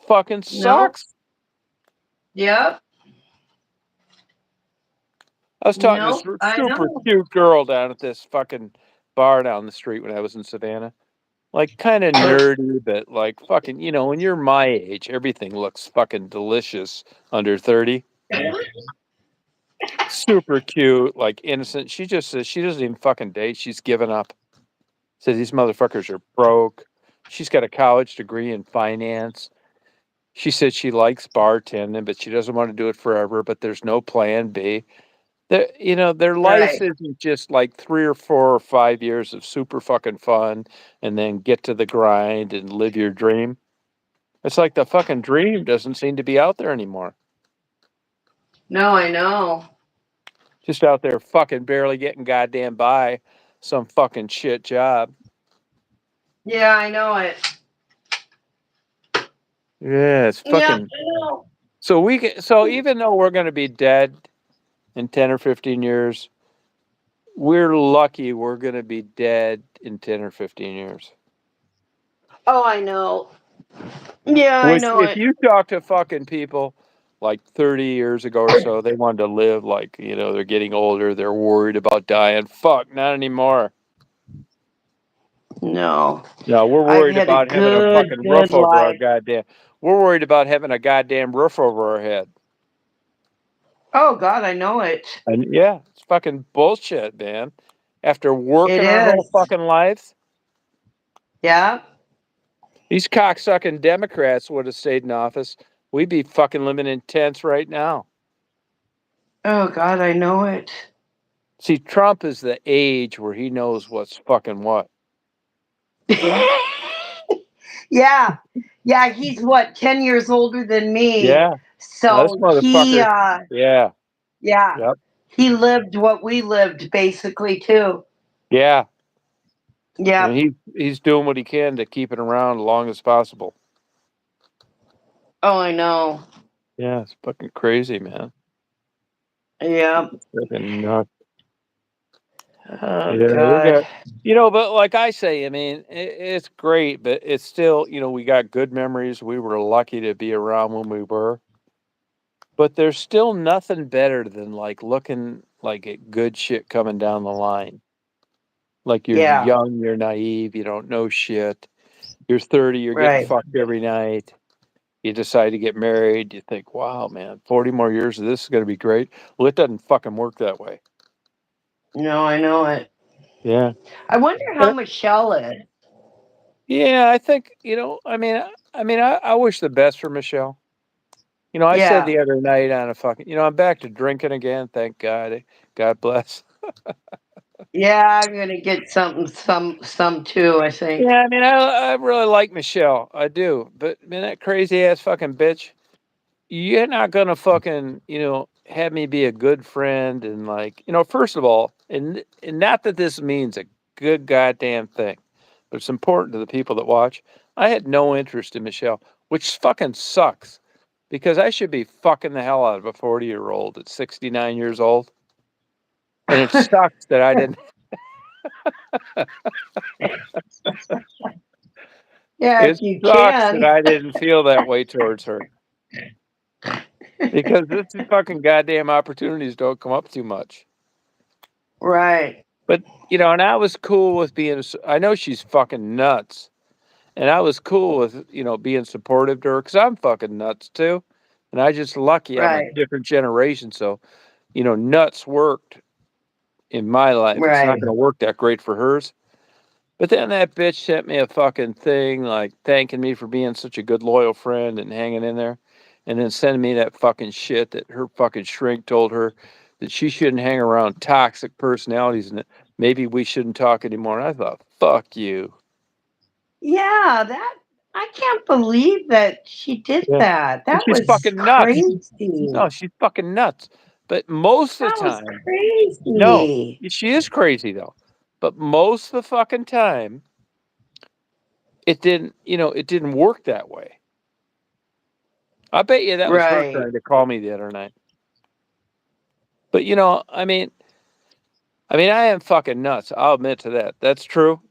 Fucking No. sucks. Yep. I was talking to this Nope. I super know. cute girl down at this fucking bar down the street when I was in Savannah, like kind of nerdy, but like fucking, when you're my age, everything looks fucking delicious under 30. Super cute, like innocent. She just says she doesn't even fucking date. She's given up. Says these motherfuckers are broke. She's got a college degree in finance. She said she likes bartending, but she doesn't want to do it forever. But there's no plan B. Their life Right. isn't just like 3 or 4 or 5 years of super fucking fun and then get to the grind and live your dream. It's like the fucking dream doesn't seem to be out there anymore. No, I know. Just out there fucking barely getting goddamn by some fucking shit job. Yeah, I know it. Yeah, it's Yeah, fucking. I know. So even though we're gonna be dead in 10 or 15 years, we're lucky we're gonna be dead in 10 or 15 years. Oh, I know. Yeah, I Which, know if it. you talk to fucking people like 30 years ago or so, they wanted to live like, they're getting older, they're worried about dying. Fuck, not anymore. No. No, we're I've worried had a about having a good, fucking good roof over our life. goddamn. We're worried about having a goddamn roof over our head. Oh, God, I know it. And yeah, it's fucking bullshit, man. After It working our whole is. fucking lives, Yeah. these cocksucking Democrats would have stayed in office. We'd be fucking living in tents right now. Oh, God, I know it. See, Trump is the age where he knows what's fucking what. Yeah. Yeah, he's what, 10 years older than me. Yeah. Now this So motherfucker. Yeah. yeah, Yep. he lived what we lived basically too. Yeah. And Yep. he's doing what he can to keep it around as long as possible. Oh, I know. Yeah, it's fucking crazy, man. Yep. It's fucking nuts. Oh, Yeah, we God. got, but like I say, I mean, it's great, but it's still, we got good memories. We were lucky to be around when we were, but there's still nothing better than like looking like at good shit coming down the line. Like you're Yeah. young, you're naive, you don't know shit. You're 30, you're getting Right. fucked every night. You decide to get married. You think, wow, man, 40 more years of this is going to be great. Well, it doesn't fucking work that way. No, I know it. Yeah. I wonder how Uh, Michelle is. Yeah, I think, I wish the best for Michelle. I said Yeah. the other night on a fucking, I'm back to drinking again. Thank God. God bless. Yeah, I'm gonna get some too, I think. Yeah, I mean, I really like Michelle. I do. But, man, that crazy ass fucking bitch, you're not gonna fucking, have me be a good friend and like, first of all, and not that this means a good goddamn thing, but it's important to the people that watch. I had no interest in Michelle, which fucking sucks because I should be fucking the hell out of a 40-year-old at 69 years old. And it sucks that I didn't. Yeah, if It you sucks that can. I didn't feel that way towards her because this fucking goddamn opportunities don't come up too much. Right. But, and I was cool with being, I know she's fucking nuts. And I was cool with, being supportive to her because I'm fucking nuts too. And I just lucky I'm a Right. different generation. So, nuts worked in my life. It's not Right. going to work that great for hers. But then that bitch sent me a fucking thing like thanking me for being such a good, loyal friend and hanging in there. And then sending me that fucking shit that her fucking shrink told her that she shouldn't hang around toxic personalities and that maybe we shouldn't talk anymore. And I thought, fuck you. Yeah, that I can't believe that she did Yeah. that. And That she's was fucking nuts. crazy. No, she's fucking nuts. But most of the That was time, no, crazy. she is crazy though. But most of the fucking time, it didn't work that way. I bet you that was her Right. trying to call me the other night. But I am fucking nuts. I'll admit to that. That's true.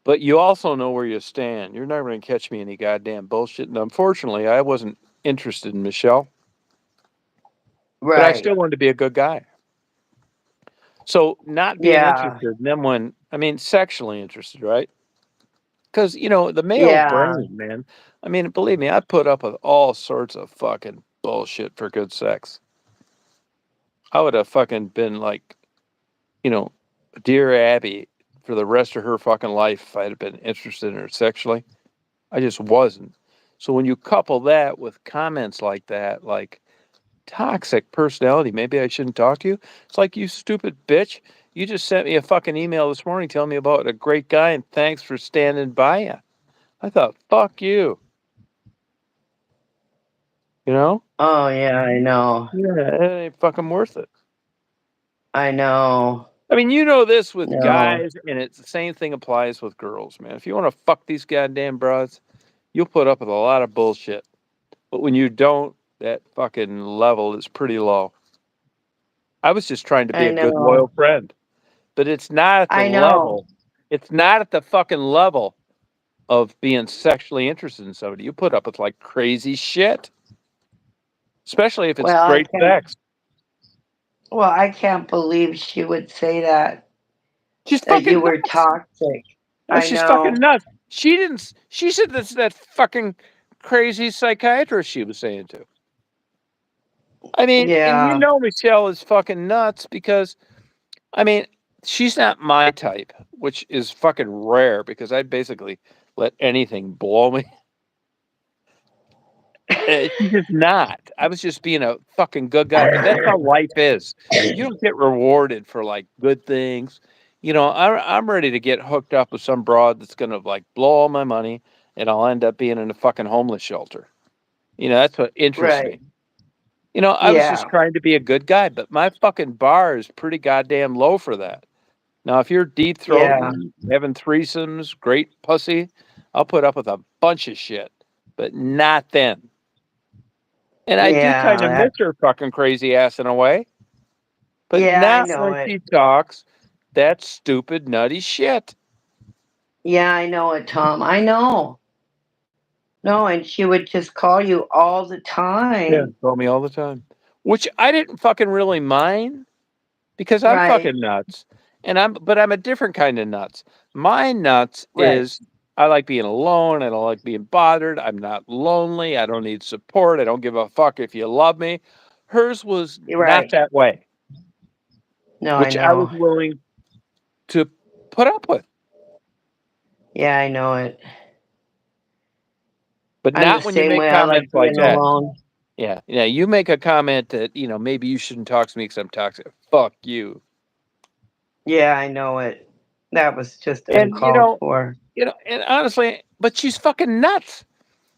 But you also know where you stand. You're never going to catch me in any goddamn bullshit. And unfortunately, I wasn't interested in Michelle, but I Right. still wanted to be a good guy. So not being Yeah. interested, and then when, sexually interested, right? Because, the male Yeah. brain, man. I mean, believe me, I put up with all sorts of fucking bullshit for good sex. I would have fucking been like, you know, dear Abby for the rest of her fucking life if I'd have been interested in her sexually. I just wasn't. So when you couple that with comments like that, like toxic personality, maybe I shouldn't talk to you. It's like, you stupid bitch. You just sent me a fucking email this morning telling me about a great guy and thanks for standing by you. I thought, fuck you. You know? Oh yeah, I know. Yeah, it ain't fucking worth it. I know. I mean, this with No. guys, and it's the same thing applies with girls, man. If you want to fuck these goddamn broads, you'll put up with a lot of bullshit. But when you don't, that fucking level is pretty low. I was just trying to be I a good, loyal know. friend, but it's not at the I know. level. It's not at the fucking level of being sexually interested in somebody. You put up with like crazy shit, especially if it's Well, I great can't. sex. Well, I can't believe she would say that. She's That you fucking were nuts. toxic. Oh, I she's fucking know. nuts. She didn't. She said that's that fucking crazy psychiatrist she was saying to. I mean, and Yeah. Michelle is fucking nuts because, I mean, she's not my type, which is fucking rare because I'd basically let anything blow me. She's just not. I was just being a fucking good guy, but that's how life is. You don't get rewarded for like good things. I'm ready to get hooked up with some broad that's gonna like blow all my money, and I'll end up being in a fucking homeless shelter. That's what interests Right. me. I was just Yeah. trying to be a good guy, but my fucking bar is pretty goddamn low for that. Now, if you're deep Yeah. throating, having threesomes, great pussy, I'll put up with a bunch of shit, but not then. And I do kind of Yeah. miss her fucking crazy ass in a way, but Yeah, I not know when it. she talks that stupid, nutty shit. Yeah, I know it, Tom. I know. No, and she would just call you all the Yeah, time. told me all the time, which I didn't fucking really mind because I'm Right. fucking nuts, but I'm a different kind of nuts. My nuts Right. is I like being alone. I don't like being bothered. I'm not lonely. I don't need support. I don't give a fuck if you love me. Hers was You're not right. that way, No, I which I was know. willing to put up with. Yeah, I know it. But I'm the not when you same make way. I like comments like being that. alone. Yeah, yeah. You make a comment that maybe you shouldn't talk to me because I'm toxic. Fuck you. Yeah, I know it. That was just And uncalled for. and honestly, but she's fucking nuts.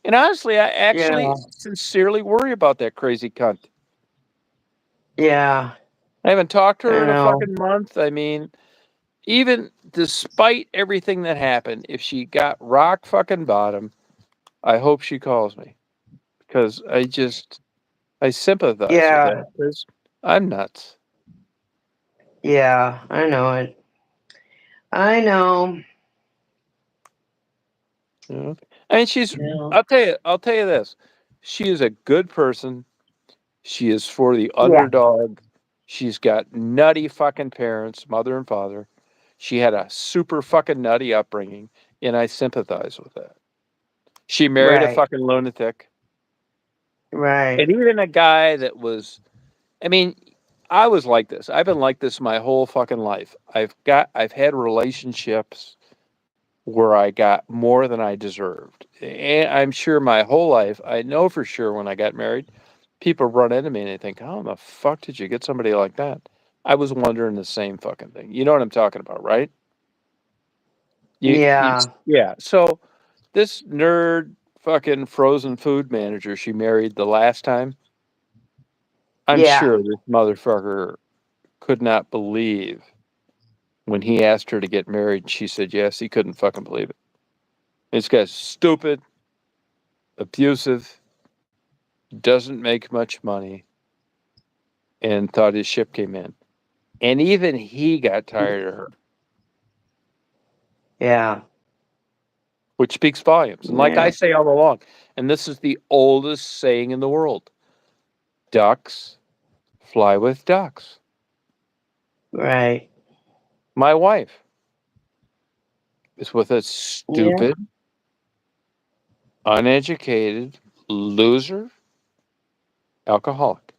And honestly, I actually Yeah. sincerely worry about that crazy cunt. Yeah. I haven't talked to I her in a know. fucking month. I mean, even despite everything that happened, if she got rock fucking bottom, I hope she calls me because I sympathize with Yeah. that because I'm nuts. Yeah. I know it. I know. You know? I mean, Yeah. I'll tell you this. She is a good person. She is for the Yeah. underdog. She's got nutty fucking parents, mother and father. She had a super fucking nutty upbringing, and I sympathize with that. She married a Right. fucking lunatic. And Right. even a guy that was, I mean, I was like this. I've been like this my whole fucking life. I've had relationships where I got more than I deserved. And I'm sure my whole life, I know for sure when I got married, people run into me and they think, how the fuck did you get somebody like that? I was wondering the same fucking thing. You know what I'm talking about, right? Yeah. Yeah. So this nerd fucking frozen food manager she married the last time, I'm Yeah. sure this motherfucker could not believe when he asked her to get married. She said yes. He couldn't fucking believe it. This guy's stupid, abusive, doesn't make much money, and thought his ship came in. And even he got tired of her, Yeah. which speaks volumes. And like I Yeah. say all along, and this is the oldest saying in the world, ducks fly with ducks. Right. My wife, is with a stupid, uneducated, loser, alcoholic.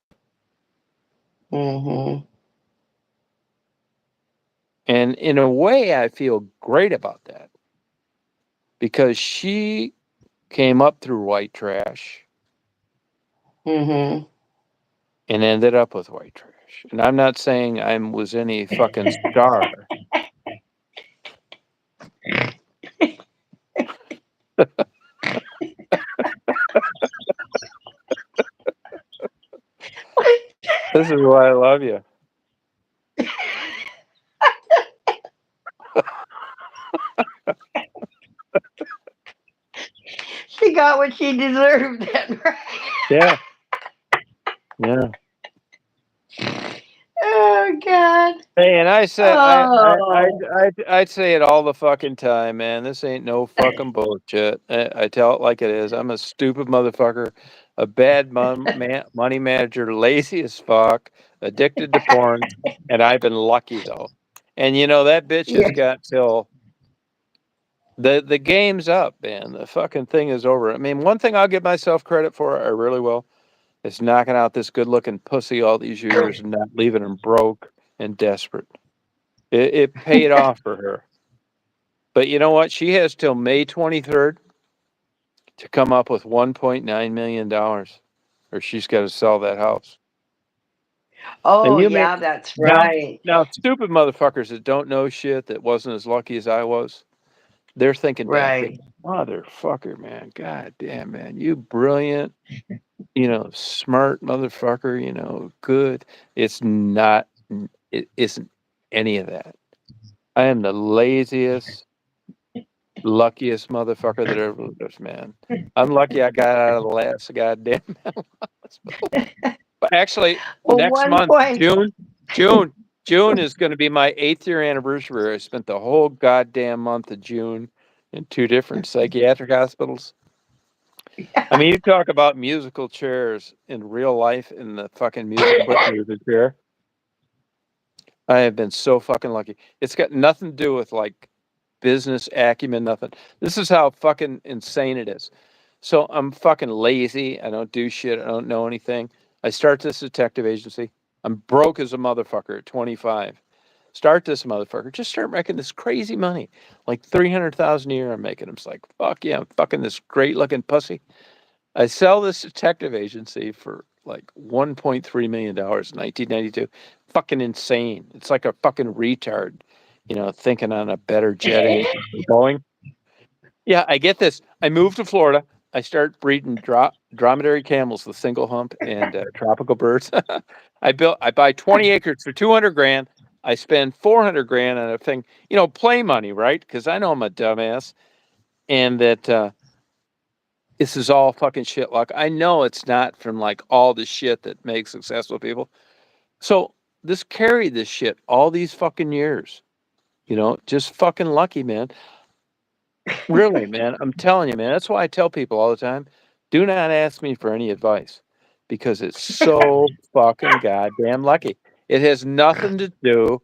Mm-hmm. And in a way, I feel great about that because she came up through white trash Mm-hmm. and ended up with white trash. And I'm not saying I was any fucking star. This is why I love you. She got what she deserved then, right? Yeah. Yeah. Oh God. Hey, and I said Oh. I'd say it all the fucking time, man. This ain't no fucking bullshit. I tell it like it is. I'm a stupid motherfucker, a bad money manager, lazy as fuck, addicted to porn, and I've been lucky though. And you know that bitch Yeah. has got till the game's up, man. The fucking thing is over. I mean, one thing I'll give myself credit for, I really will, is knocking out this good-looking pussy all these years and not leaving him broke and desperate. It paid off for her. But you know what? She has till May 23rd to come up with $1.9 million, or she's got to sell that house. And Oh you may yeah, that's now, right. now, stupid motherfuckers that don't know shit that wasn't as lucky as I was, they're thinking back, Right. they motherfucker, man, god damn, man, you brilliant, smart motherfucker, good. It's not. It isn't any of that. I am the laziest, luckiest motherfucker that ever lived, man. I'm lucky I got out of the last goddamn hospital. But actually, Well, next one month, point. June, June is going to be my 8th-year anniversary. I spent the whole goddamn month of June in 2 different psychiatric hospitals. I mean, you talk about musical chairs in real life in the fucking music chair. I have been so fucking lucky. It's got nothing to do with like business acumen, nothing. This is how fucking insane it is. So I'm fucking lazy. I don't do shit. I don't know anything. I start this detective agency. I'm broke as a motherfucker at 25. Start this motherfucker. Just start making this crazy money, like 300,000 a year. I'm making. I'm just like, fuck yeah, I'm fucking this great looking pussy. I sell this detective agency for like $1.3 million in 1992. Fucking insane. It's like a fucking retard, thinking on a better jet engine than Boeing. Yeah, I get this. I moved to Florida. I start breeding dromedary camels with single hump and tropical birds. I buy 20 acres for 200 grand. I spend 400 grand on a thing, play money, right? Because I know I'm a dumbass and that this is all fucking shit luck. I know it's not from like all the shit that makes successful people. So this carried this shit all these fucking years, just fucking lucky, man. Really, man. I'm telling you, man. That's why I tell people all the time, do not ask me for any advice because it's so fucking goddamn lucky. It has nothing to do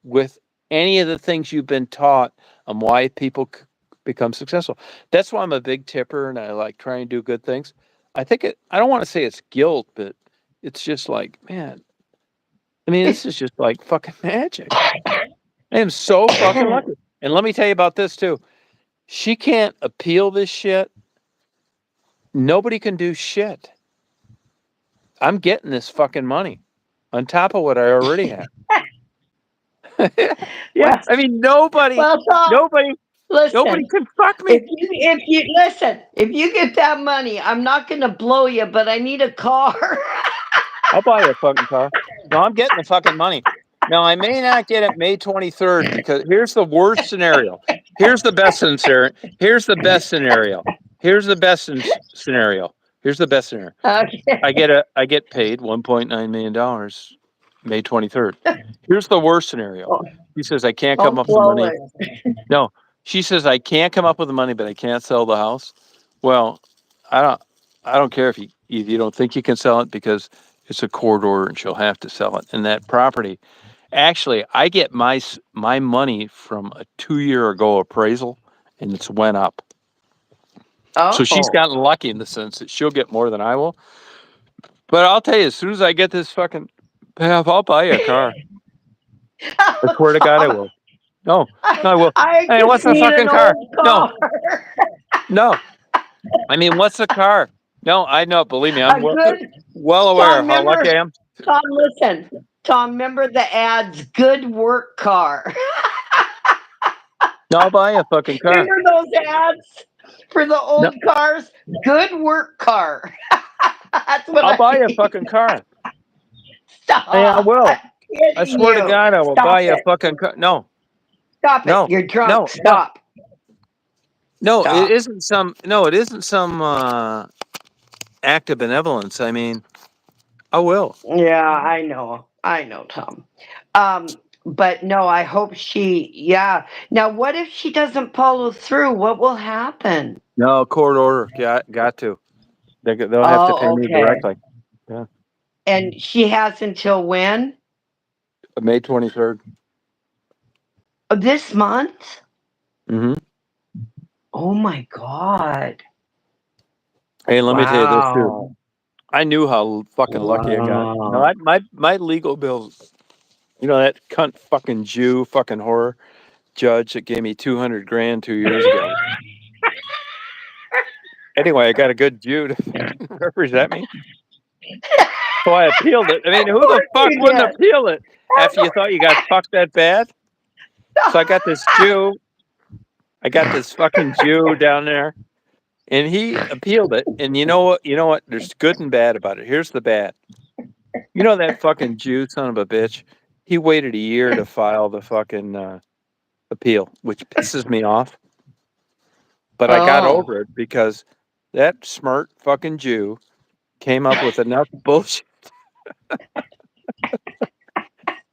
with any of the things you've been taught on why people become successful. That's why I'm a big tipper and I like trying to do good things. I don't want to say it's guilt, but it's just like, man, I mean, this is just like fucking magic. I am so fucking lucky. And let me tell you about this too. She can't appeal this shit. Nobody can do shit. I'm getting this fucking money on top of what I already have. Yeah, Well, I mean nobody, well, Tom, nobody, nobody listen. can fuck me. If you listen, if you get that money, I'm not gonna blow you, but I need a car. I'll buy you a fucking car. No, I'm getting the fucking money. Now I may not get it May 23rd because here's the worst scenario. Here's the best scenario. Here's the best scenario. Here's the best scenario. Here's the best scenario. Okay. I get paid $1.9 million May 23rd. Here's the worst scenario. He says I can't come Don't up with the blow money. it. No, she says I can't come up with the money, but I can't sell the house. Well, I don't I don't care if you don't think you can sell it because it's a court order and she'll have to sell it. And that property, actually, I get my money from a 2-year ago appraisal. and it's went up. Oh. So she's gotten lucky in the sense that she'll get more than I will. But I'll tell you, as soon as I get this fucking payoff, I'll buy you a car. I swear to God, I will. No, I will. I Hey, just what's the need fucking an car? old No, car. no. I mean, what's the car? No, I know. Believe me, A I'm good well aware Tom, of how lucky I am. Tom, listen. Tom, remember the ads, good work car. No, I'll buy you a fucking car. Remember those ads for the old No, cars? Good work car. That's what I'll buy you a need. fucking car. Stop. Yeah, I will. I'm I kidding swear to you. God, I will Stop buy you a it. fucking car. No, Stop it. no, You're drunk. no, no, Stop. no. It Stop. isn't some. No, it isn't some act of benevolence. I mean, I will. Yeah, I know. I know, Tom. But no, I hope yeah. Now, what if she doesn't follow through? What will happen? No, court order. Got to. They'll have to pay Oh, me okay. directly. Yeah. And she has until when? May 23rd. This month? Mm-hmm. Oh my God. Hey, let me tell you this too. Wow. I knew how fucking lucky I got. No, Wow. my legal bills. You know that cunt fucking Jew fucking horror judge that gave me $200,000 2 years ago. Anyway, I got a good Jew to fucking represent me, so I appealed it. I mean, Of who the course fuck you wouldn't did. appeal it after you thought you got fucked that bad? So I got this Jew. I got this fucking Jew down there, and he appealed it. And you know what? You know what? There's good and bad about it. Here's the bad. You know that fucking Jew son of a bitch? He waited a year to file the fucking appeal, which pisses me off. But I got Oh. over it because that smart fucking Jew came up with enough bullshit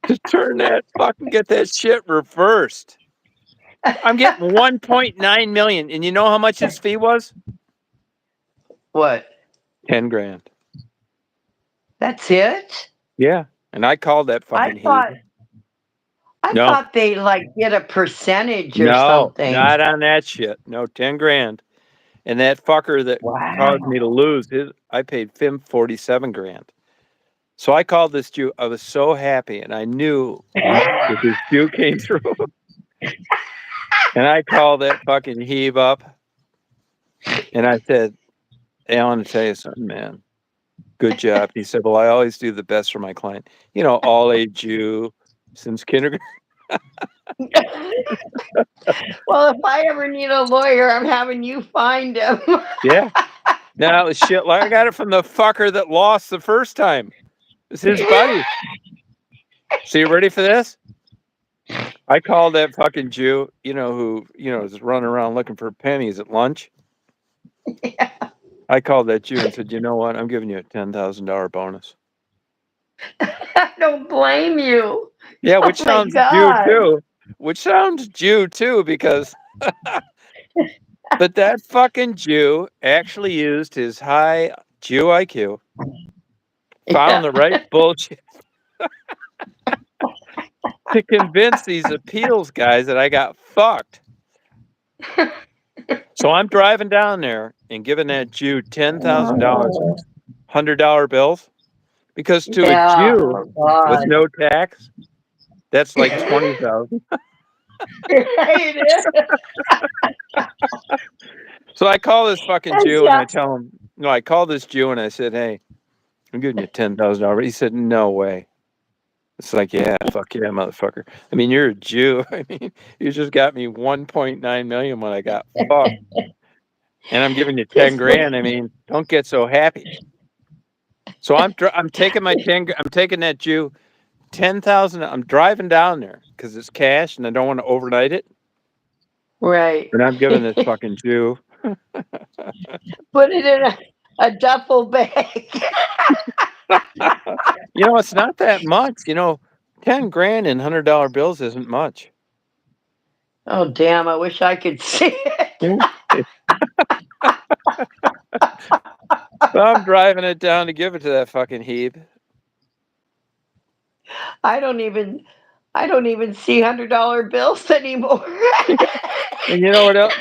to get that shit reversed. I'm getting 1.9 million, and you know how much his fee was? What? $10,000. That's it? Yeah, and I called that I fucking heat. thought I No, thought they like get a percentage or no, something. not on that shit. No, $10,000. And that fucker that caused me to Wow. lose I paid him $47,000. So I called this Jew. I was so happy, and I knew if this Jew came through, and I called that fucking heave up, and I said, "Hey, I want to tell you something, man. Good job." He said, "Well, I always do the best for my client. You know, all age Jew since kindergarten." Well, if I ever need a lawyer, I'm having you find him. Yeah. No, it was shit. Like I got it from the fucker that lost the first time. It's his buddy. So you ready for this? I called that fucking Jew, who, is running around looking for pennies at lunch. Yeah. I called that Jew and said, "You know what? I'm giving you a $10,000 bonus." I don't blame you. Yeah, Oh which my sounds Jew God. too. Because but that fucking Jew actually used his high Jew IQ, found the Yeah. right bullshit to convince these appeals guys that I got fucked. So I'm driving down there and giving that Jew $10,000 in $100 bills, because to a Yeah. Jew Oh God. with no tax, that's like 20,000. It is. So I call this fucking It's Jew and I just- tell him, no, I called this Jew and I said, "Hey, I'm giving you $10,000. He said, "No way." It's like, yeah, fuck yeah, motherfucker. I mean, you're a Jew. I mean, you just got me 1.9 million when I got fucked, and I'm giving you this 10,000. I mean, don't get so happy. So I'm taking I'm taking that Jew 10,000. I'm driving down there because it's cash and I don't want to overnight it. right. And I'm giving this fucking Jew. Put it in a duffel bag. It's not that much. 10,000 in $100 bills isn't much. Oh damn! I wish I could see it. So I'm driving it down to give it to that fucking heap. I don't even see $100 bills anymore. And you know what else?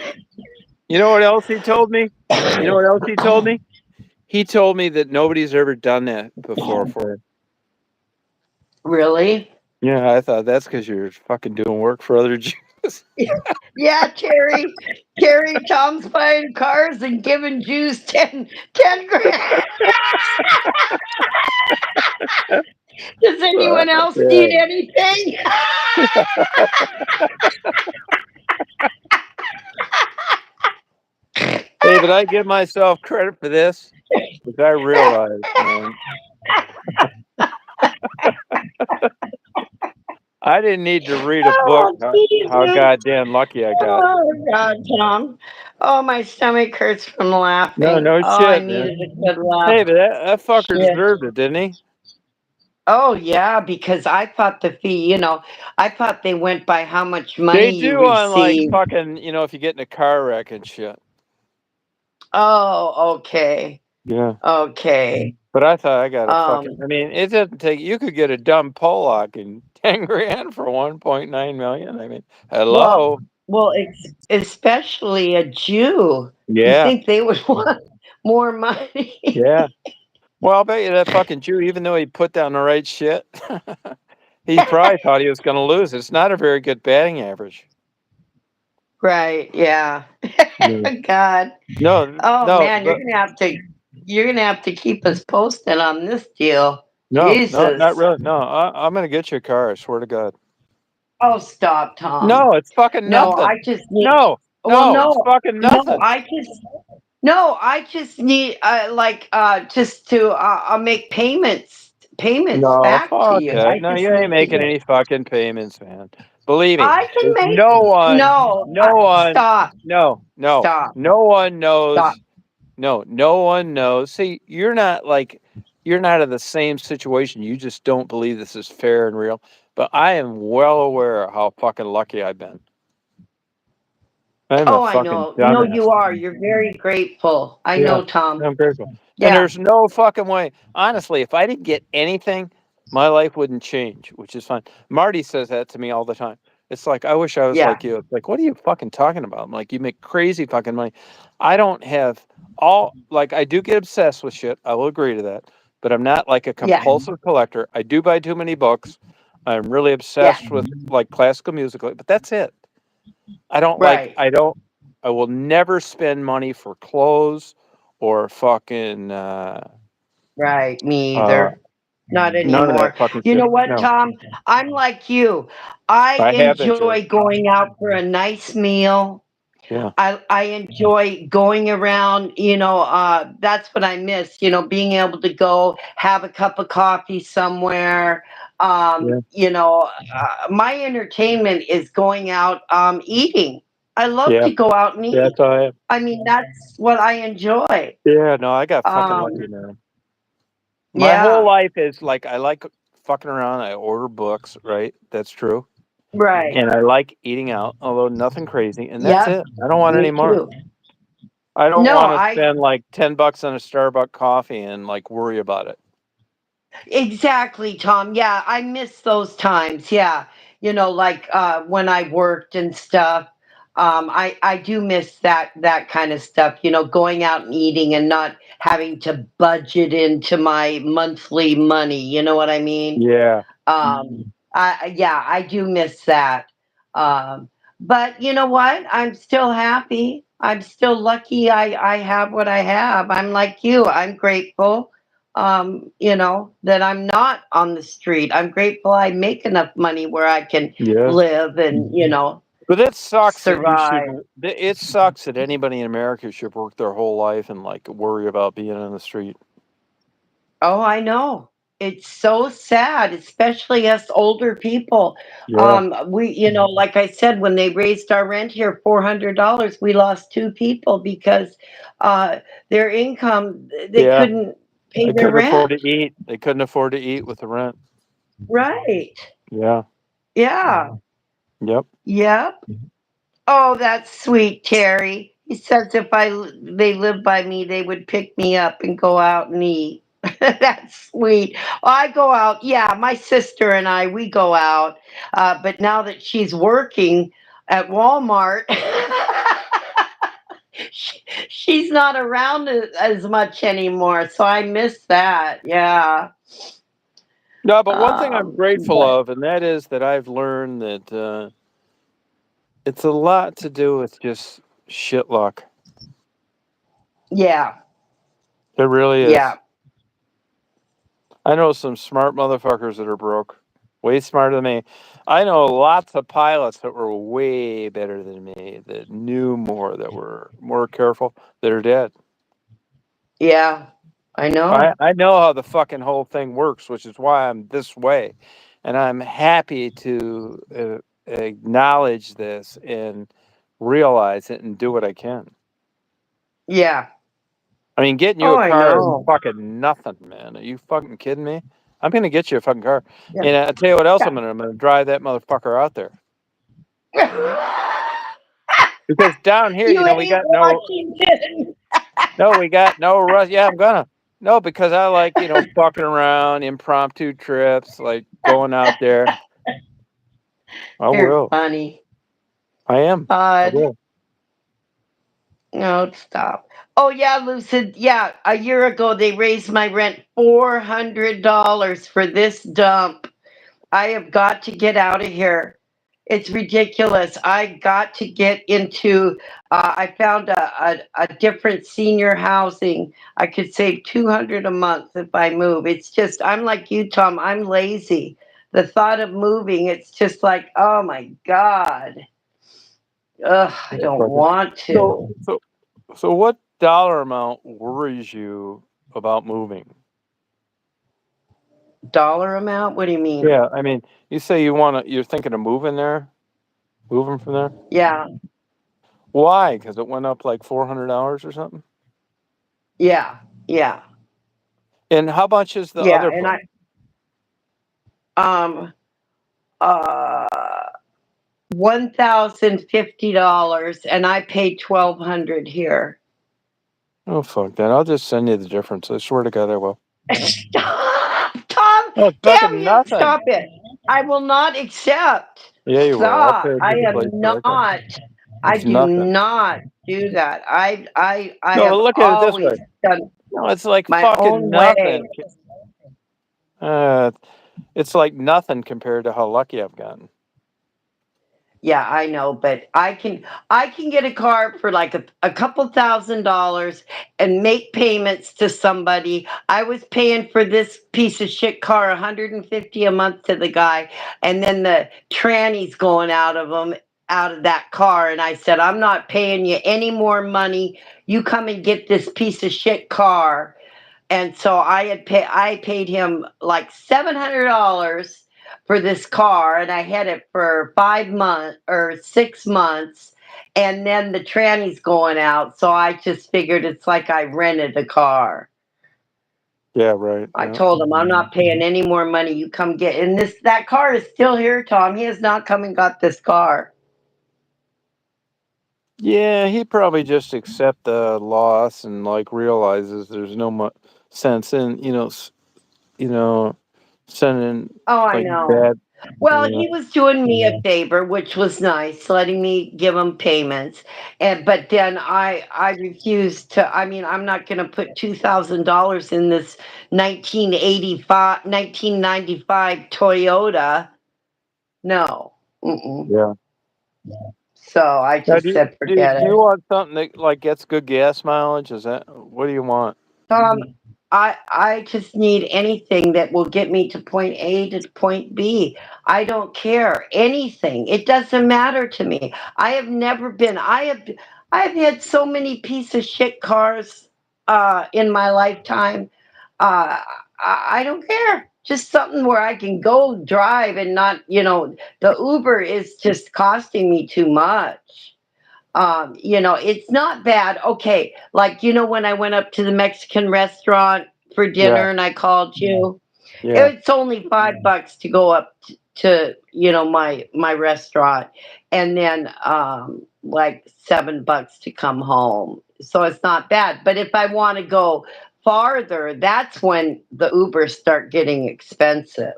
You know what else he told me? You know what else he told me? He told me that nobody's ever done that before for him. Really? Yeah, I thought that's because you're fucking doing work for other Jews. Yeah, Terry. Terry, Tom's buying cars and giving Jews 10 grand. Does anyone else need Yeah. anything? Hey, but I give myself credit for this because I realized, man, I didn't need to read a book Oh, how Jesus. goddamn lucky I got. Oh, God, Tom. Oh, my stomach hurts from No, laughing. no Oh, I shit, man. needed a good laugh. Hey, but that fucker Shit. deserved it, didn't he? Oh, yeah, because I thought the fee, I thought they went by how much They money you do on like received. fucking, if you get in a car wreck and shit. Oh, okay. Yeah. Okay. But I thought I got a fucking. Um, I mean, it doesn't take. You could get a dumb Pollock in 10 grand for 1.9 million. I mean, well, hello. especially a Jew. You Yeah, think they would want more money? yeah. Well, I'll bet you that fucking Jew, even though he put down the right shit, he probably thought he was going to lose. It's not a very good batting average. Right, yeah. Yeah. God. No, Oh no, man, but you're gonna have to keep us posted on this deal. no, no, not Jesus. really. No, I'm going to get you a car. I swear to God. Oh, stop, Tom. No, it's fucking No, nothing. I just need. No, Well, no, it's no, fucking no. nothing. I just need just to I'll make payments No, back to fuck you. that. I No, just you ain't need to making get. any fucking payments, man. Believe me, I can there's make. no one, No, no one, stop, no, no, stop, no one stop. knows. No, no one knows. See, you're not in the same situation. You just don't believe this is fair and real. But I am well aware of how fucking lucky I've been. I'm a Oh, I fucking know. No, dumbass. you are. You're very grateful. I Yeah, know, Tom. I'm grateful. And Yeah, there's no fucking way. Honestly, if I didn't get anything, my life wouldn't change, which is fine. Marty says that to me all the time. It's like, I wish I was yeah, like you. It's like, what are you fucking talking about? I'm like, you make crazy fucking money. I don't have all, like, I do get obsessed with shit. I will agree to that. But I'm not like a yeah, compulsive collector. I do buy too many books. I'm really yeah. obsessed with like classical music, but that's it. Right, I will never spend money for clothes or fucking right. Me uh either. Not none of that anymore. fucking You shit. know what, No. Tom? I'm like you. I I have been Jerry. enjoy going out for a nice meal. Yeah. I enjoy going around, that's what I miss, being able to go have a cup of coffee somewhere. Yeah. My entertainment is going out eating. I love Yeah. to go out and eat. That's all I have. I mean, that's what I enjoy. Yeah, no, I got fucking Um, lucky, man. My whole yeah, life is like I like fucking around. I order books, right? That's true. right. And I like eating out, although nothing crazy, and that's Yep, it. I don't want any me more. too. I don't No, want to I spend like $10 on a Starbucks coffee and like worry about it. Exactly, Tom. Yeah, I miss those times. Yeah. Like when I worked and stuff. I do miss that kind of stuff, going out and eating and not having to budget into my monthly money. You know what I mean? Yeah. Yeah, I do miss that. Um, but you know what? I'm still happy. I'm still lucky I have what I have. I'm like you. I'm grateful, that I'm not on the street. I'm grateful I make enough money where I can Yeah. live and, But it sucks that you should. survive. It sucks that anybody in America should work their whole life and like worry about being on the street. Oh, I know. It's so sad, especially us older people. Yeah, Like I said, when they raised our rent here $400, we lost two people because uh, their income, they yeah. couldn't pay They their couldn't afford rent. to eat. They couldn't afford to eat with the rent. Right. Yeah. Yeah. Yep. Yep. Oh, that's sweet, Terry. He says if they live by me, they would pick me up and go out and eat. That's sweet. I go out. Yeah, my sister and I, we go out. But now that she's working, at Walmart. She's not around as much anymore, so I miss that. Yeah. No, but one thing I'm grateful But of, and that is that I've learned that it's a lot to do with just shit luck. yeah, It really yeah, is. I know some smart motherfuckers that are broke, way smarter than me. I know lots of pilots that were way better than me, that knew more, that were more careful, that are dead. yeah. I I, know. I know how the fucking whole thing works, which is why I'm this way. And I'm happy to acknowledge this and realize it and do what I can. Yeah. I mean, getting you Oh, a I car is know. fucking nothing, man. Are you fucking kidding me? I'm gonna get you a fucking car, Yeah. and I'll tell you what else Yeah. I'm gonna drive that motherfucker out there. Because down here, You we ain't got no, Washington. we got no rush. Yeah, I'm gonna. No, because I like, fucking around, impromptu trips, like going out there. I You're will. funny. I am. I God. will. No, stop. Oh yeah, Lucid. Yeah, a year ago they raised my rent $400 for this dump. I have got to get out of here. It's ridiculous. I got to get into. I found a different senior housing. I could save 200 a month if I move. It's just I'm like you, Tom. I'm lazy. The thought of moving, it's just like, oh my god. Ugh, I Yeah, don't fuck it. want So, to. so, so, what dollar amount worries you about moving? Dollar amount? What do you mean? Yeah, I mean, you say you're thinking of moving there, moving from there. Yeah, Why? Because it went up like $400 or something. yeah, yeah, And how much is the yeah. other And place? um uh $1,050, and I paid 1,200 here. Oh fuck that! I'll just send you the difference. I swear to God, I will. Stop, Tom! Oh, it's Damn fucking you! nothing. Stop it! I will not accept. Yeah, you will. I'll Stop! pay I for the am place for that guy. not. I It's do nothing. not do that. I No, have but look at it this always way. done No, it's like my own fucking way. nothing. Uh, it's like nothing compared to how lucky I've gotten. Yeah, I know, but I can get a car for like a couple $1,000 and make payments to somebody. I was paying for this piece of shit car 150 a month to the guy, and then the trannies going out of that car, and I said, "I'm not paying you any more money. You come and get this piece of shit car." And so I paid him like $700 for this car, and I had it for 5 months or 6 months, and then the tranny's going out, so I just figured it's like I rented a car. Yeah, right. I Yeah. told him I'm not paying any more money. You come get, and this that car is still here, Tom. He has not come and got this car. Yeah, he probably just accept the loss and like realizes there's no sense in you know sending Oh, I like know. bad. Well, Yeah, he was doing me a favor, which was nice, letting me give him payments. And but then I refused to. I mean, I'm not going to put $2,000 in this 1995 Toyota. No. Mm-mm. yeah. So I Now, just said, do forget you it. want something that like gets good gas mileage? Is that what do you want? I just need anything that will get me to point A to point B. I don't care anything. It doesn't matter to me. I have never been. I've had so many piece of shit cars in my lifetime. Uh, I don't care. Just something where I can go drive and not, the Uber is just costing me too much. It's not bad. Okay, like when I went up to the Mexican restaurant for Yeah, dinner and I called you, yeah, it's only $5 to go up to my restaurant, and then like $7 to come home. So it's not bad. But if I want to go farther, that's when the Ubers start getting expensive.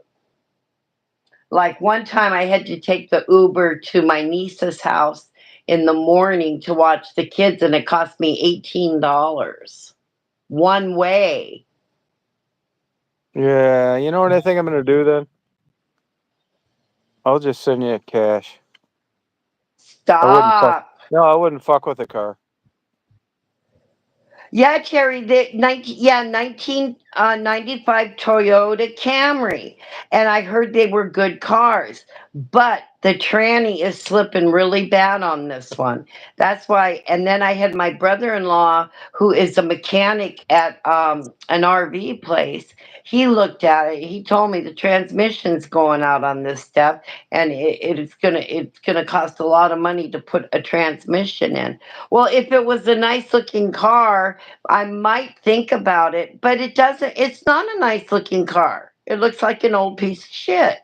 Like one time I had to take the Uber to my niece's house in the morning to watch the kids, and it cost me $18 one way. Yeah, you know what I think I'm gonna do then? I'll just send you cash. I wouldn't fuck. Stop. No, I wouldn't fuck with a car. Yeah, Terry, the 1995 Toyota Camry, and I heard they were good cars, but the tranny is slipping really bad on this one. That's why. And then I had my brother-in-law, who is a mechanic at an RV place. He looked at it. He told me the transmission's going out on this stuff, and it's gonna cost a lot of money to put a transmission in. Well, if it was a nice looking car, I might think about it, but it doesn't. It's not a nice looking car. It looks like an old piece of shit.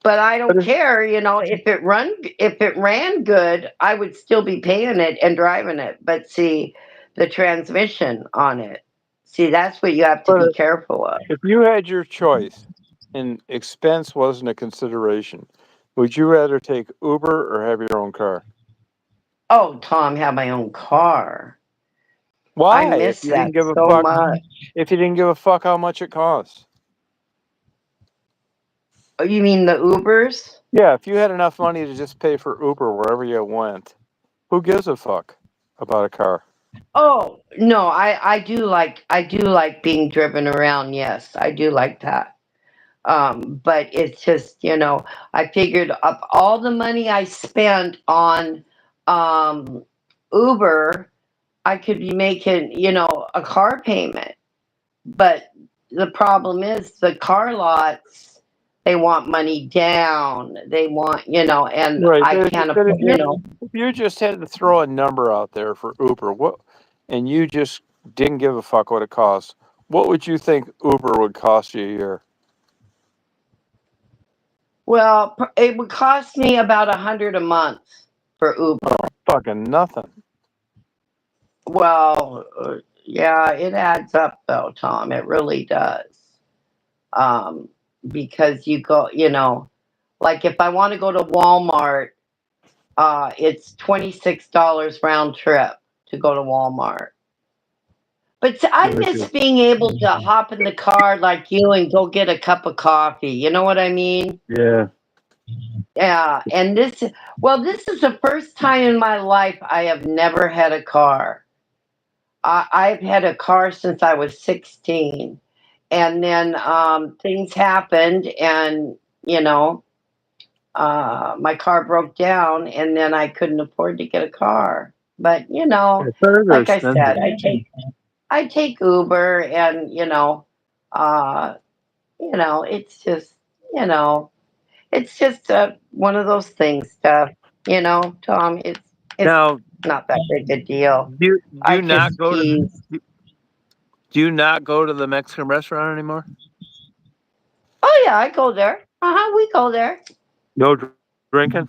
But I But don't care, if it ran good, I would still be paying it and driving it. But see, the transmission on it. See, that's what you have to be but careful of. if you had your choice and expense wasn't a consideration, would you rather take Uber or have your own car? Oh, Tom, have my own car. I Why? If miss you didn't that give a so fuck, much. if you didn't give a fuck how much it costs. Oh, you mean the Ubers? Yeah, if you had enough money to just pay for Uber wherever you went, who gives a fuck about a car? Oh, no, I do like being driven around. Yes, I do like that. But it's just, I figured up all the money I spent on um Uber, I could be making, a car payment. But the problem is the car lots, they want money down. They want, and Right, I can't but afford, if you just had to throw a number out there for Uber, what, and you just didn't give a fuck what it costs, what would you think Uber would cost you a year? well, it would cost me about 100 a month for Uber. Fucking nothing. Well, yeah, it adds up though, Tom. It really does. Um, because you go, like if I want to go to Walmart, it's $26 round trip to go to Walmart. But I Which miss is, being able to hop in the car like you and go get a cup of coffee. You know what I mean? yeah. Yeah. And this is the first time in my life I have never had a car. I've had a car since I was 16. And then things happened, and, you know, my car broke down, and then I couldn't afford to get a car. But, Yeah, cars are like I expensive. said, I take Uber, and, uh, it's just, you know, it's just one of those things, Tom. It's Now, not that big a deal. do I you not just go to tease. do you not go to the Mexican restaurant anymore? Oh yeah, I go there. We go there. No drinking?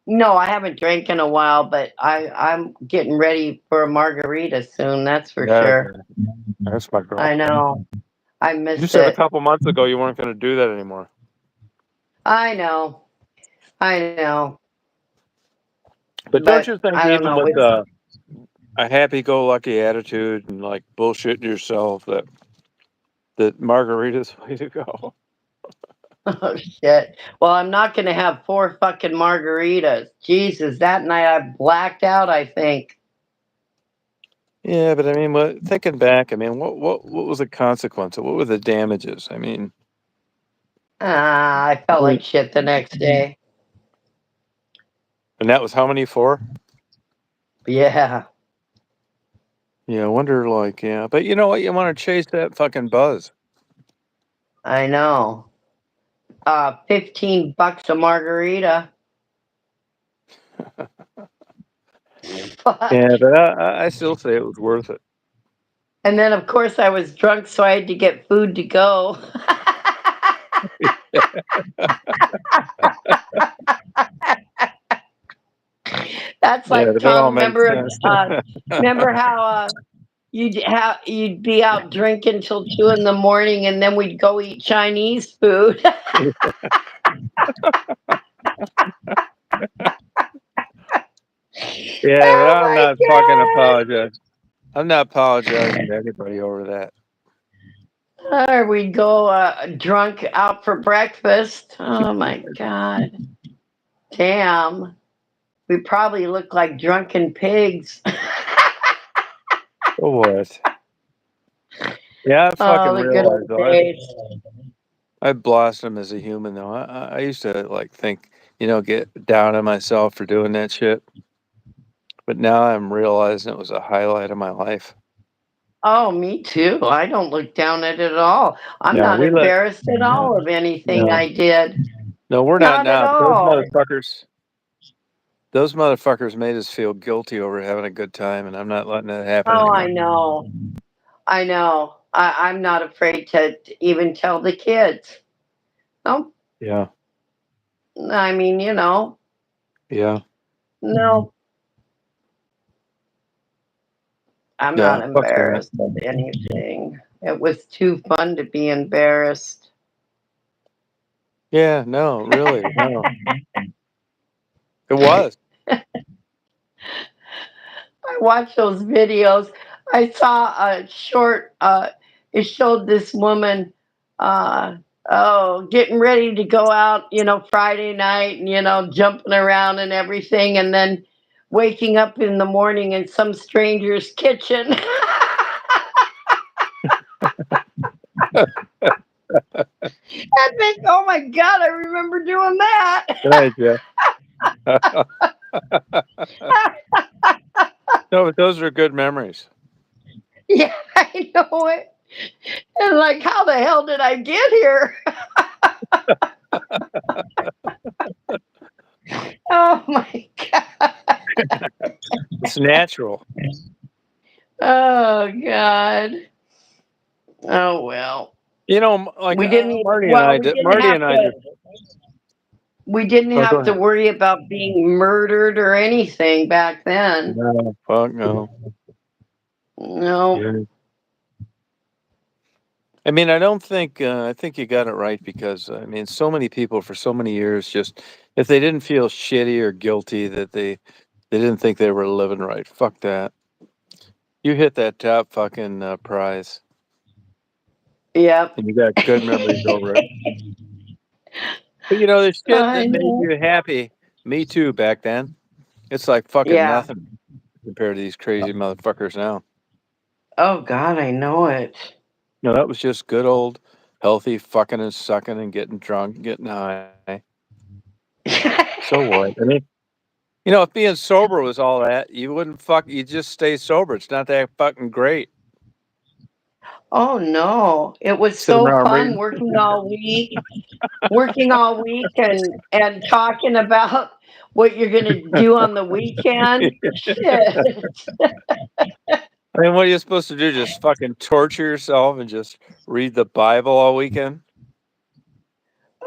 No, I haven't drank in a while, but I'm getting ready for a margarita soon. That's for Yeah, sure. that's my I girl. know. I You miss said a it. couple months ago you weren't going to do that anymore. I know. I know. But don't But you think I don't even know. with a happy-go-lucky attitude and like bullshitting yourself that margarita's the way to go? Oh shit. Well, I'm not gonna have four fucking margaritas. Jesus, that night I blacked out, I think. Yeah, but I mean, thinking back, I mean, what was the consequence? What were the damages? I mean, I felt like shit the next day. and that was how many for? Yeah, Yeah, I wonder, like, yeah, but you know what? You want to chase that fucking buzz. I know. $15 a margarita. Fuck. Yeah, but I still say it was worth it. And then of course I was drunk, so I had to get food to go. That's Yeah, like but it all Tom. makes Remember, sense. remember how you'd be out drinking till 2 in the morning, and then we'd go eat Chinese food. Yeah, but Oh I'm my not fucking god! apologizing. I'm not apologizing to anybody over that. Or we'd go drunk out for breakfast. Oh my god! Damn, we probably look like drunken pigs. So what? Yeah, I fucking Oh, the good realize old though. days. I blossom as a human though. I used to like think, get down on myself for doing that shit. But now I'm realizing it was a highlight of my life. Oh, me too. I don't look down at it at all. I'm No, not we let embarrassed at all of anything no. I did. No, we're not Not at now. But those all. motherfuckers those motherfuckers made us feel guilty over having a good time, and I'm not letting that happen Oh, I anymore. know. I know. I'm not afraid to even tell the kids. No, Yeah. I mean, Yeah. no, I'm Yeah. not Fuck that. embarrassed of anything. It was too fun to be embarrassed. Yeah, no, really, no. It was. I watched those videos. I saw a short. It showed this woman, uh, getting ready to go out. Friday night, and jumping around and everything, and then waking up in the morning in some stranger's kitchen. I think, oh my god, I remember doing that. Right, yeah. No, but those are good memories. Yeah, I know it. And like, how the hell did I get here? Oh my god. It's natural. Oh god. Oh well. Like We didn't Marty and well, I we did. didn't Marty have and I to just. we didn't Oh, go have to ahead. worry about being murdered or anything back then. No, fuck no. No. Yeah. I mean, I don't think. I think you got it right because I mean, so many people for so many years just if they didn't feel shitty or guilty that they didn't think they were living right. Fuck that. You hit that top fucking prize, Yep. and you got good memories over it. But the shit I that made know. you happy, me too, back then. It's like fucking Yeah. nothing compared to these crazy motherfuckers now. Oh god, I know it. No, that was just good old healthy fucking and sucking and getting drunk and getting high. So what? I mean, if being sober was all that, you wouldn't you just stay sober. It's not that fucking great. Oh no. It was Sitting so around fun reading. working all week and talking about what you're going to do on the weekend. Shit. I mean, what are you supposed to do? Just fucking torture yourself and just read the Bible all weekend?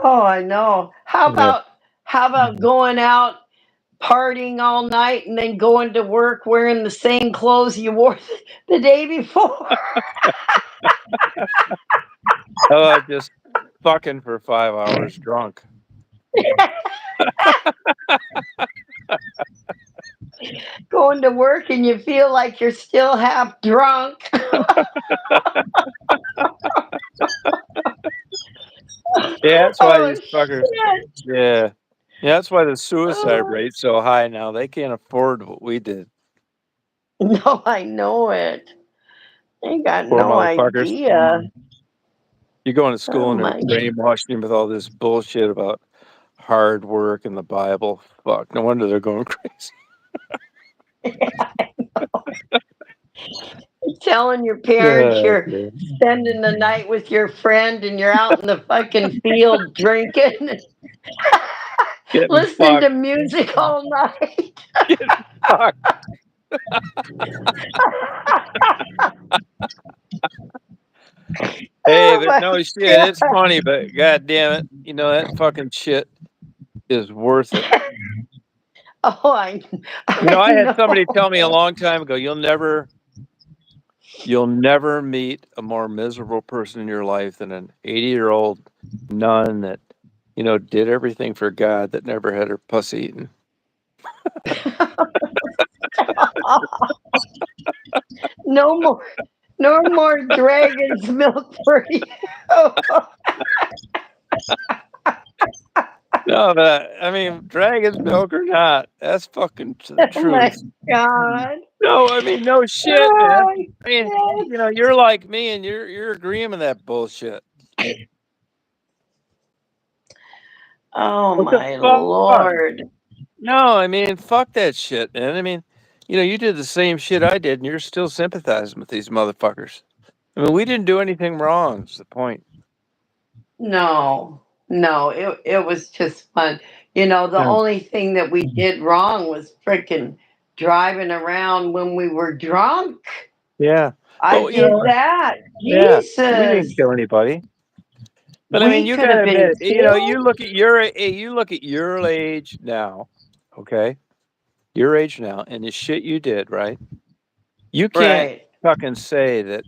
Oh, I know. How Yeah. about how about going out partying all night and then going to work wearing the same clothes you wore the day before? Just fucking for 5 hours drunk. Going to work and you feel like you're still half drunk. Yeah, that's why Oh these fuckers. shit. Yeah. Yeah, that's why the suicide Oh, rate's so high now. They can't afford what we did. no, I know it. I got Poor no motherfuckers. idea. You go into Oh school and they're my brainwashing you with all this bullshit about hard work and the Bible. Fuck. No wonder they're going crazy. telling your parents you're Yeah. spending the night with your friend and you're out in the fucking field drinking, Getting listening fucked. to music all night. Getting fucked. Hey, Oh but my no shit. It's god. funny, but god damn it. That fucking shit is worth it. Oh, I I had somebody know. tell me a long time ago, You'll never meet a more miserable person in your life than an 80-year-old nun that, did everything for God that never had her pussy eaten. No more, no more dragon's milk for you. No, but I mean, dragon's milk or not, that's fucking the Oh my truth. God. No, I mean, no shit, man. Oh, I mean, yes. you're like me and you're agreeing with that bullshit. Oh What the my fuck? Lord. No, I mean, fuck that shit, man. I mean, you did the same shit I did, and you're still sympathizing with these motherfuckers. I mean, we didn't do anything wrong. Is the point? No, no, it was just fun. The Yeah. only thing that we did wrong was freaking driving around when we were drunk. Yeah. I But did that. yeah, we didn't Jesus. kill anybody. But I mean, We you could gotta have been admit, killed. you look at your age now, okay? Your age now, and the shit you did, right? You can't Right. fucking say that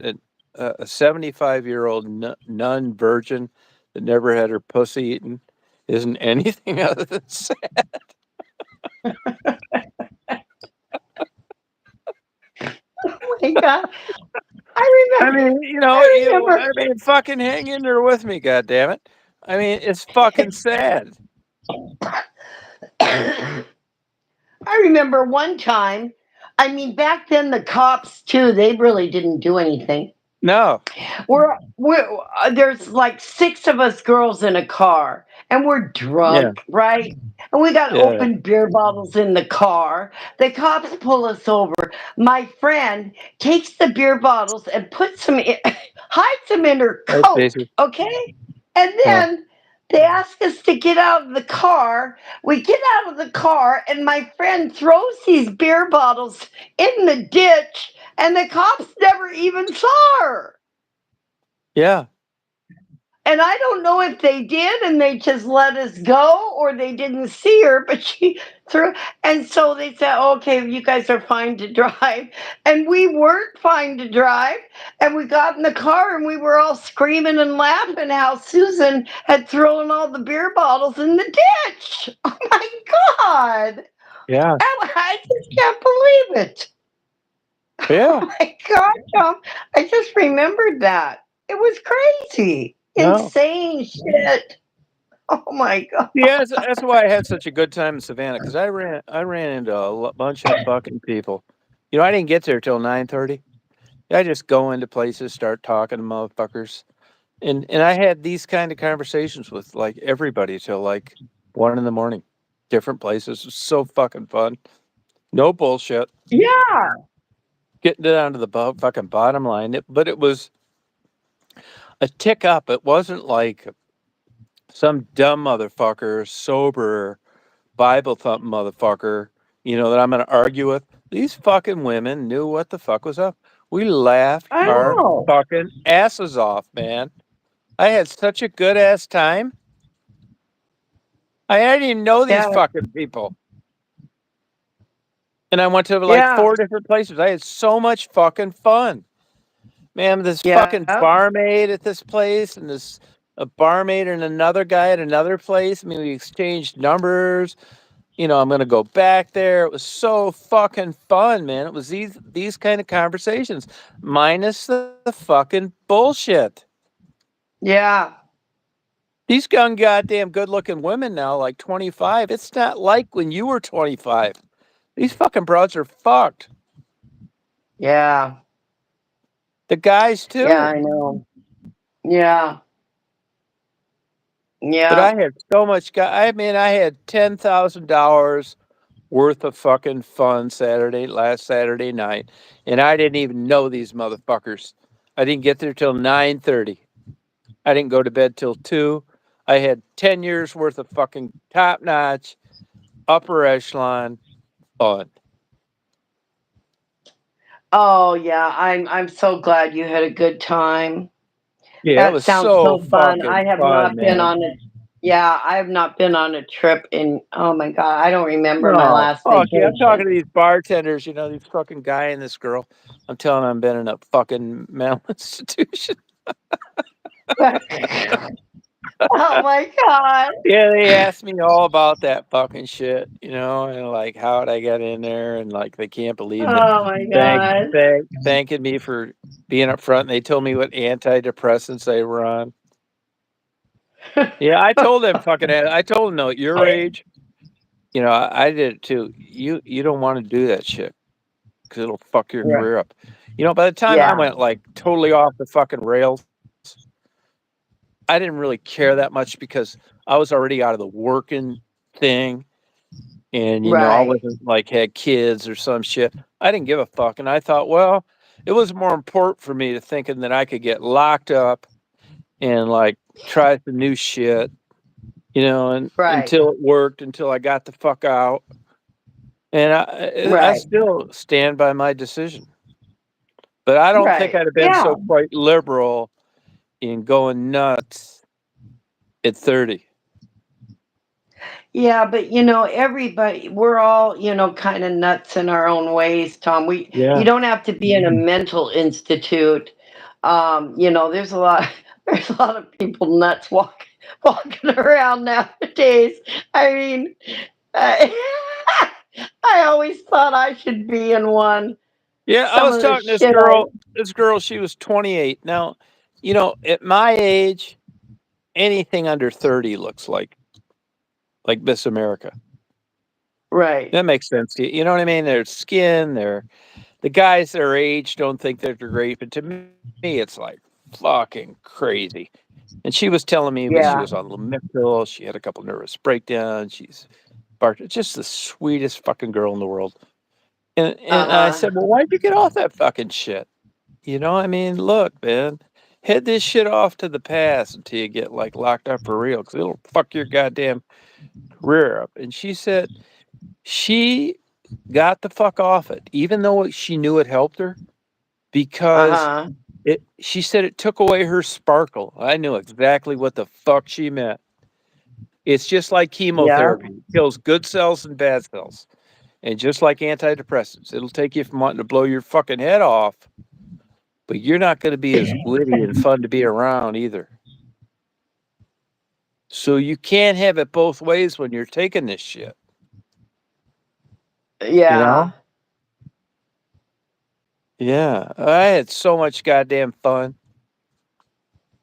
a 75-year-old nun virgin that never had her pussy eaten isn't anything other than sad. Oh my God. I I mean, remember, fucking hang in there with me, goddammit. I mean, it's fucking sad. I remember one time, I mean, back then the cops too, they really didn't do anything. No. There's like six of us girls in a car, and we're Yeah. drunk, right? And we got Yeah. open beer bottles in the car. The cops pull us over. My friend takes the beer bottles and puts them in, hides them in her That's coat, basic. okay? And Yeah. then they ask us to get out of the car. We get out of the car, and my friend throws these beer bottles in the ditch, and the cops never even saw her. Yeah. And I don't know if they did and they just let us go or they didn't see her, but she threw. And so they said, okay, you guys are fine to drive. And we weren't fine to drive. And we got in the car and we were all screaming and laughing how Susan had thrown all the beer bottles in the ditch. Oh my God. Yeah. I just can't believe it. Yeah. Oh my God, Tom. I just remembered that. It was crazy. No. Insane shit. Oh my God. Yeah, that's why I had such a good time in Savannah because I ran into a bunch of fucking people. I didn't get there till 9:30. I just go into places, start talking to motherfuckers, and I had these kind of conversations with like everybody till like 1 in the morning, different places. It was so fucking fun. No bullshit. Yeah. Getting down to the fucking bottom line. But it was a tick up. It wasn't like some dumb motherfucker, sober Bible thumping motherfucker, that I'm going to argue with. These fucking women knew what the fuck was up. We laughed I our know. fucking asses off, man. I had such a good ass time. I didn't even know these Yeah. fucking people. And I went to like Yeah. 4 different places. I had so much fucking fun. Man, this Yeah. fucking barmaid at this place and this a barmaid and another guy at another place. I mean, we exchanged numbers. I'm gonna go back there. It was so fucking fun, man. It was these kind of conversations, minus the fucking bullshit. Yeah. These young goddamn good looking women now, like 25. It's not like when you were 25. These fucking broads are fucked. Yeah. The guys Yeah, too. I know. Yeah. But Yeah. I had so much. I mean, I had $10,000 worth of fucking fun last Saturday night, and I didn't even know these motherfuckers. I didn't get there till 9:30. I didn't go to bed till 2. I had 10 years worth of fucking top notch, upper echelon fun. Oh yeah. I'm so glad you had a good time. Yeah, it That was sounds so so fun. fucking I have fun, not been man. on it. Yeah, I have not been on a trip in, oh my God, I don't remember my No, last fuck yeah. I'm talking to vacation. these bartenders, these fucking guy and this girl. I'm telling them I've been in a fucking mental institution. Oh my God. Yeah, they asked me all about that fucking shit, and like how'd I get in there, and like they can't believe that Oh my God. thanking me for being up front. And they told me what antidepressants they were on. Yeah, I told them though, at your age, I did it too. You don't want to do that shit because it'll fuck your Right. career up. By the time I Yeah. went like totally off the fucking rails, I didn't really care that much because I was already out of the working thing. And, I Right. wasn't like had kids or some shit. I didn't give a fuck. And I thought, well, it was more important for me to thinking that I could get locked up and like try some new shit, and Right. until it worked, until I got the fuck out. And I Right. still stand by my decision. But I don't think Right. I'd have been Yeah. so quite liberal in going nuts at 30. Yeah, but everybody, we're all, kind of nuts in our own ways, Tom. You Yeah. don't have to be in a mental institute. There's a lot there's a lot of people nuts walking around nowadays. I mean, I, I always thought I should be in one. Yeah, I Some was of the talking to shit I this girl, she was 28. Now, at my age, anything under 30 looks like Miss America. right. That makes sense to you. You know what I mean? Their skin, the guys their age don't think that they're great, but to me it's like fucking crazy. And she was telling me that she Yeah. was on Lamictal, she had a couple nervous breakdowns, just the sweetest fucking girl in the world. And I Uh-huh. said, "Well, why'd you get off that fucking shit?" I mean, look, man, head this shit off to the past until you get like locked up for real, because it'll fuck your goddamn career up. And she said she got the fuck off it, even though she knew it helped her, because Uh-huh. she said it took away her sparkle. I knew exactly what the fuck she meant. It's just like Yeah. chemotherapy, it kills good cells and bad cells. And just like antidepressants, it'll take you from wanting to blow your fucking head off, but you're not going to be as witty and fun to be around either. So you can't have it both ways when you're taking this shit, you know? Yeah. Yeah, I had so much goddamn fun.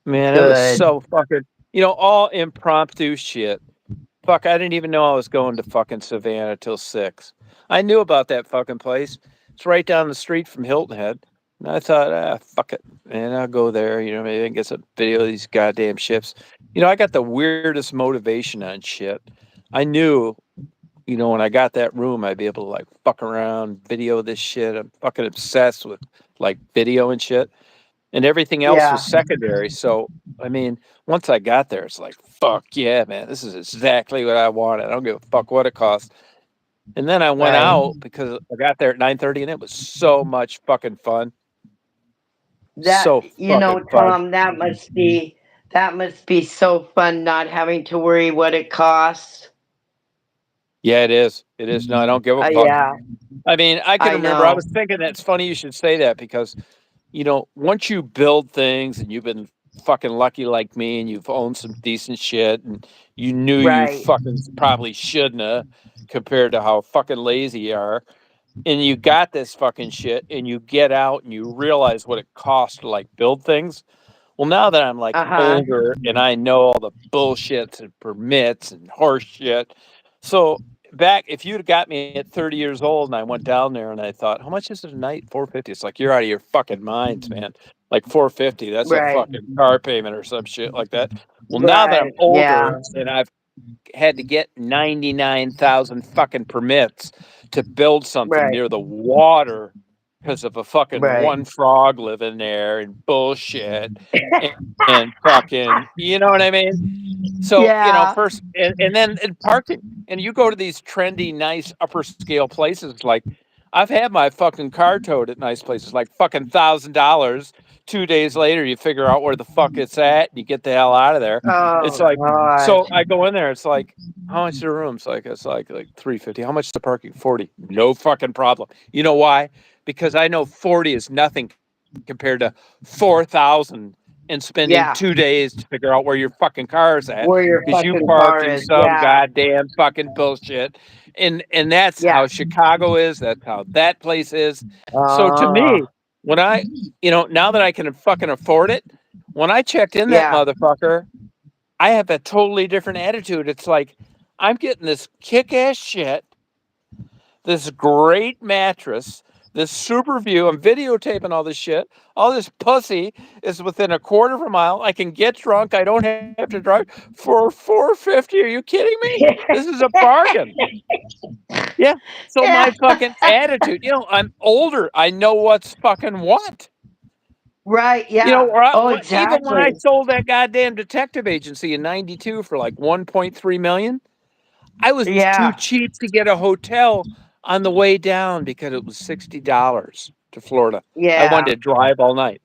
Man, it was Good. so fucking, all impromptu shit. Fuck, I didn't even know I was going to fucking Savannah till 6. I knew about that fucking place. It's right down the street from Hilton Head. And I thought, fuck it, man, I'll go there. Maybe I can get some video of these goddamn ships. I got the weirdest motivation on shit. I knew, when I got that room, I'd be able to like fuck around, video this shit. I'm fucking obsessed with like video and shit. And everything else was Yeah. secondary. So, I mean, once I got there, it's like, fuck yeah, man, this is exactly what I wanted. I don't give a fuck what it costs. And then I went Right. out because I got there at 9:30, and it was so much fucking fun. That, So fucking fun. Tom, that must be so fun not having to worry what it costs. Yeah, it is. It is. No, I don't give a fuck. Yeah, I mean, I can I remember I know. was thinking that's funny you should say that because, once you build things and you've been fucking lucky like me and you've owned some decent shit and you knew you Right. fucking probably shouldn't have compared to how fucking lazy you are, and you got this fucking shit and you get out and you realize what it costs to like build things. Well, now that I'm like Uh-huh. older and I know all the bullshits and permits and horse shit, so back if you'd got me at 30 years old and I went down there and I thought, how much is it a night? 450. It's like you're out of your fucking minds, man. Like 450, that's a Right. fucking car payment or some shit like that. Well, now that I'm Right. Yeah. older and I've had to get 99,000 fucking permits to build something Right. near the water because of a fucking Right. one frog living there and bullshit and fucking, you know what I mean? So, Yeah. first, and then in parking, and you go to these trendy, nice upper scale places. Like, I've had my fucking car towed at nice places, like fucking $1,000 2 days later, you figure out where the fuck it's at, and you get the hell out of there. It's Oh like, so gosh. I go in there. It's like, how much is the room? It's like $350. How much is the parking? 40. No fucking problem. You know why? Because I know 40 is nothing compared to 4,000 and spending Yeah. 2 days to figure out where your fucking car is at Where your because you fucking parked car in is. some Yeah. goddamn fucking bullshit. And that's Yeah. how Chicago is. That's how that place is. So to Oh. me, when I, now that I can fucking afford it, when I checked in that Yeah. motherfucker, I have a totally different attitude. It's like, I'm getting this kick ass shit, this great mattress, this super view. I'm videotaping all this shit. All this pussy is within a quarter of a mile. I can get drunk. I don't have to drive for $450. Are you kidding me? This is a bargain. Yeah. So Yeah. my fucking attitude, I'm older. I know what's fucking what. Right. Yeah. Oh, Even when I exactly. sold that goddamn detective agency in '92 for like 1.3 million, I was too Yeah. cheap to get a hotel on the way down because it was $60 to Florida. I Yeah. wanted to drive all night.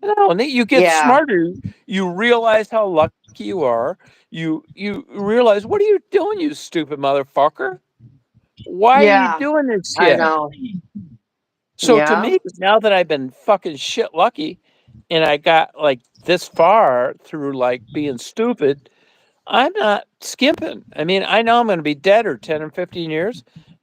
No, and then you get Yeah. smarter. You realize how lucky you are. You realize, what are you doing, you stupid motherfucker? Why are you Yeah. doing this I shit? know. So to Yeah. me, now that I've been fucking shit lucky and I got like this far through like being stupid, I'm not skimping. I mean, I know I'm going to be dead or 10 or 15 years,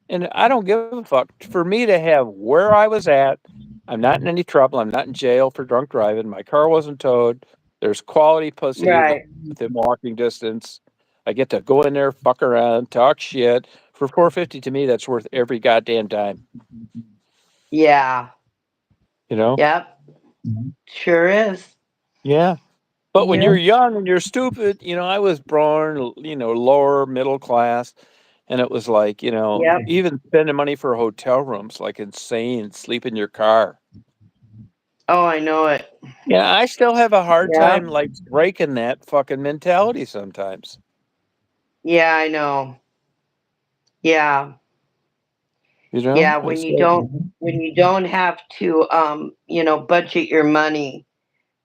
and I don't give a fuck. For me to have where I was at, I'm not in any trouble. I'm not in jail for drunk driving. My car wasn't towed. There's quality pussy Right. within walking distance. I get to go in there, fuck around, talk shit. For 450 to me, that's worth every goddamn dime, Yeah. you know? Yep. Sure is. Yeah. But when Yeah. you're young and you're stupid, I was born, lower middle class. And it was like, Yep. even spending money for hotel rooms, like insane, sleep in your car. Oh, I know it. Yeah, I still have a hard Yep. time like breaking that fucking mentality sometimes. Yeah, I know. Yeah. Yeah, It's like, when you don't have to budget your money,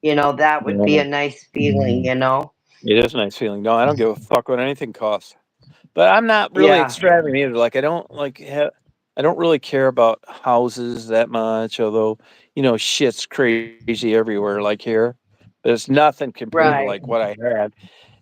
that would be yeah, a nice feeling, you know? it is a nice feeling. No, I don't give a fuck what anything costs. But I'm not really Yeah. extravagant either. Like I don't really care about houses that much, although, shit's crazy everywhere like here. But it's nothing compared to Right. like what I had.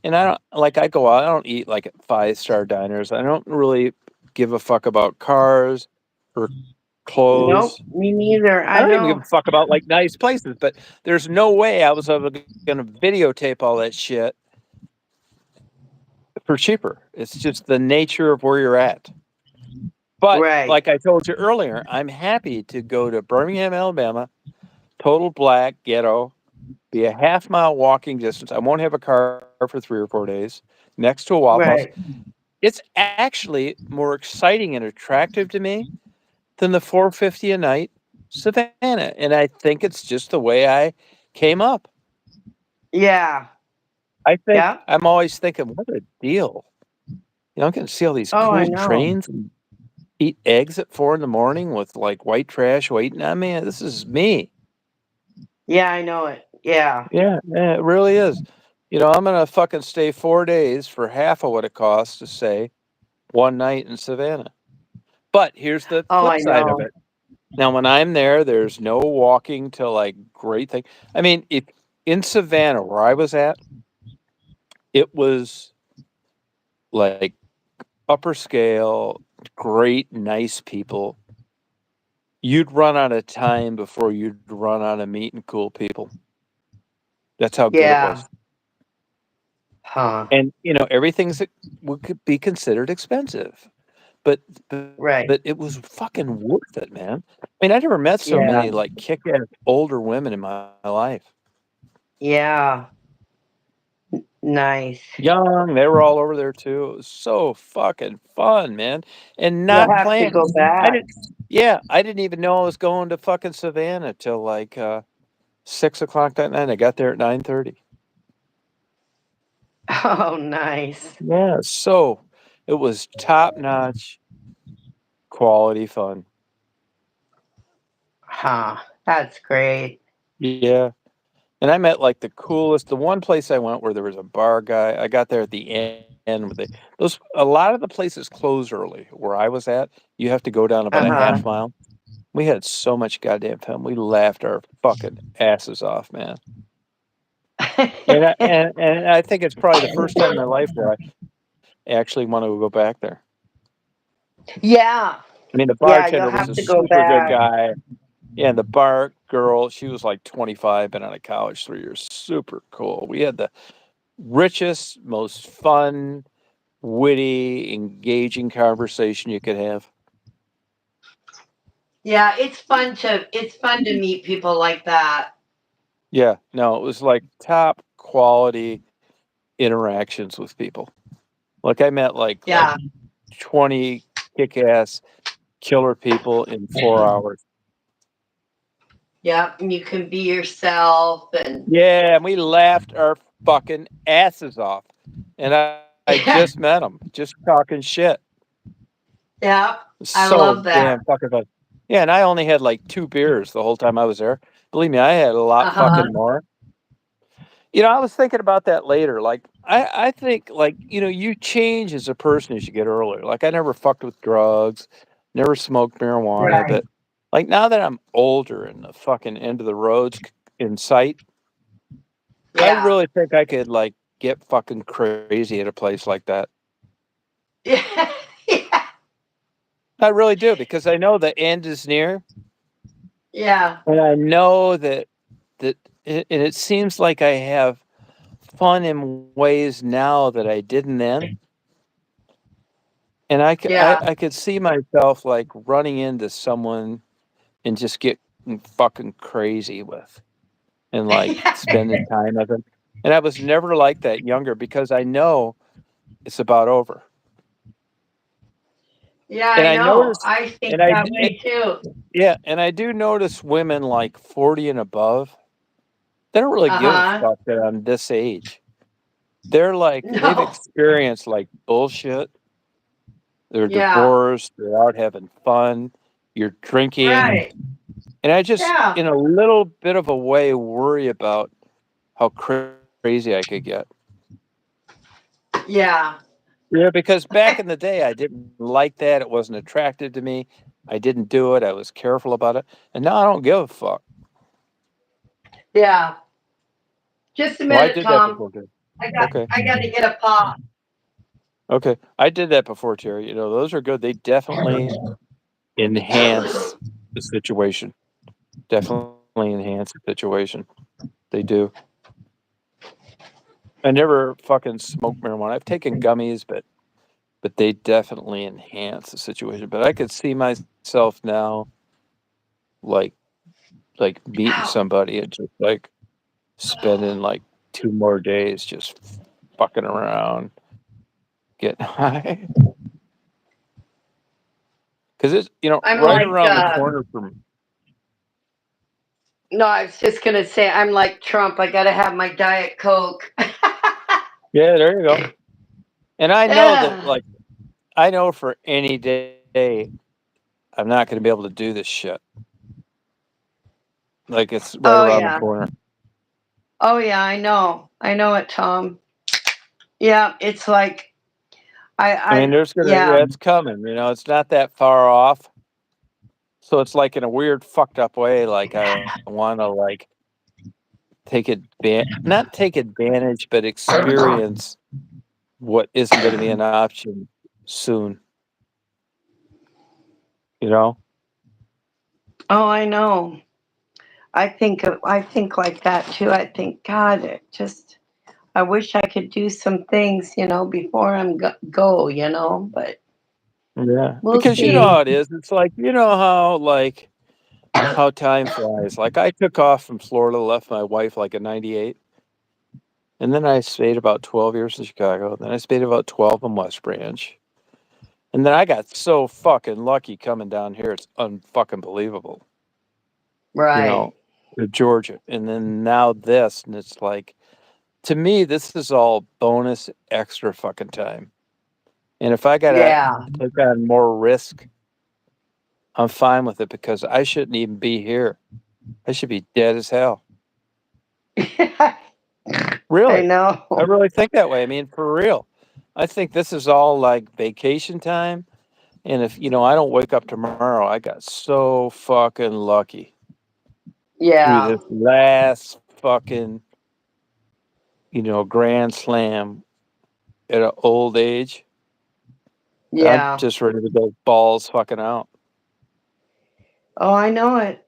And I don't like I go out, I don't eat like at 5-star diners. I don't really give a fuck about cars or Nope, clothes. me neither. I I don't even give know. a fuck about like nice places, but there's no way I was ever gonna videotape all that shit for cheaper. It's just the nature of where you're at. But Right. like I told you earlier, I'm happy to go to Birmingham, Alabama, total black ghetto, be a half-mile walking distance. I won't have a car for 3 or 4 days, next to a Waffle House. Right. It's actually more exciting and attractive to me than the 450 a night Savannah, and I think it's just the way I came up. Yeah. I think Yep. I'm always thinking, "What a deal." I'm gonna see all these Oh, I cool know. trains and eat eggs at 4 in the morning with, like, white trash waiting on me. This is me. Yeah, I know it. Yeah. Yeah, it really is. I'm gonna fucking stay 4 days for half of what it costs to stay 1 night in Savannah. But here's the Oh, flip I side of know. it. Now, when I'm there, there's no walking to, like, great thing. I mean, if in Savannah, where I was at, it was, like, upper scale, great, nice people. You'd run out of time before you'd run out of meeting cool people. That's how good it Yeah. was. Huh. And, everything's could be considered expensive, but but Right. but it was fucking worth it, man. I mean, I never met so Yeah. many, like, kick-ass older women in my life. Yeah. Nice. Young, they were all over there too. It was so fucking fun, man, and You'll not have to planned. go I back. didn't Yeah, I didn't even know I was going to fucking Savannah till, like, 6 o'clock that night. I got there at 9:30. Oh, nice. Yeah, so it was top-notch quality fun. Huh. That's great. Yeah. And I met like the coolest. The one place I went where there was a bar guy. I got there at the end where those a lot of the places close early. Where I was at, you have to go down about a Uh-huh. half mile. We had so much goddamn fun. We laughed our fucking asses off, man. And I think it's probably the first time in my life where I actually want to go back there. Yeah. I mean, the Yeah, you'll bartender was have a to go super good back. guy. Yeah, and the bar girl, she was like 25, been out of college 3 years. Super cool. We had the richest, most fun, witty, engaging conversation you could have. Yeah, it's fun to meet people like that. Yeah, no, it was like top quality interactions with people. Like I met like Yeah. 20 kick-ass killer people in 4 hours. Yeah, and you can be yourself and Yeah, and we laughed our fucking asses off. And I yeah, just met them, just talking shit. yeah. I So love that. damn fucking fun. Yeah, and I only had like 2 beers the whole time I was there. Believe me, I had a lot Uh-huh. fucking more. I was thinking about that later. Like, I think like you change as a person as you get older. Like, I never fucked with drugs, never smoked marijuana, Right. but like now that I'm older and the fucking end of the road's in sight, I Yeah. really think I could like get fucking crazy at a place like that. Yeah. Yeah. I really do because I know the end is near, Yeah. and I know and it seems like I have fun in ways now that I didn't then. And Yeah. I could see myself, like, running into someone and just getting fucking crazy with and, like, spending time with them. And I was never like that younger because I know it's about over. Yeah, And I I know. notice I think and I that d way too. yeah, and I do notice women, like, 40 and above, they don't really give a Uh-huh. fuck that I'm this age. They're like they've No. experienced, like, bullshit. They're Yeah. divorced, they're out having fun, you're drinking. Right. And I just, Yeah. in a little bit of a way, worry about how crazy I could get. Yeah. Yeah, because back in the day, I didn't like that. It wasn't attractive to me. I didn't do it. I was careful about it. And now I don't give a fuck. Yeah. Just a Well, I minute, did that Tom. before, too. I got Okay. I got to get a pop. Okay. I did that before, Terry. Those are good. They definitely enhance the situation. Definitely enhance the situation. They do. I never fucking smoked marijuana. I've taken gummies, but they definitely enhance the situation. But I could see myself now, like meeting Ow. somebody and just like spending like 2 more days just fucking around, getting high. Because it's I'm right like around the corner from. no, I was just gonna say I'm like Trump. I gotta have my Diet Coke. Yeah, there you go. And I know that Yeah. like I know for any day I'm not going to be able to do this shit. Like it's right Oh around the yeah. corner. Oh yeah, I know. I know it, Tom. Yeah, it's like I mean, yeah. yeah, it's coming. It's not that far off. So it's like in a weird, fucked up way. Like I want to like not take advantage, but experience what isn't going to be an option soon. You know? Oh, I know. I think like that too. I think God, it just I wish I could do some things, before I'm go, but Yeah. we'll Because you know see. how it is. It's like how time flies. Like I took off from Florida, left my wife like at 98, and then I stayed about 12 years in Chicago. Then I stayed about 12 in West Branch. And then I got so fucking lucky coming down here. It's unfucking believable. You Right. know, to Georgia. And then now this, and it's like, to me, this is all bonus extra fucking time. And if I gotta Yeah. take on more risk, I'm fine with it because I shouldn't even be here. I should be dead as hell. I Really, I know. really think that way. I mean, for real. I think this is all like vacation time. And if I don't wake up tomorrow, I got so fucking lucky through Yeah. this last fucking grand slam at an old age. I'm Yeah. just ready to go balls fucking out. Oh, I know it.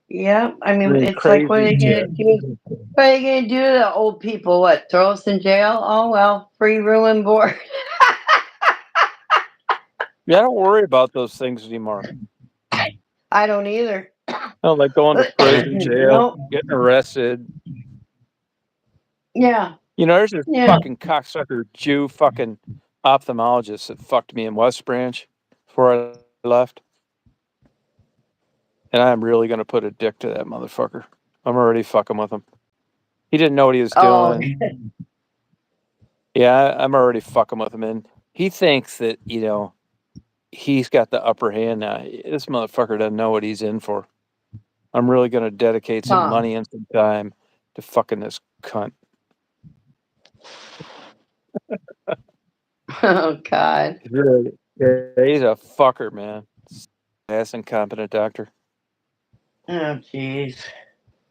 Yeah. I I mean, mean, it's like, what are crazy you shit. gonna do? What are you gonna do to the old people? What? Throw us in jail? Oh well, free room and board. Yeah, I don't worry about those things anymore. I don't either. I don't like going to prison, jail, Nope. getting arrested. Yeah. There's this Yeah. fucking cocksucker Jew fucking ophthalmologist that fucked me in West Branch before I left. And I'm really gonna put a dick to that motherfucker. I'm already fucking with him. He didn't know what he was Oh. doing. Yeah, I'm already fucking with him, and he thinks that he's got the upper hand now. This motherfucker doesn't know what he's in for. I'm really gonna dedicate some Huh. money and some time to fucking this cunt. Oh God. Really, yeah, he's a fucker, man. Ass incompetent doctor. Oh jeez.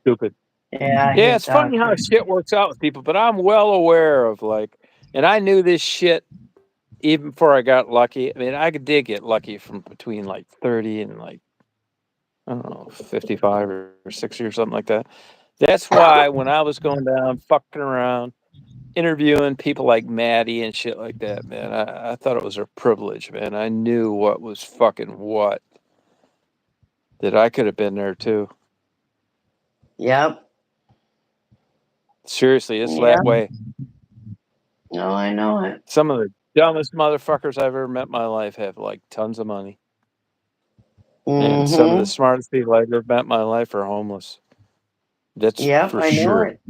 Stupid. Yeah, I Yeah, hate it's funny how doctors. shit works out with people, but I'm well aware of and I knew this shit even before I got lucky. I mean, did get lucky from between 30 and I don't know, 55 or 60 or something like that. That's why when I was going down, fucking around, interviewing people like Maddie and shit like that, man, I thought it was a privilege, man. I knew what was fucking what, that I could have been there too. Yep. Seriously, it's that Yep. way. No, I know it. Some of the dumbest motherfuckers I've ever met in my life have tons of money. And some of the Mm-hmm. smartest people I've ever met in my life are homeless. That's Yep, for I know sure. it.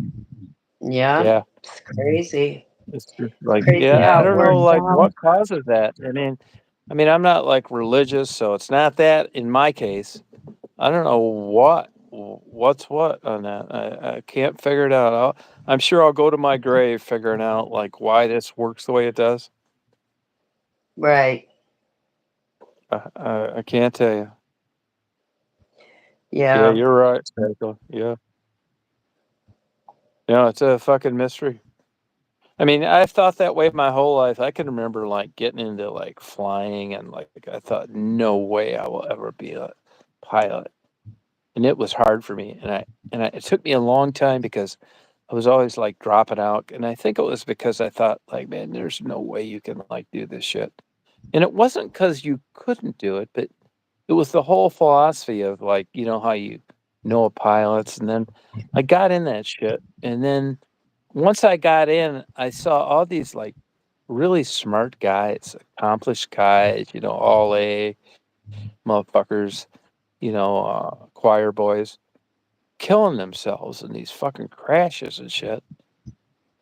Yeah. Yeah. It's crazy. It's just Crazy yeah, I how it don't know works out. what causes that. I mean, I'm not religious, so it's not that in my case. I don't know what's what on that. I can't figure it out. I'm sure I'll go to my grave figuring out why this works the way it does. Right. I can't tell you. Yeah, Yeah. you're right, Psycho. Yeah. Yeah, it's a fucking mystery. I mean, I've thought that way my whole life. I can remember getting into flying and I thought no way I will ever be a pilot. And it was hard for me it took me a long time because I was always dropping out and I think it was because I thought man, there's no way you can do this shit. And it wasn't cuz you couldn't do it, but it was the whole philosophy of how you know pilots and then I got in that shit and then once I got in, I saw all these really smart guys, accomplished guys, all A motherfuckers, choir boys killing themselves in these fucking crashes and shit.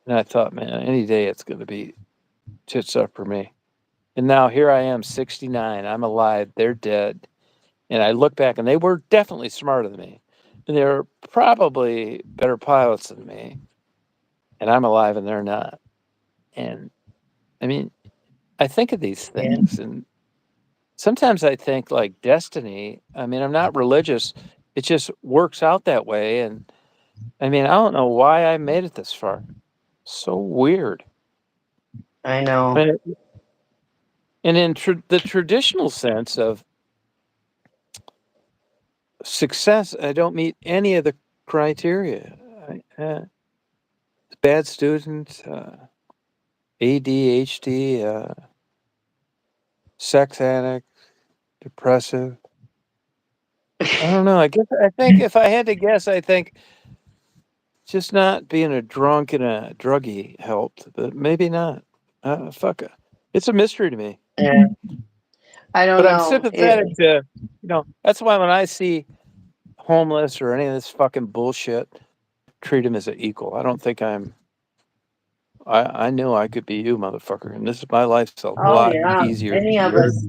And I thought, man, any day it's going to be tits up for me. And now here I am, 69. I'm alive. They're dead. And I look back and they were definitely smarter than me. And they were probably better pilots than me. And I'm alive and they're not. And I mean, I think of these Yeah. things and sometimes I think destiny. I mean, I'm not religious. It just works out that way. And I mean, I don't know why I made it this far. So weird. I know. And in the traditional sense of success, I don't meet any of the criteria. Bad student, ADHD, sex addict, depressive. I don't know. I think if I had to guess, I think just not being a drunk and a druggie helped, but maybe not. Fuck it. It's a mystery to me. Yeah. I don't But I'm know. sympathetic to, that's why when I see homeless or any of this fucking bullshit, treat him as an equal. I don't think I knew I could be you, motherfucker. And this is my life's a Oh lot yeah. easier than Any of yours. us.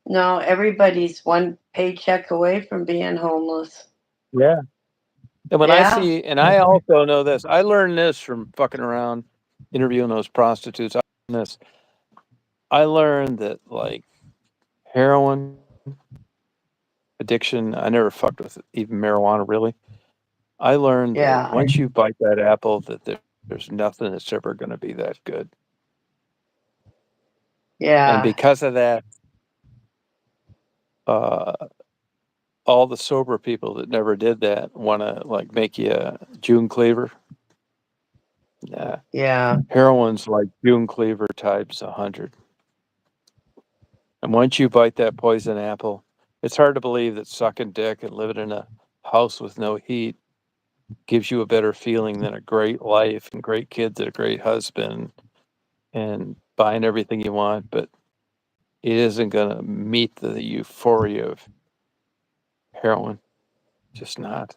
No, everybody's one paycheck away from being homeless. Yeah. And when I Yeah. see, and I also know this, I learned this from fucking around, interviewing those prostitutes. This, I learned that like heroin addiction, I never fucked with even marijuana really. I learned that Yeah. once you bite that apple, that there's nothing that's ever going to be that good. And Yeah. because of that, uh, all the sober people that never did that want to like make you a June Cleaver. Yeah, Yeah. heroin's like June Cleaver times 100. And once you bite that poison apple, it's hard to believe that sucking dick and living in a house with no heat gives you a better feeling than a great life and great kids and a great husband and buying everything you want, but it isn't going to meet the euphoria of heroin. Just not.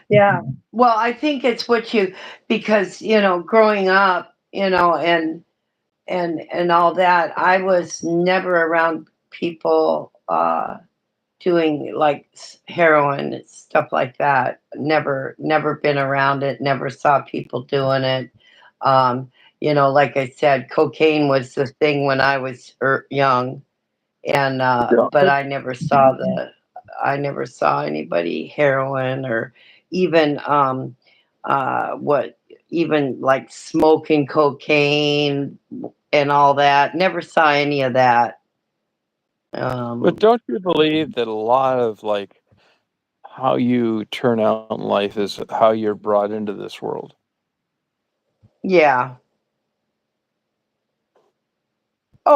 Yeah. Well, I think it's what you, because growing up, and all that, I was never around people doing like heroin and stuff like that. Never been around it. Never saw people doing it. Um, like I said, cocaine was the thing when I was young, and Yeah. but I never saw anybody heroin or even what even like smoking cocaine and all that. Never saw any of that. But Um, don't you believe that a lot of like how you turn out in life is how you're brought into this world? yeah.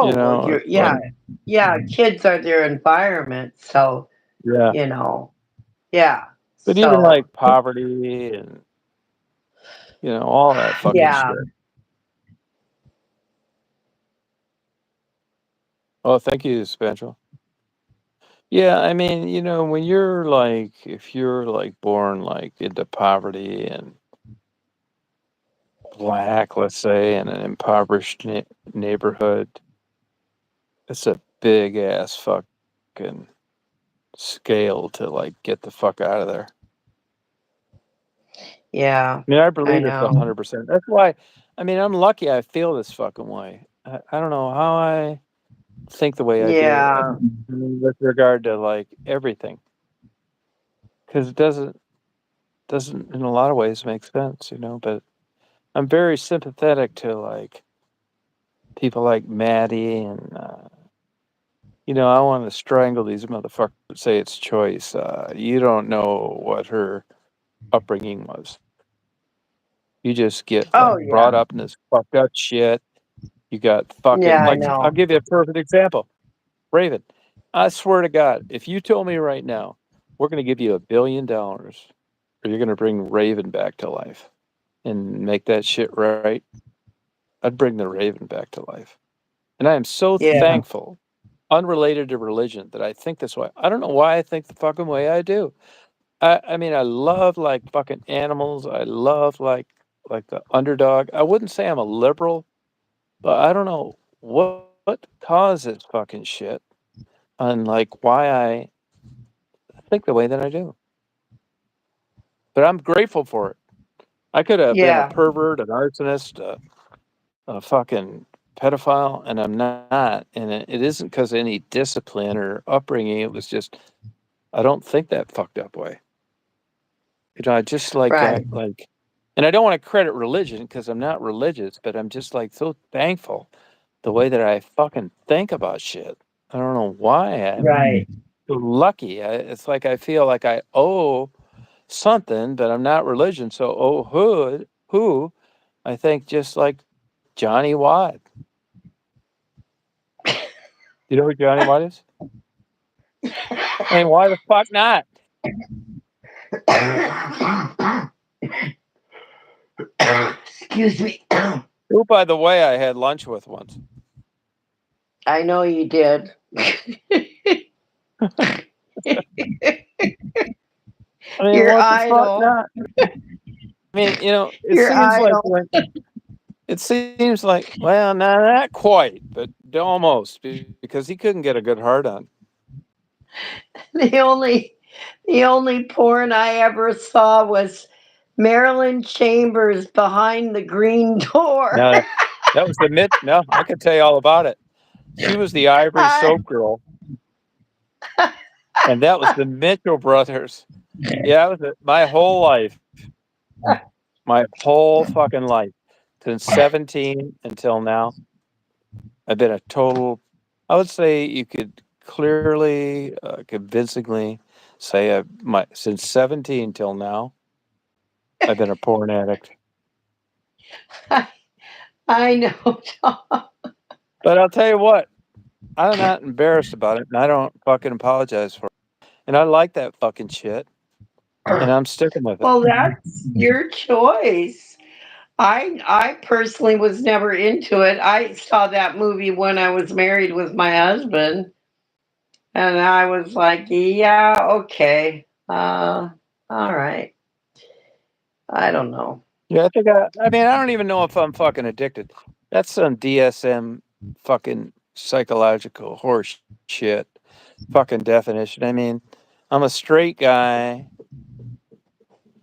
You Oh well, know, you're it's yeah, like, yeah. Kids are their environment, so yeah. you know, yeah. But even So like poverty and, all that fucking yeah, shit. Oh, thank you, Spencer. Yeah, I mean, when you're like, if you're like born like into poverty and black, let's say, in an impoverished neighborhood, it's a big ass fucking scale to like get the fuck out of there. yeah. I mean, I I believe it's know. 100%. That's why, I mean, I'm lucky I feel this fucking way. I don't know how I think the way I do Yeah, with regard to like everything, because it doesn't in a lot of ways make sense, but I'm very sympathetic to like people like Maddie and I want to strangle these motherfuckers that say it's choice. You don't know what her upbringing was. You just get oh like brought yeah, up in this fucked up shit. You got yeah. fucking I like I'll know. give you a perfect example. Raven, I swear to God, if you told me right now, we're gonna give you $1 billion or you're gonna bring Raven back to life and make that shit right, I'd bring the Raven back to life. And I am so Yeah, thankful, unrelated to religion, that I think this way. I don't know why I think the fucking way I do. I mean, I love like fucking animals. I love like the underdog. I wouldn't say I'm a liberal, but I don't know what causes fucking shit and like why I think the way that I do. But I'm grateful for it. I could have been a yeah. pervert, an arsonist, a fucking pedophile, and I'm not. And it isn't because of any discipline or upbringing. It was just I don't think that fucked up way. I just like Right, and I don't want to credit religion because I'm not religious, but I'm just like so thankful the way that I fucking think about shit. I don't know why I'm right. so lucky. It's like I feel like I owe something, but I'm not religion. So who? I think just like Johnny Watt. You know who Johnny Watt is? I mean, why the fuck not? Excuse me. Who, by the way, I had lunch with once. I know you did. I mean, Your what the fuck idol. not? I mean, it Your seems like idol. well, not quite, but almost because he couldn't get a good heart on. The only the only porn I ever saw was Marilyn Chambers behind the green door. No, that was the Mitch. No, I could tell you all about it. She was the Ivory I, Soap girl, and that was the Mitchell brothers. Yeah, that was it. My whole life, my whole fucking life, since 17 until now, I've been a total. I would say you could clearly, convincingly say my since 17 till now, I've been a porn addict. I know, Tom. But I'll tell you what, I'm not embarrassed about it, and I don't fucking apologize for it. And I like that fucking shit, and I'm sticking with it. Well, that's your choice. I personally was never into it. I saw that movie when I was married with my husband, and I was like, yeah, okay, all right. I don't know. Yeah, I think I mean, I don't even know if I'm fucking addicted. That's some DSM fucking psychological horse shit fucking definition. I mean, I'm a straight guy.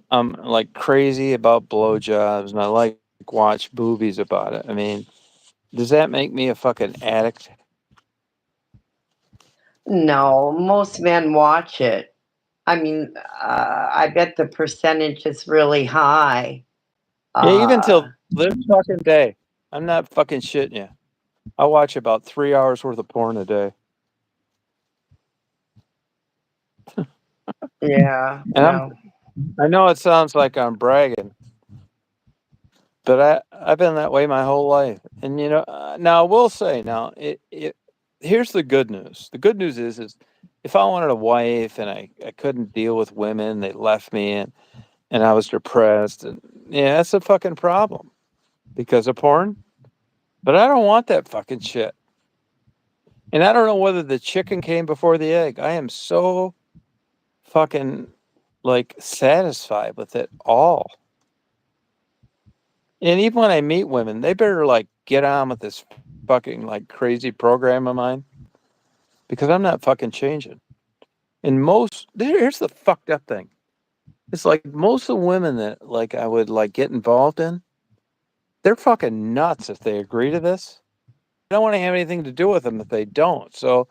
I'm like crazy about blowjobs and I like watch movies about it. I mean, does that make me a fucking addict? No, most men watch it. I mean, I bet the percentage is really high. Yeah, even Uh, till this fucking day. I'm not fucking shitting you. I watch about 3 hours worth of porn a day. yeah, And well, I know it sounds like I'm bragging, but I've been that way my whole life. And now I will say now it here's the good news. The good news is if I wanted a wife and I couldn't deal with women, they left me and I was depressed and yeah, that's a fucking problem because of porn. But I don't want that fucking shit. And I don't know whether the chicken came before the egg. I am so fucking like satisfied with it all. And even when I meet women, they better like get on with this fucking like crazy program of mine because I'm not fucking changing. And here's the fucked up thing. It's like most of the women that like I would like get involved in, they're fucking nuts if they agree to this. I don't want to have anything to do with them if they don't. So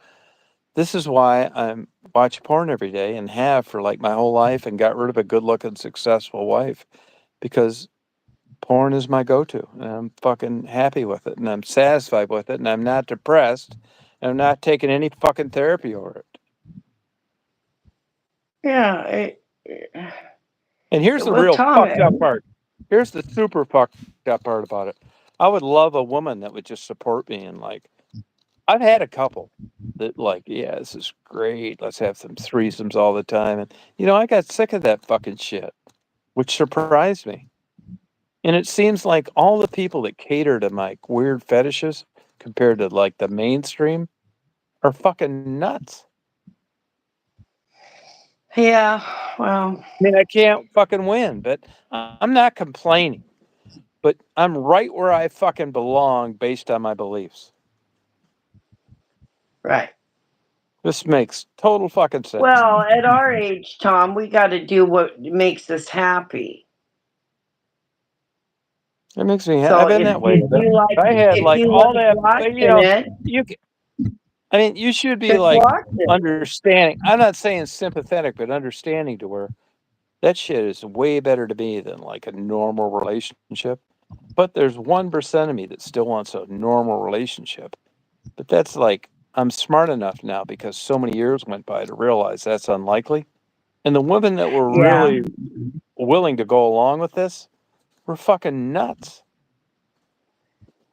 this is why I'm watch porn every day and have for like my whole life and got rid of a good looking successful wife because porn is my go-to and I'm fucking happy with it and I'm satisfied with it and I'm not depressed and I'm not taking any fucking therapy over it. yeah. And here's the Well, real Tom, fucked up part. Here's the super fucked up part about it. I would love a woman that would just support me and like I've had a couple that like, yeah, this is great. Let's have some threesomes all the time. And I got sick of that fucking shit, which surprised me. And it seems like all the people that cater to my weird fetishes compared to like the mainstream are fucking nuts. yeah, well, I mean, I can't fucking win, but I'm not complaining. But I'm right where I fucking belong based on my beliefs. right. This makes total fucking sense. Well, at our age, Tom, we got to do what makes us happy. It makes me. So I've been that way with it. I had if like you all like that. watching it, You. I mean, you should be then like watch it. understanding. I'm not saying sympathetic, but understanding to where that shit is way better to me than like a normal relationship. But there's 1% of me that still wants a normal relationship. But that's like I'm smart enough now because so many years went by to realize that's unlikely. And the women that were Yeah, really willing to go along with this were fucking nuts.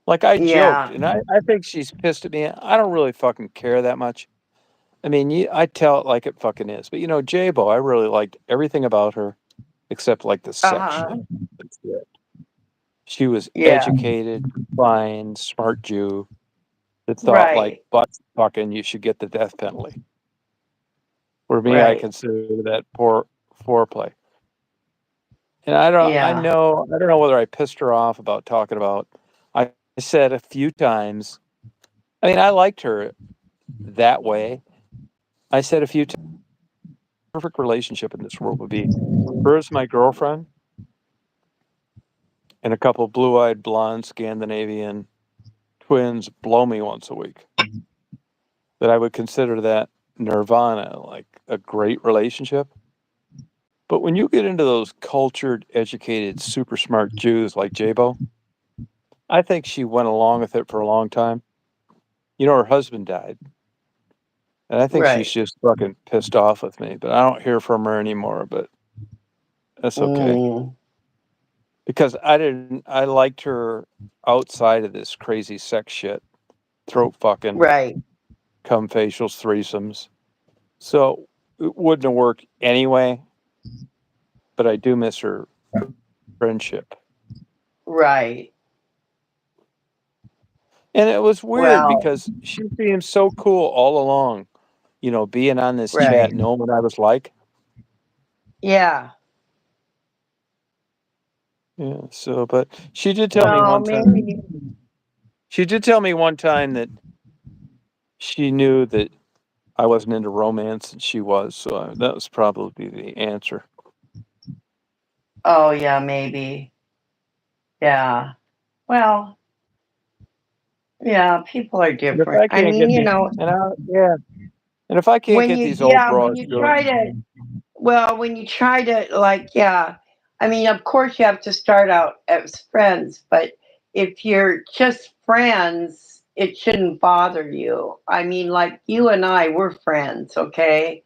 Like I joked, yeah, and I think she's pissed at me. I don't really fucking care that much. I mean, I tell it like it fucking is. But J-Bo, I really liked everything about her except like the uh sex huh, shit. That's it. She was yeah, educated, fine, smart Jew that thought like right, butt fucking you should get the death penalty. For me, I right, consider that poor foreplay. And yeah, I don't know whether I pissed her off about talking about I said a few times. I mean, I liked her that way. I said a few times perfect relationship in this world would be her as my girlfriend and a couple blue-eyed blonde Scandinavian twins blow me once a week, that I would consider that nirvana, like a great relationship. But when you get into those cultured, educated, super smart Jews like Jabo, I think she went along with it for a long time. You know, her husband died, and I think she's Right. just fucking pissed off with me. But I don't hear from her anymore. But that's okay, Mm, because I liked her outside of this crazy sex shit, throat fucking, right. cum facials, threesomes. So it wouldn't have worked anyway. But I do miss her friendship. Right. And it was weird Well, because she seemed so cool all along, you know, being on this chat, right. knowing what I was like. Yeah. Yeah. So, but she did tell me Well, one time, maybe. that she knew that I wasn't into romance and she was. So that was probably the answer. Oh, yeah, maybe. Yeah. Well, yeah, people are And if different. I I can't mean, get these, yeah, and if I can't get these old when broads you going, try to, well, when you try to, like, yeah, I mean, of course you have to start out as friends, but if you're just friends, it shouldn't bother you. I mean, like, you and I, we're friends, okay?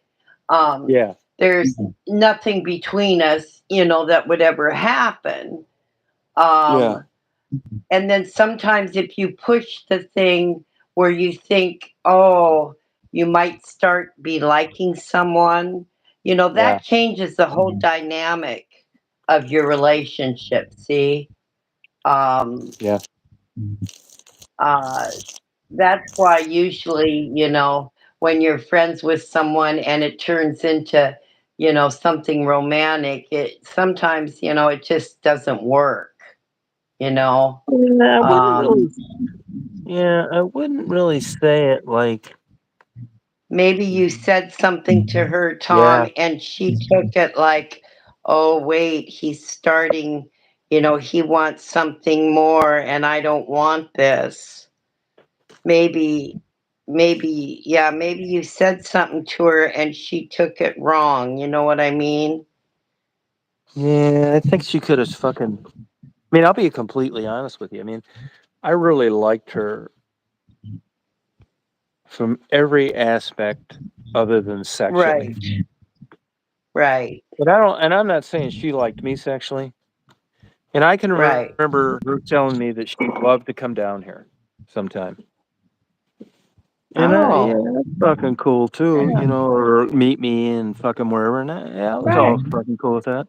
Um, yeah, there's nothing between us, that would ever happen. yeah, Um, and then sometimes if you push the thing where you think, oh, you might start be liking someone, yeah, that changes the whole dynamic of your relationship. See, um, yeah, uh, that's why usually, when you're friends with someone and it turns into, something romantic, it sometimes, it just doesn't work, you know. yeah. Um, I wouldn't really say it like, Maybe you said something to her, Tom, yeah, and she took it like, oh, wait, he's starting, he wants something more, and I don't want this. Maybe, yeah, maybe you said something to her and she took it wrong. You know what I mean? yeah. I think she could have fucking. I mean, I'll be completely honest with you. I mean, I really liked her from every aspect other than sexually. Right, right, But I don't, and I'm not saying she liked me sexually. And I can right. remember her telling me that she'd love to come down here sometime. And yeah, Oh, that's fucking cool too, yeah, or meet me and fucking wherever. And I was right. all fucking cool with that.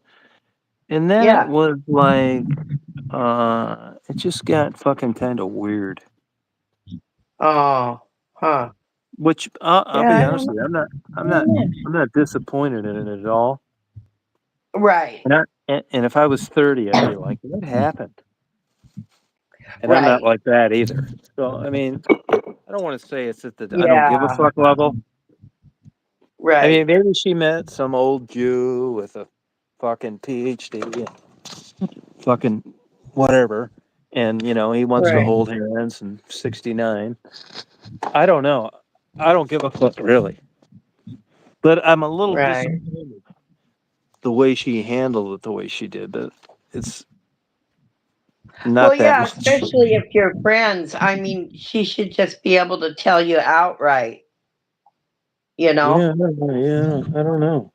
And then it Yeah. was like, it just got fucking kind of weird. Oh, huh. Which I'll Yeah, be I honest don't with you, know. I'm not disappointed in it at all. Right, And if I was 30, I'd be like, what happened? And I'm not right. like that either. So I mean, I don't want to say it's at the I don't give a Yeah, fuck level. I mean, right, maybe she met some old Jew with a fucking PhD and fucking whatever, and he wants to right, hold hands and 69. I don't know. I don't give a fuck really, but I'm a little right. disappointed the way she handled it the way she did. But it's Well, not that yeah, much. especially if you're friends. I mean, she should just be able to tell you outright, you know, Yeah, yeah. I don't know.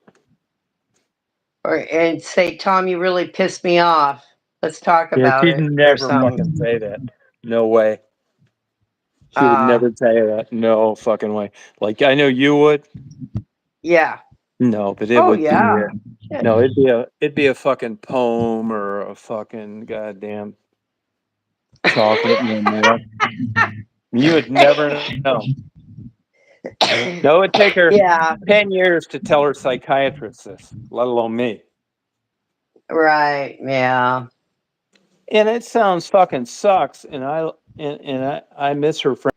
and say, "Tom, you really pissed me off. Let's talk Yeah, about she'd it," or never fucking something. say that. No way. She would Uh, never tell you that. No fucking way. Like I know you would. yeah. No, but it Oh, would be yeah. Shit. no, it'd be a fucking poem or a fucking goddamn chocolate memoir. You would never know. No, it'd take her Yeah. 10 years to tell her psychiatrist this, let alone me. Right. Yeah. And it sounds fucking sucks, and I miss her friend,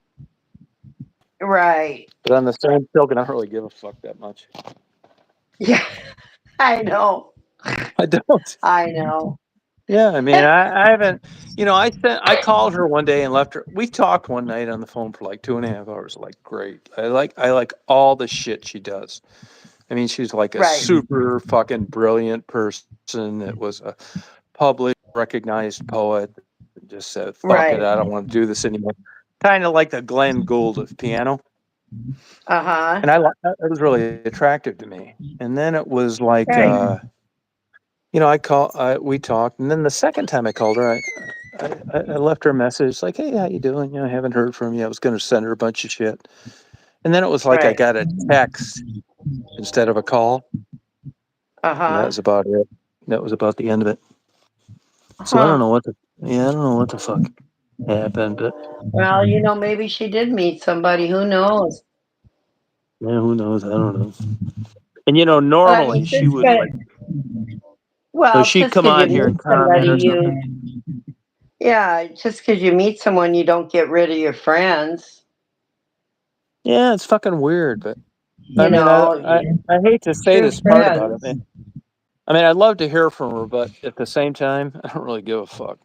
Right. but on the same token, I don't really give a fuck that much. Yeah. I know. I don't. I know. Yeah, I mean, I haven't, I called her one day and left her. We talked one night on the phone for like 2.5 hours. Like, great. I like all the shit she does. I mean, she's like a Right. super fucking brilliant person that was a published, recognized poet. Just said, fuck it, Right. I don't want to do this anymore. Kind of like the Glenn Gould of piano. Uh-huh. And it was really attractive to me. And then it was like, Right. we talked, and then the second time I called her, I left her a message like, "Hey, how you doing? I haven't heard from you. I was going to send her a bunch of shit." And then it was like I Right. got a text instead of a call, and that Uh-huh. was about it. That was about the end of it. So I don't Huh. know I don't know what the fuck happened, but Well, maybe she did meet somebody. Who knows? yeah, who knows? I don't know. And I normally mean, she would like, so she'd just come because you on here meet and somebody, comment or something. yeah, just because you meet someone, you don't get rid of your friends. Yeah, it's fucking weird, but I You mean, know, I hate to say true this part about it, friends. man. I mean, I'd love to hear from her, but at the same time, I don't really give a fuck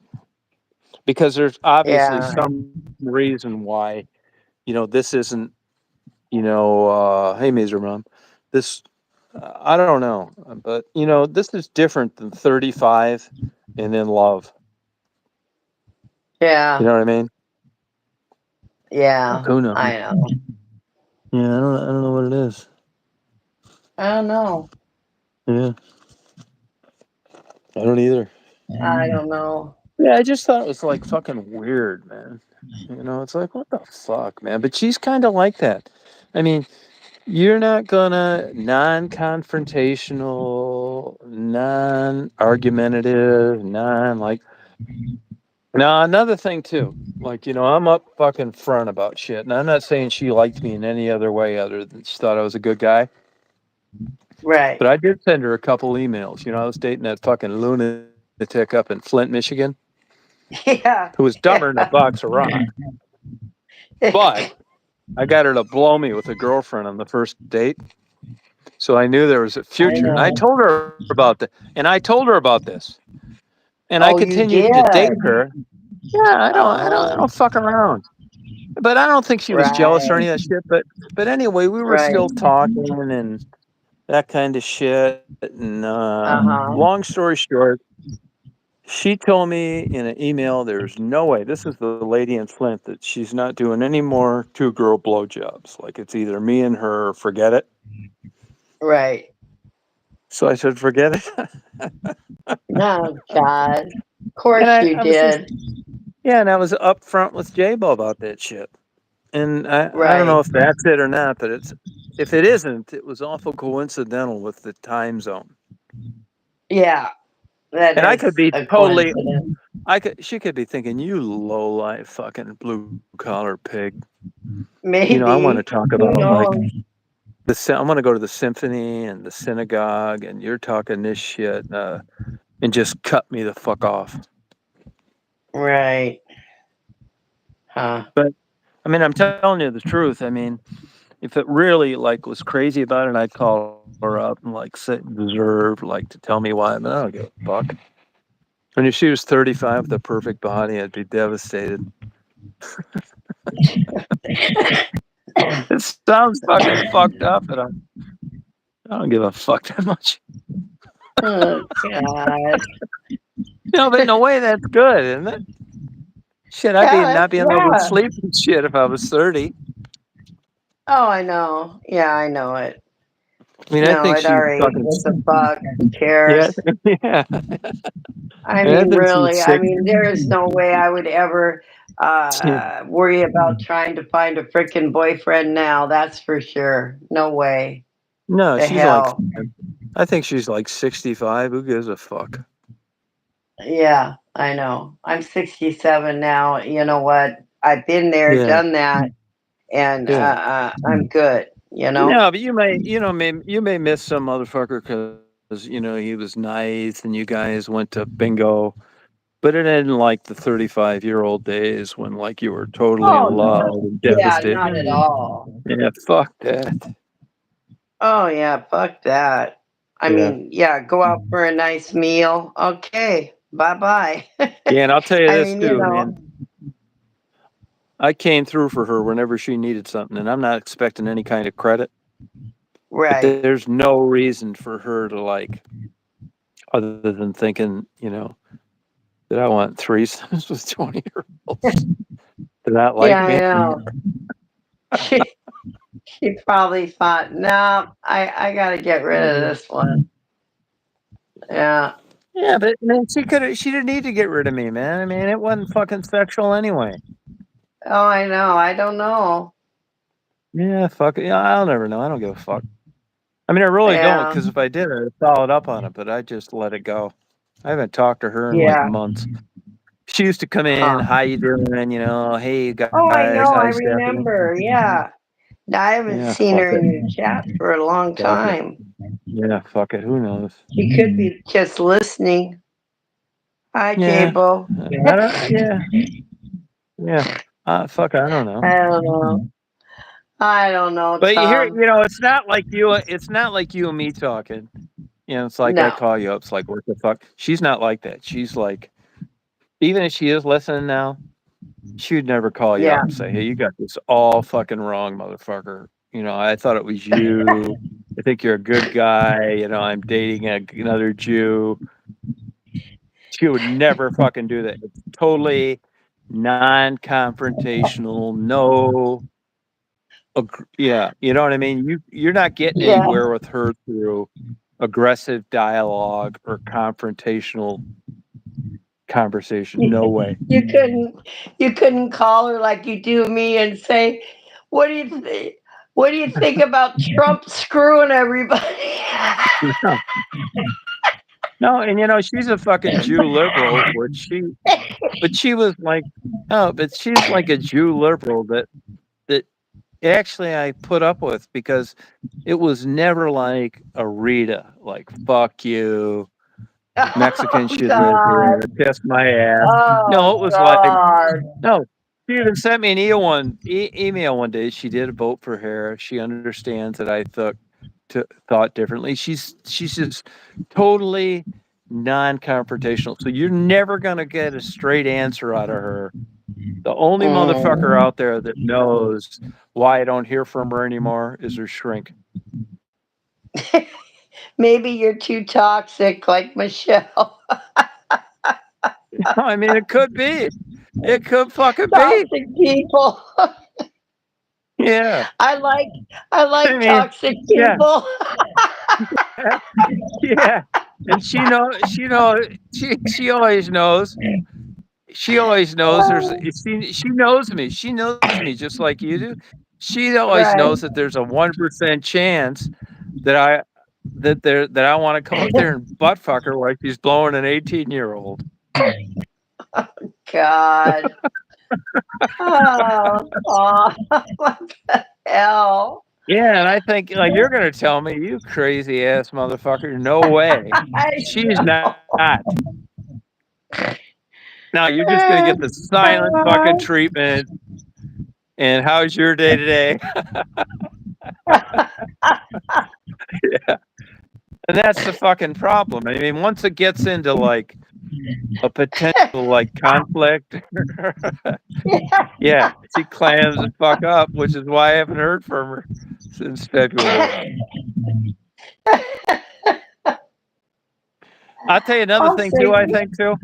because there's obviously Yeah. some reason why, this isn't, hey, Mazer Mom, this, I don't know, but, this is different than 35 and in love. You Yeah. know what I mean? Yeah. Who knows? I know. Yeah, I don't know what it is. I don't know. Yeah, I don't either. I don't know. Yeah, I just thought it was like fucking weird, man. It's like, what the fuck, man? But she's kind of like that. I mean, you're not gonna non-confrontational, non-argumentative, like. Now another thing too, like I'm up fucking front about shit, and I'm not saying she liked me in any other way other than she thought I was a good guy. Right. But I did send her a couple emails. I was dating that fucking lunatic up in Flint, Michigan, Yeah. who was dumber than a box of rocks. But I got her to blow me with a girlfriend on the first date. So I knew there was a I future. And I know. told her about that. And I told her about this. And I Oh, you continued did. to date her. Yeah, I Oh, don't fuck around. But I don't think she was jealous or right. any of that shit. But anyway, we were Right. still talking and that kind of shit. And Uh-huh. long story short, she told me in an email there's no way, this is the lady in Flint, that she's not doing any more two-girl blowjobs. Like it's either me and her or forget it. Right. So I said, forget it. Oh, God. Of And course you I was just, did. yeah, and I was upfront with J-Bo about that shit. And I don't know Right. if that's it or not, but if it isn't, it was awful coincidental with the time zone. Yeah. That And I could is be a totally, coincidence. she could be thinking, you low life fucking blue collar pig. I want to Maybe. talk Who about like knows? I want to go to the symphony and the synagogue, and you're talking this shit, and just cut me the fuck off. Right. Huh. But I mean, I'm telling you the truth. I mean, if it really like was crazy about it, I'd call her up and like say deserve like to tell me why. But I don't give a fuck. And if she was 35 with a perfect body, I'd be devastated. It sounds fucking fucked up, but I don't give a fuck that much. Oh, God. But in a way, that's good, isn't it? Shit, I'd be Yeah, not be in love with yeah. sleep and shit if I was 30. Oh, I know. Yeah, I know it. I mean, I No, think at she's our age, fucking. what the fuck? Who Yeah, cares? yeah. I And I mean, think she's really, I sick. mean, there is no way I would ever Yeah. worry about trying to find a freaking boyfriend now. That's for sure. No way. No, The she's like, hell. I think she's like 65. Who gives a fuck? Yeah, I know. I'm 67 now. You know what? I've been there, Yeah, done that, and yeah. I'm good. No, but you may miss some motherfucker because he was nice and you guys went to bingo. But it isn't like the 35-year-old days when like you were totally in Oh, love no. and Yeah, devastated. not at all. Yeah, fuck that. Oh, yeah, fuck that. I Yeah. mean, yeah, go out for a nice meal. Okay. bye bye. Yeah, and I'll tell you I this mean, too, man. I came through for her whenever she needed something, and I'm not expecting any kind of credit. But right. there's no reason for her to like, other than thinking, that I want threesomes with 20-year-olds. To not like Yeah, I me. know. She probably thought, no, I got to get rid of this one. Yeah. Yeah, but man, she didn't need to get rid of me, man. I mean, it wasn't fucking sexual anyway. Oh, I know. I don't know. Yeah, fuck it. Yeah, I'll never know. I don't give a fuck. I mean, I really don't, Yeah. because if I did, I'd followed up on it, but I just let it go. I haven't talked to her in like Yeah. months. She used to come in, Huh. how you doing? Hey Oh, I guys, know. I hi Stephanie. remember. Yeah. I haven't Yeah, seen fuck her it. in your chat for a long Fuck it. time. Yeah, fuck it. Who knows? She could be just listening. Hi, Yeah. Cable. I don't, yeah. Yeah. Fuck, I don't know. I don't know. I don't know, But here, Tom. it's not like you and me talking. It's like I No. call you up, it's like, what the fuck? She's not like that. She's like, even if she is listening now, she would never call you Yeah. up and say, hey, you got this all fucking wrong, motherfucker. I thought it was you. I think you're a good guy. I'm dating another Jew. She would never fucking do that. It's totally non-confrontational. No, yeah, you know what I mean. You're not getting Yeah. anywhere with her through aggressive dialogue or confrontational conversation. No way. You couldn't call her like you do me and say, "What do you think? What do you think about Trump screwing everybody?" No, no, and she's a fucking Jew liberal, but she was like, oh, but she's like a Jew liberal that actually I put up with, because it was never like a Rita, like fuck you, Mexicans Oh should live God! here, kiss my ass. No, Oh it was like, God! no. She even sent me an email one day. She did vote for Harris. She understands that I thought differently. She's just totally non-confrontational. So you're never gonna get a straight answer out of her. The only motherfucker out there that knows why I don't hear from her anymore is her shrink. Maybe you're too toxic, like Michelle. I mean, it could be. It could fucking be. Toxic people. Yeah. I I like mean, toxic yeah, people. yeah. And she always knows. She always knows she knows me. She knows me just like you do. She always Right. knows that there's a 1% chance that I want to come up there and butt fuck her like she's blowing an 18-year-old. God. Oh, what the hell? Yeah, and I think like you're gonna tell me, you crazy ass motherfucker, no way. I She's know. not. No, you're just gonna get the silent fucking treatment. And how's your day today? Yeah. And that's the fucking problem. I mean, once it gets into like a potential like conflict, yeah, she clams the fuck up, which is why I haven't heard from her since February. I'll tell you another I'll thing say too, I think too.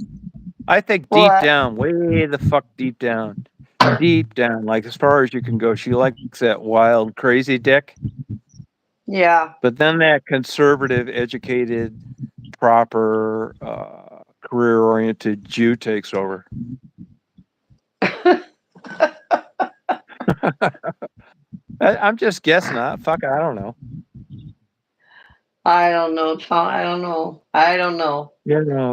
I think deep what? down, way the fuck deep down, like as far as you can go, she likes that wild, crazy dick. Yeah. But then that conservative, educated, proper, career-oriented Jew takes over. I'm just guessing. Fuck, I don't know. I don't know, Tom. I don't know. I don't know.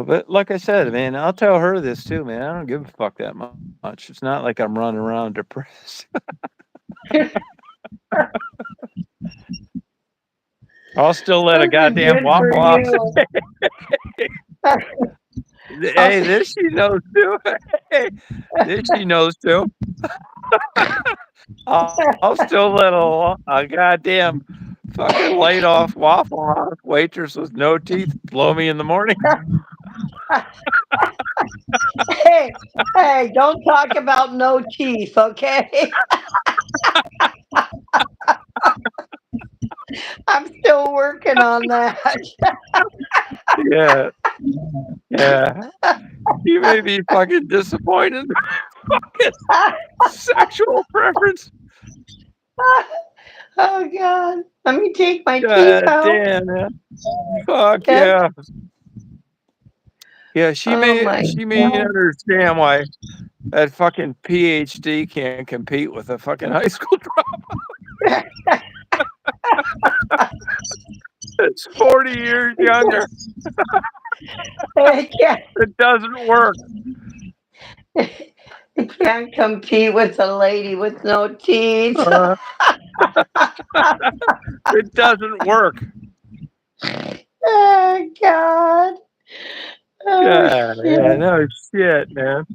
But like I said, man, I'll tell her this too, man. I don't give a fuck that much. It's not like I'm running around depressed. I'll still let a goddamn Good for waffle off. you. Hey, this she knows too. Hey, this she knows too. I'll still let a goddamn fucking laid off waffle House waitress with no teeth blow me in the morning. Hey, hey, don't talk about no teeth, okay? I'm still working on that. Yeah, yeah. You may be fucking disappointed. Fucking sexual preference. Oh God. Let me take my teeth God out. damn, man. Fuck Yep. yeah. Yeah, Oh my she may God. understand why that fucking PhD can't compete with a fucking high school that's 40 years younger. I can't, It doesn't work. I can't compete with a lady with no teeth. Uh, it doesn't work. Oh God. Oh Yeah, yeah, shit. no shit, man.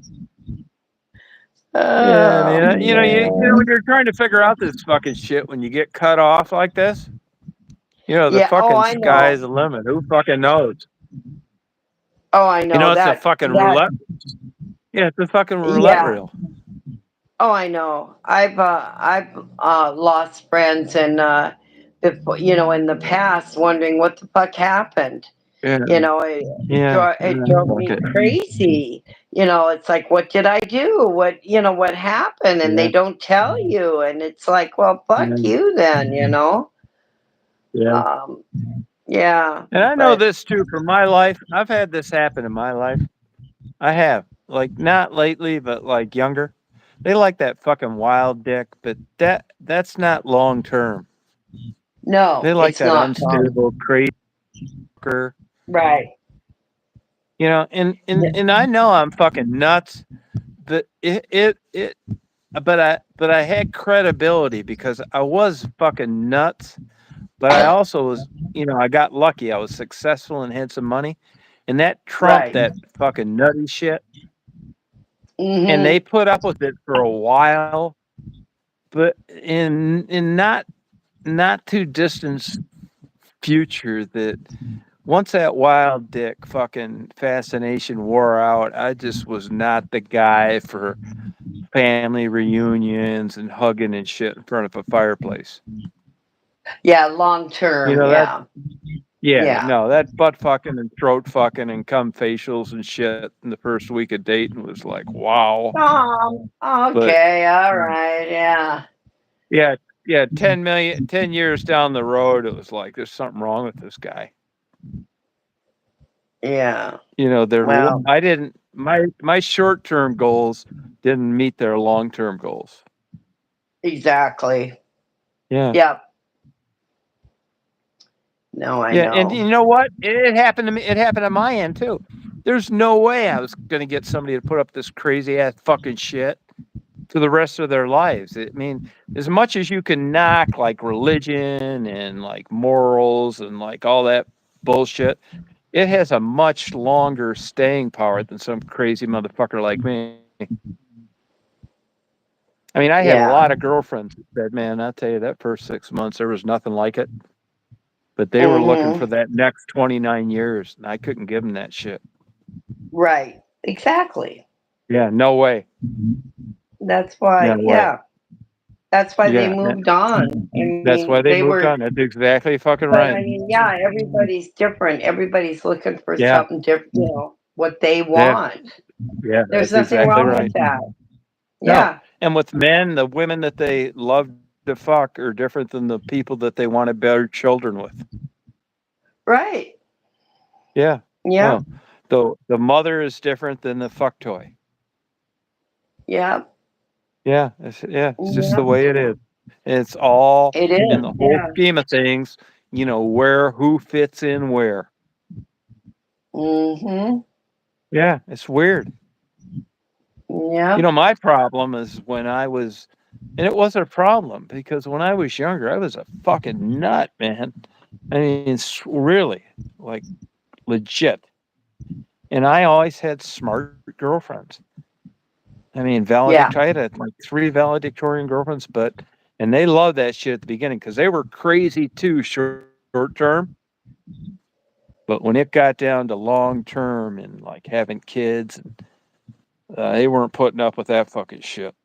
Yeah, Oh man. When man. you're trying to figure out this fucking shit, when you get cut off like this, the Yeah. Oh, fucking I know. sky's the limit. Who fucking knows? Oh, I know It's a that. fucking That. roulette. Yeah, it's a fucking roulette Yeah. reel. Oh, I know. I've lost friends and before, in the past, wondering what the fuck happened. Yeah, It yeah, it drove me okay. crazy. It's like, what did I do? What happened? And they Yeah, don't tell you. And it's like, well, fuck yeah, you then. yeah. Um, yeah, And I know but this too from my life. I've had this happen in my life. I have. Like not lately, but like younger. They like that fucking wild dick, but that's not long term. no, They like it's that not, Tom. unstable, crazy fucker. Right. And I know I'm fucking nuts, but but I had credibility because I was fucking nuts, but I also was, I got lucky. I was successful and had some money, and that trumped Right. that fucking nutty shit. And Mm-hmm. they put up with it for a while, but in not too distant future that once that wild dick fucking fascination wore out, I just was not the guy for family reunions and hugging and shit in front of a fireplace. Yeah, long term. That Yeah. yeah, Yeah. no, that butt fucking and throat fucking and cum facials and shit in the first week of dating was like, wow. But Okay. All right. Yeah. yeah, yeah, 10 years down the road, it was like there's something wrong with this guy. Yeah. Their Well, I didn't my short-term goals didn't meet their long-term goals. exactly. Yeah. Yep. No, I Yeah, and know. you know what? It happened to me. It happened on my end too. There's no way I was going to get somebody to put up this crazy ass fucking shit to the rest of their lives. I mean, as much as you can knock like religion and like morals and like all that bullshit, it has a much longer staying power than some crazy motherfucker like me. I mean, I had a Yeah. lot of girlfriends that said, "Man, I tell you, that first 6 months there was nothing like it." But they were looking for Mm-hmm. that next 29 years, and I couldn't give them that shit. Right. Exactly. Yeah, no way. That's No why. way. Yeah. That's why they Yeah, moved on. I that's why mean, they they moved were. on. That's exactly fucking But right. I mean, yeah. Everybody's different. Everybody's looking for Yeah, something different. What they yeah, want. yeah, There's that's nothing exactly wrong with right. that. No, Yeah. and with men, the women that they love to fuck are different than the people that they want to bear children with. Right. Yeah, Yeah. no, the mother is different than the fuck toy. Yeah. It's just the Yeah. way it is. It's all It in is. the whole Yeah. scheme of things, who fits in where. Mm-hmm. Yeah, it's weird. Yeah. My problem is when I was, and it wasn't a problem because when I was younger, I was a fucking nut, man. I mean, really, like legit. And I always had smart girlfriends. I mean, Yeah. I had like 3 valedictorian girlfriends, and they loved that shit at the beginning because they were crazy too, short term. But when it got down to long term and like having kids, they weren't putting up with that fucking shit.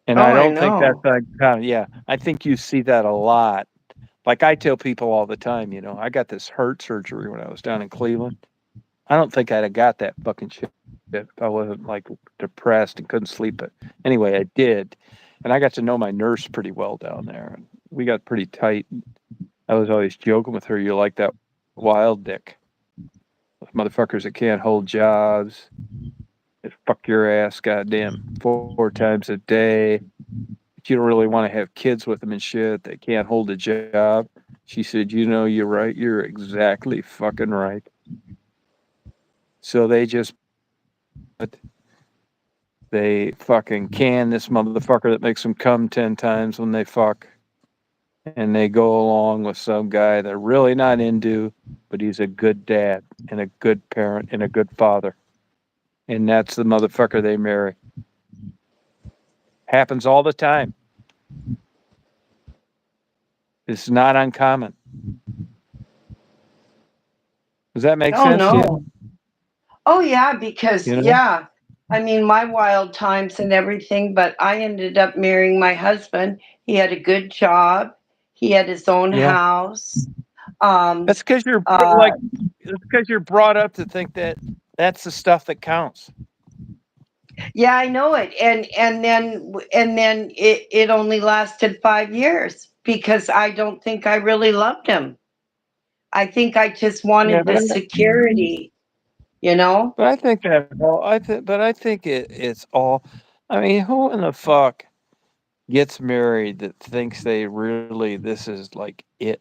And Oh, I I don't think that's know. yeah. I think you see that a lot. Like I tell people all the time, I got this heart surgery when I was down in Cleveland. I don't think I'd have got that fucking shit if I wasn't like depressed and couldn't sleep. But anyway, I did. And I got to know my nurse pretty well down there. And we got pretty tight. I was always joking with her, "You like that wild dick. Those motherfuckers that can't hold jobs. They fuck your ass goddamn 4 times a day. But you don't really want to have kids with them and shit. They can't hold a job." She said, "You're right. You're exactly fucking right." So they fucking can this motherfucker that makes them come 10 times when they fuck. And they go along with some guy they're really not into, but he's a good dad and a good parent and a good father. And that's the motherfucker they marry. Happens all the time. It's not uncommon. Does that make Oh sense to you? no. Oh yeah, because You know? yeah, I mean my wild times and everything, but I ended up marrying my husband. He had a good job. He had his own Yeah. house. Um, That's because you're uh, like, it's because you're brought up to think that that's the stuff that counts. yeah, I know it. And then it only lasted 5 years because I don't think I really loved him. I think I just Yeah, wanted the security, you know? but I think that all I think it's all. I mean, who in the fuck gets married that thinks they really this is like it?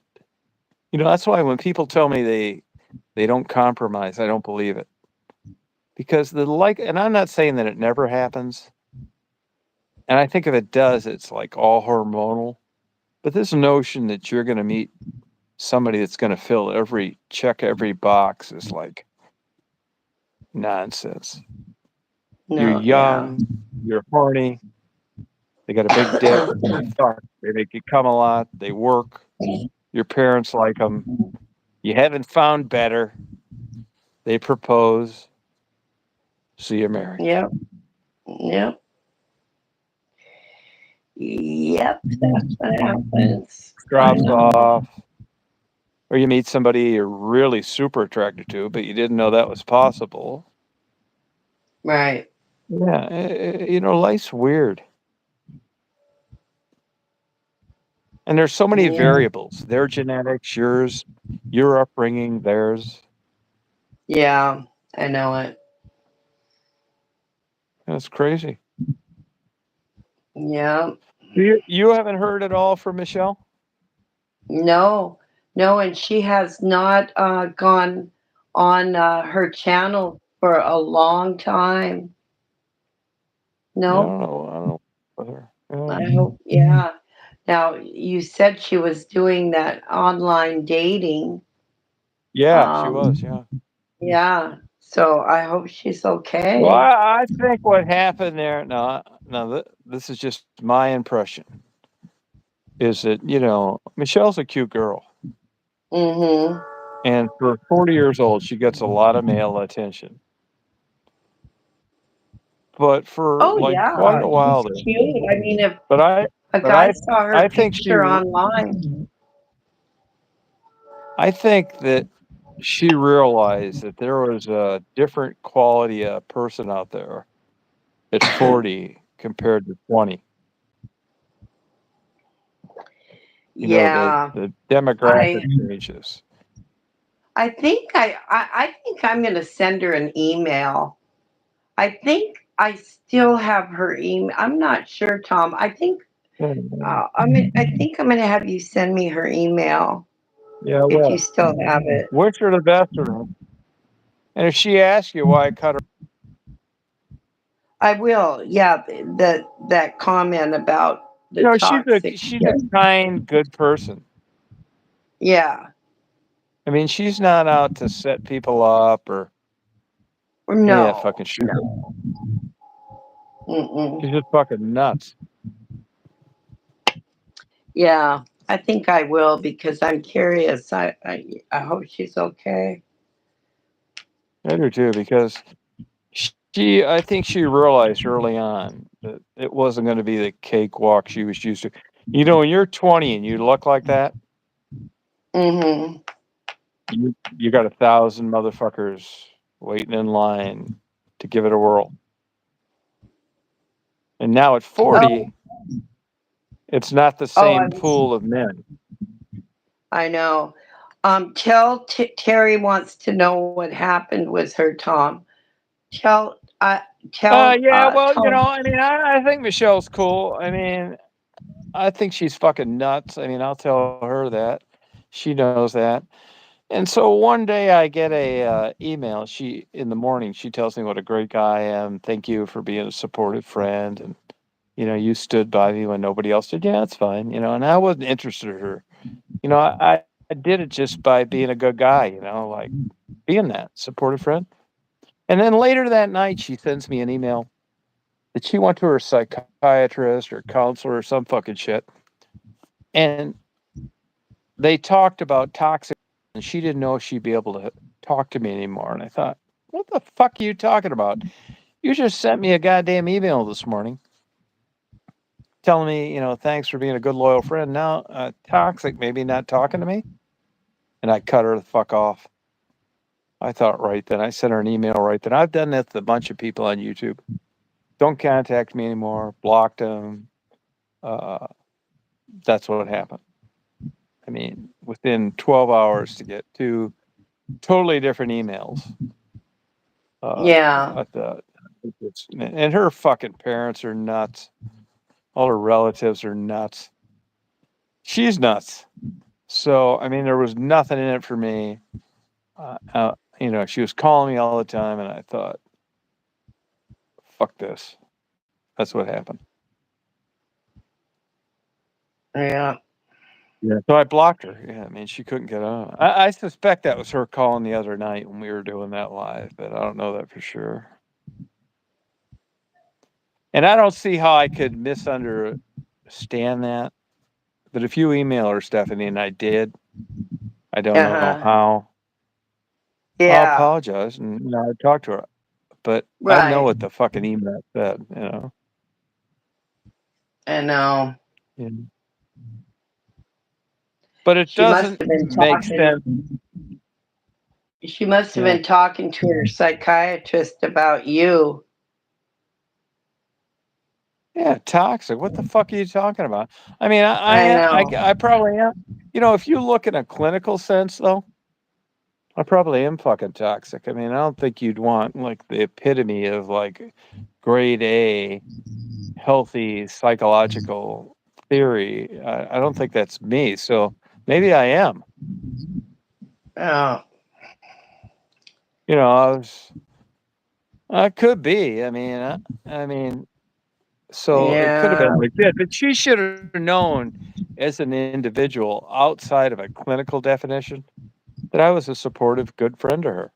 That's why when people tell me they don't compromise, I don't believe it. Because and I'm not saying that it never happens, and I think if it does, it's like all hormonal. But this notion that you're going to meet somebody that's going to check every box is like nonsense. You're No, yeah. young, you're horny, they got a big dick, they fuck, they make you come a lot, they work, your parents like them, you haven't found better, they propose, so you're married. Yep. Yep. Yep. That's what happens. I Drops know. off, or you meet somebody you're really super attracted to, but you didn't know that was possible. Right. Yeah, life's weird. And there's so many Yeah. variables. Their genetics, yours, your upbringing, theirs. Yeah. I know it. That's crazy. Yeah. You haven't heard at all from Michelle? No. No, and she has not gone on her channel for a long time. Yeah, I No. don't know. I don't know whether. I hope. Yeah. Now you said she was doing that online dating. Yeah, she Um, was. Yeah. yeah. So I hope she's Well, okay. I think what happened there. No, no. This is just my impression. Is that Michelle's a cute girl, Mm-hmm. and for 40 years old, she gets a lot of male attention. But for Oh like quite yeah, a while she's there, cute. I mean, if but I, a but guy saw her I think picture online, I think that she realized that there was a different quality of person out there at 40 compared to 20. The yeah. the I demographic changes. I think I'm gonna send her an email. I think I still have her email. I'm not sure, Tom. Mhm. I think I'm gonna have you send me her email Yeah, if you well, still have it. wish her the best. And if she asks you why I cut her, I will. Yeah, that comment about the toxic. she's a kind, good person. Yeah. I mean, she's not out to set people up or any of that No. fucking shit. No. Mm-mm. She's just fucking nuts. Yeah. I think I will because I'm curious. I hope she's okay. I do too, because I think she realized early on that it wasn't going to be the cakewalk she was used to. You know, when you're 20 and you look like that, Mhm. you got 1,000 motherfuckers waiting in line to give it a whirl. And now at Oh, 40, it's not the oh, same pool of men. I know. Tell Terry wants to know what happened with her, Tom. Tell tell Yeah, well, you know, Tom. I mean, I think Michelle's cool. I mean, I think she's fucking nuts. I mean, I'll tell her that. She knows that. And so one day I get a email. She in the morning she tells me what a great guy I am. Thank you for being a supportive friend, and you know you stood by me when nobody else did. Yeah, that's fine. You know, and I wasn't interested in her. You know, I did it just by being a good guy. You know, like being that supportive friend. And then later that night she sends me an email that she went to her psychiatrist or counselor or some fucking shit, and they talked about toxic, and she didn't know if she'd be able to talk to me anymore. And I thought, what the fuck are you talking about? You just sent me a goddamn email this morning telling me, you know, thanks for being a good, loyal friend. Now, toxic, maybe not talking to me. And I cut her the fuck off. I thought right then. I sent her an email right then. I've done that to a bunch of people on YouTube. Don't contact me anymore. Blocked them. Uh, that's what happened. I mean, within 12 hours to get two totally different emails. Yeah. I thought, and her fucking parents are nuts. All her relatives are nuts. She's nuts. So, I mean, there was nothing in it for me. You know, she was calling me all the time, and I thought, fuck this. That's what happened. Yeah. Yeah. So I blocked her. Yeah, I mean, she couldn't get on. I suspect that was her calling the other night when we were doing that live, but I don't know that for sure. And I don't see how I could misunderstand that. But if you email her, Stephanie, and I did, I don't know Uh-huh. how, I'll Yeah. apologize and you know, I talk to her. But I know Right. what the fucking email said, you know. I know. Yeah. But it She must doesn't have been make talking sense. she must have Yeah. been talking to her psychiatrist about you. Yeah, toxic. What the fuck are you talking about? I mean, I know. I probably am. You know, if you look in a clinical sense, though, I probably am fucking toxic. I mean, I don't think you'd want like the epitome of like grade A healthy psychological theory. I don't think that's me. So maybe I am. Oh, You know, I could be. I mean, so it could have yeah. been like that, but she should have known as an individual outside of a clinical definition that I was a supportive, good friend to her.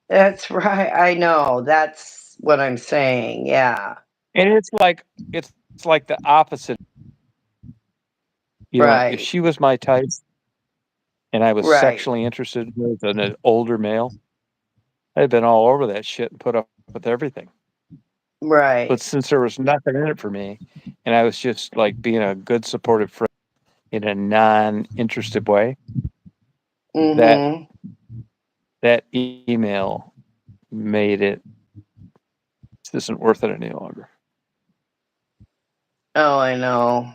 That's right. I know. That's what I'm saying. Yeah. And it's like the opposite. You know, if Right. she was my type and I was Right. sexually interested with an older male, I'd been all over that shit and put up with everything. But Right. since there was nothing in it for me, and I was just like being a good supportive friend in a non-interested way, that Mhm. email made it this isn't worth it any longer. Oh, I know.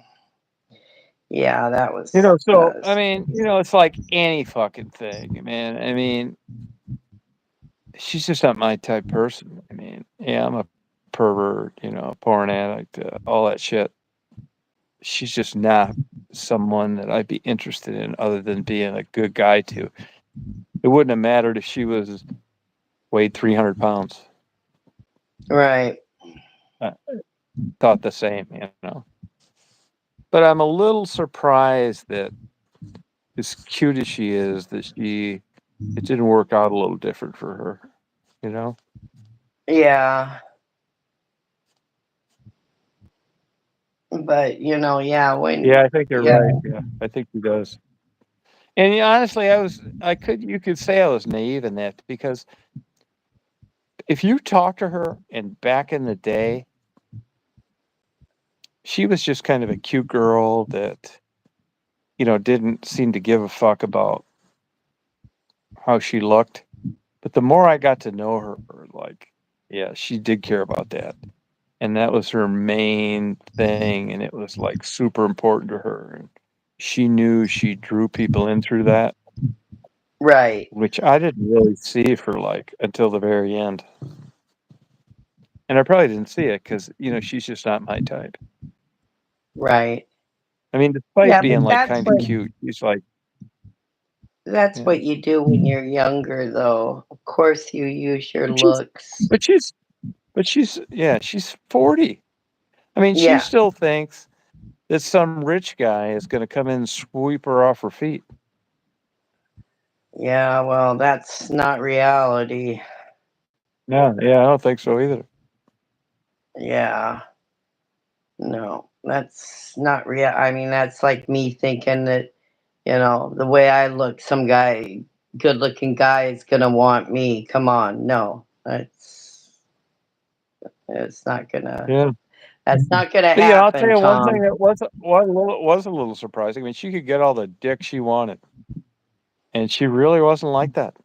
Yeah, that You was know, so I was mean, you know, it's like any fucking thing, man. I mean, she's just not my type person. I mean, yeah, I'm a pervert, you know, porn addict, all that shit. She's just not someone that I'd be interested in other than being a good guy to. It wouldn't have mattered if she weighed 300 pounds. right. I thought the same, you know. But I'm a little surprised that as cute as she is, it didn't work out a little different for her, you know? Yeah. But yeah, when Yeah, I think you're yeah, right. Yeah, I think he does. And honestly, you could say I was naive in that because if you talk to her and back in the day, she was just kind of a cute girl that, didn't seem to give a fuck about how she looked. But the more I got to know her, like, yeah, she did care about that. And that was her main thing. And it was like super important to her. And she knew she drew people in through that, right, which I didn't really see for like until the very end. And I probably didn't see it because, she's just not my type. right. I mean, despite Yeah, but being like kind of cute, she's like, that's yeah. what you do when you're younger, though. Of course, you use your But she's, looks. yeah, she's 40. I mean, she Yeah, still thinks that some rich guy is going to come in and sweep her off her feet. yeah. Well, that's not reality. No, yeah, I don't think so either. Yeah, no, that's not real. I mean, that's like me thinking that the way I look, some guy, good-looking guy, is gonna want me. Come on, no, it's not gonna. Yeah. That's not gonna But I'll tell happen, you one thing Tom. that was a little surprising. I mean, she could get all the dick she wanted, and she really wasn't like that.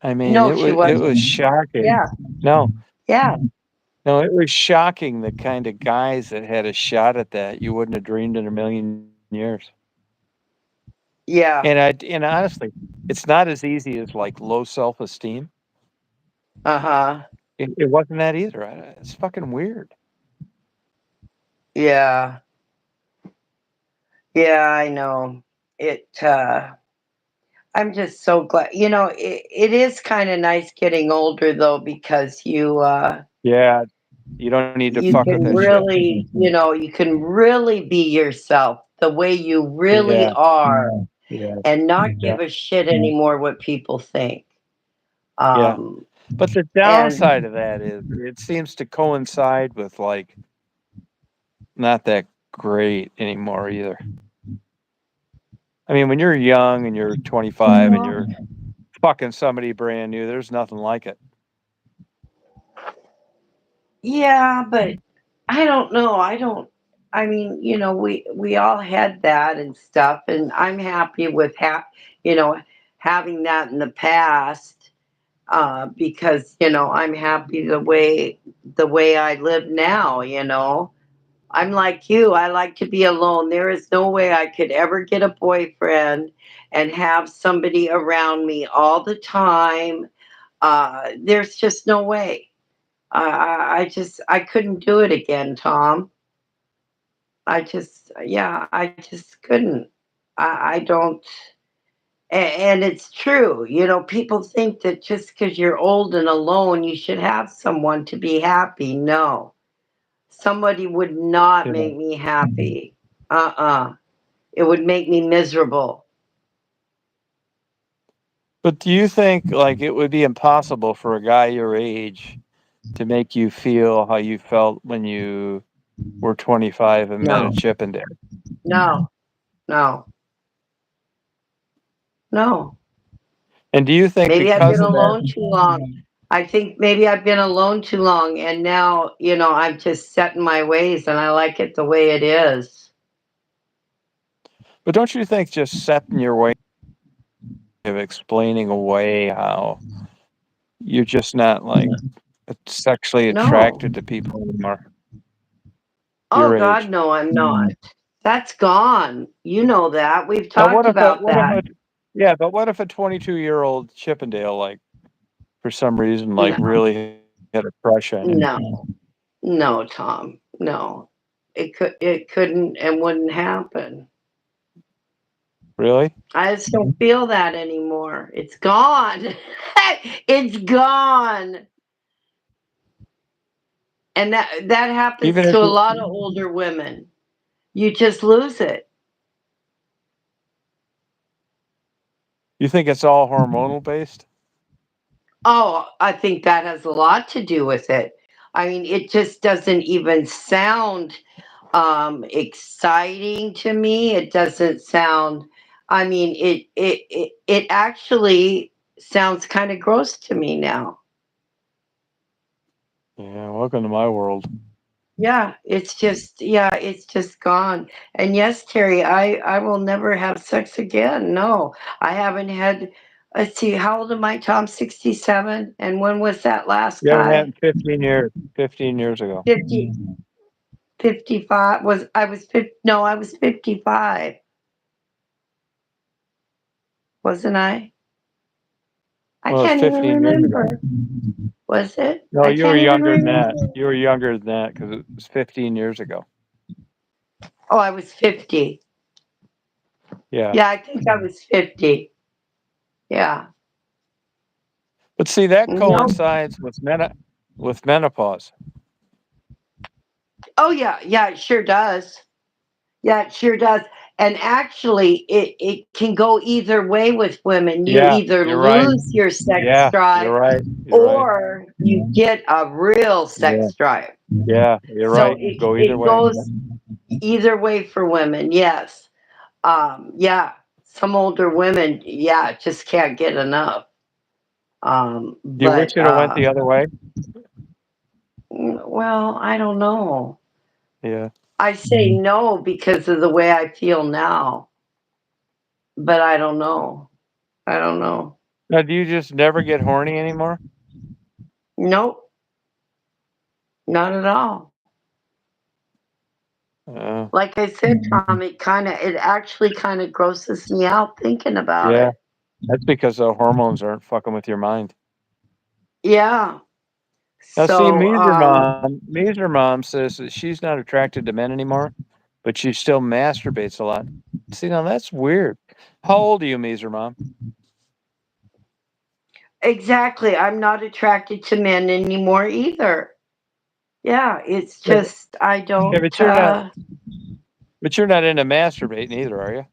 I mean, No, it she was wasn't. shocking. Yeah, No, yeah, no, it was shocking the kind of guys that had a shot at that you wouldn't have dreamed in a million years. yeah. And honestly, it's not as easy as like low self-esteem. Uh-huh. It wasn't that either. It's fucking weird. Yeah. Yeah, I know. I'm just so glad. It is kind of nice getting older though because Yeah, you don't need to you fuck with can that shit. really, you can really be yourself the way you really Yeah, are yeah, and not yeah, give a shit anymore what people think. yeah. Um But the and downside of that is it seems to coincide with like not that great anymore either. I mean, when you're young and you're 25 and you're fucking somebody brand new, there's nothing like it. yeah, but I don't know. I mean, we all had that and stuff, and I'm happy with you know, having that in the past, because I'm happy the way I live now. I'm like you. I like to be alone. There is no way I could ever get a boyfriend and have somebody around me all the time. There's just no way. I couldn't do it again, Tom. Yeah, I just couldn't. I don't. And it's true. People think that just because you're old and alone, you should have someone to be happy. No, somebody would not Yeah. make me happy. It would make me miserable. But do you think like it would be impossible for a guy your age to make you feel how you felt when you were 25 and met a No, Chippendale? no, no, no. And do you think Maybe I've because been of that? alone too long. I think maybe I've been alone too long, and now, I'm just set in my ways and I like it the way it is. But don't you think just setting your way of explaining away how you're just not like sexually No. attracted to people anymore Oh, your God, age? no, I'm not. That's gone. You know that. We've Now, talked about that. yeah, but what if a 22-year-old Chippendale, like, for some reason, like, No, really had a crush on you? no, no, Tom. No. It couldn't and wouldn't happen. Really? I just don't feel that anymore. It's gone. It's gone. And that Even happens if to a lot of older women. You just lose it. you think it's all hormonal based? Oh, I think that has a lot to do with it. I mean, it just doesn't even sound exciting to me. It doesn't sound. I mean, it actually sounds kind of gross to me now. Yeah, welcome to my world. Yeah, it's just gone. And yes, Terry, I will never have sex again. No, I haven't had. Let's see, how old am I, Tom? 67. And when was that last You haven't had guy? it in 15 years. 15 years ago. 50, 55. Was I was 50? No, I was 55, wasn't I? I Well, it's can't even 15 years ago. remember. Was it? No, I you were can't even younger than that. remember. You were younger than that because it was 15 years ago. Oh, I was 50. Yeah. Yeah, I think I was 50. Yeah. But see, that No. coincides with menopause. Oh, yeah. Yeah, it sure does. Yeah, it sure does. And actually, it can go either way with women. You Yeah, either you're right. lose your sex Yeah, you're drive right. You're right. or you get a real Yeah. sex drive. Yeah, you're So right. Go either it way. goes either way for women. Yes. Yeah. Some older women, yeah, just can't get enough. Do you wish But it have went the other way? well, I don't know. Yeah. I say no because of the way I feel now, but I don't know. I don't know. Now, do you just never get horny anymore? Nope, not at all. Uh, Like I said, Tom, it actually kind of grosses me out thinking about yeah, it. that's because the hormones aren't fucking with your mind. Yeah. Now, see, So, Me's mom says that she's not attracted to men anymore, but she still masturbates a lot. See, now that's weird. How old are you, Me's mom? exactly, I'm not attracted to men anymore either. Yeah, it's Yeah, just I yeah, don't. but you're not into masturbating either, are you?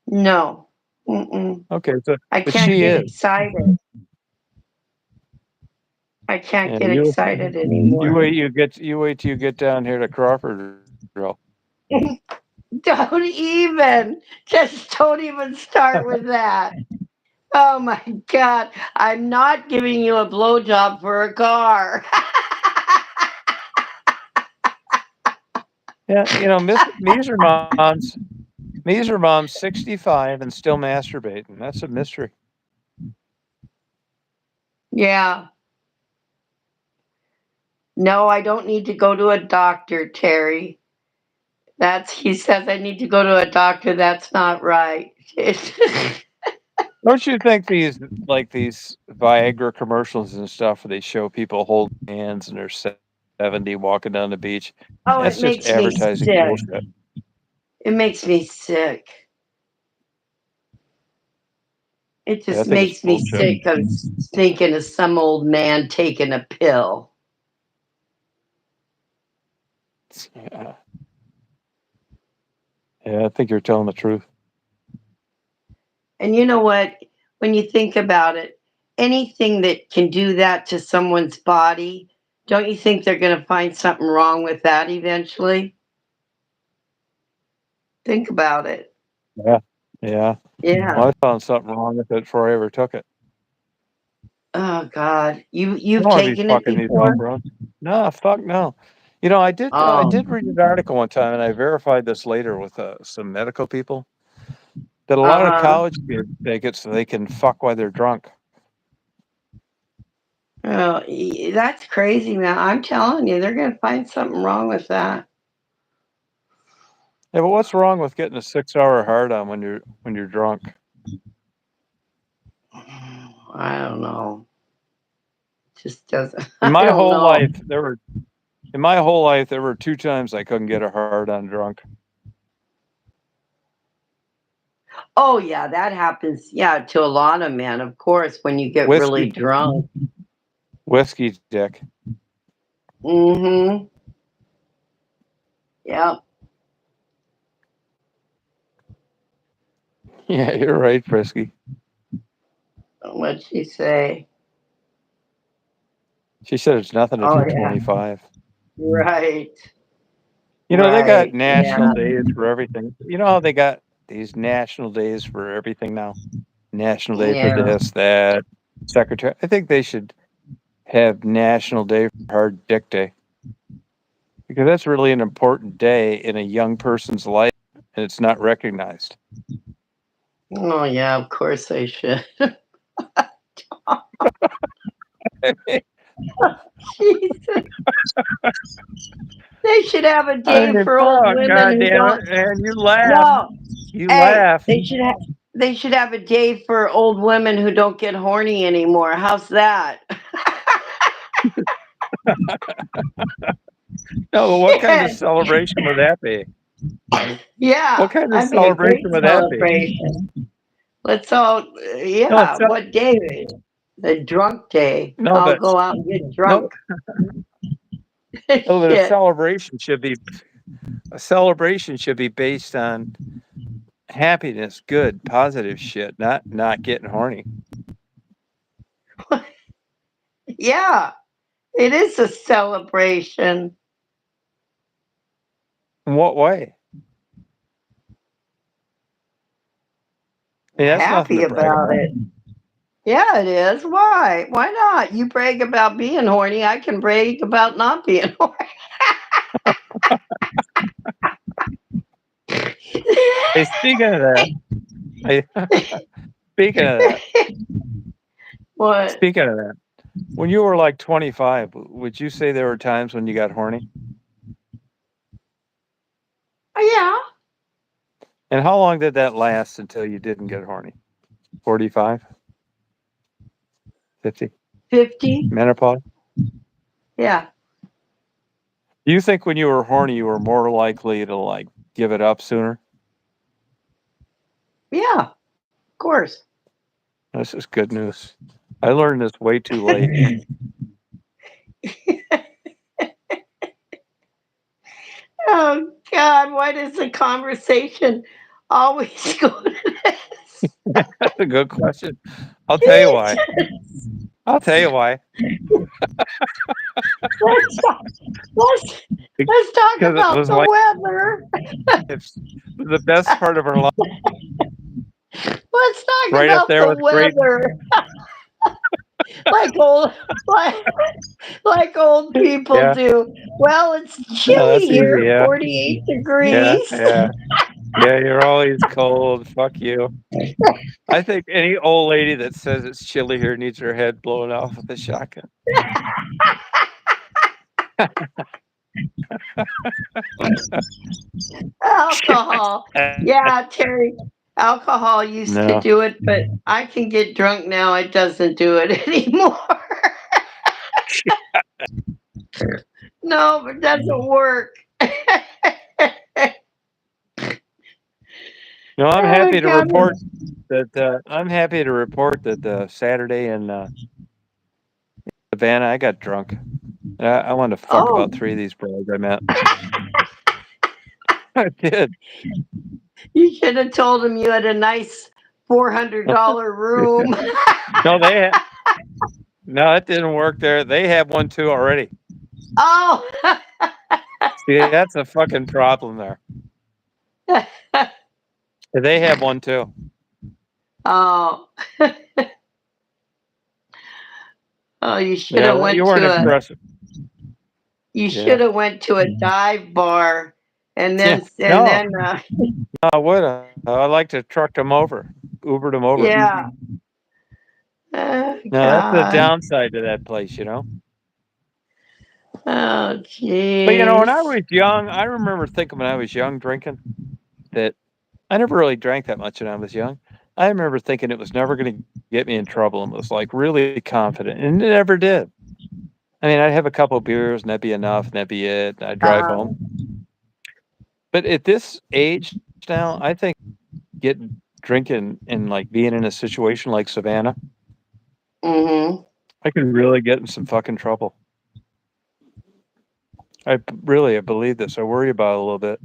No. Mm-mm. Okay, so I but can't she get is. excited. I can't Yeah, get excited anymore. you wait till you get down here to Crawfordville. Don't even. Just don't even start with that. Oh my God. I'm not giving you a blowjob for a car. Yeah, Me's mom's 65 and still masturbating. That's a mystery. Yeah. No, I don't need to go to a doctor, Terry. He says I need to go to a doctor. That's not right. Don't you think these Viagra commercials and stuff where they show people holding hands and they're 70 walking down the beach? Oh, That's it just makes me advertising sick. bullshit. It makes me sick. It Yeah, I just think it's makes me bullshit. sick of thinking of some old man taking a pill. Yeah. Yeah, I think you're telling the truth. And you know what? When you think about it, anything that can do that to someone's body, don't you think they're going to find something wrong with that eventually? Think about it. Yeah. Yeah. Yeah. Well, I found something wrong with it before I ever took it. Oh God. I You've don't want to be taken it fucking these before? off-roads. No, fuck no. I Oh. did read an article one time, and I verified this later with some medical people that a Uh lot of huh. college kids take it so they can fuck while they're drunk. Oh, that's crazy, man. I'm telling you, they're going to find something wrong with that. Yeah, but what's wrong with getting a 6-hour hard on when you're drunk? I don't know. Just doesn't. In I my don't whole know. life, in my whole life there were 2 times I couldn't get a hard on drunk. Oh yeah, that happens. Yeah, to a lot of men, of course, when you get really Whiskey drunk. whiskey dick. Mm-hmm. Yep. Yeah, you're right, Frisky. What'd she say? She said it's nothing to Oh yeah. 225. Right. You know, they got Right. national Yeah. days for everything. You know how they got these national days for everything now? National Day for Yeah. this, that, secretary. I think they should have National Day for Hard Dick Day because that's really an important day in a young person's life and it's not recognized. Oh, yeah. Of course they should. Jesus. They should have a I day mean, for old fuck, women God who damn it. don't. And you laugh. No. You Hey, laugh. they should have a day for old women who don't get horny anymore. How's that? No, but what kind of Shit. celebration would that be? Yeah, What kind of that'd be a great celebration would that be? celebration. Let's all, No, yeah. What day? The drunk day. no, I'll but go out and get no, drunk. no, but Shit. a celebration should be based on happiness, good, positive shit, not getting horny. Yeah, it is a celebration. In what way? I mean, that's nothing Happy to brag about about. it. Yeah, it is. Why? Why not? You brag about being horny. I can brag about not being horny. Hey, speaking of that, I, speaking of that, What? speaking of that, when you were like 25, would you say there were times when you got horny? Oh, yeah. And how long did that last until you didn't get horny? 45, 50, 50? menopause? Yeah. Do you think when you were horny, you were more likely to like give it up sooner? Yeah, of course. This is good news. I learned this way too late. Oh, God. Why does the conversation always go to this? That's a good question. I'll tell you why. I'll tell you why. let's, let's, let's talk Because it about was the like weather. it's the best part of our life, Let's talk right up about there the with great. weather. like old like, like old people Yeah, do. Well, it's no, chilly that's easy. here, Yeah, 48 yeah, degrees. yeah, yeah. You're always cold. Fuck you. I think any old lady that says it's chilly here needs her head blown off with a shotgun. Alcohol. Yeah, Terry. Alcohol used to No. do it, but I can get drunk now. It doesn't do it anymore. No, it doesn't work. No, I'm Oh, happy to God. report that Saturday in Savannah, I got drunk. I wanted to fuck Oh, about 3 of these broads I met. I did. you should have told him you had a nice $400 room. No, they had, no, it didn't work there. They have one too already. Oh. See, that's a fucking problem there. They have one too. Oh. Oh, you should have Yeah, went you weren't to a impressive. you Yeah. should have went to a dive bar and Yeah. then No, I would have. I'd like to truck them over, Ubered them over. yeah. Oh, No, that's the God. downside to that place, you know. Oh, But you know, when I jeez. was young, I remember thinking when I was young drinking that I never really drank that much when I was young. I remember thinking it was never going to get me in trouble and was like really confident, and it never did. I mean, I'd have a couple of beers and that'd be enough, and that'd be it. And I'd drive Uh, home. But at this age now, I think getting drinking and like being in a situation like Savannah, mm-hmm. I could really get in some fucking trouble. I believe this. I worry about it a little bit.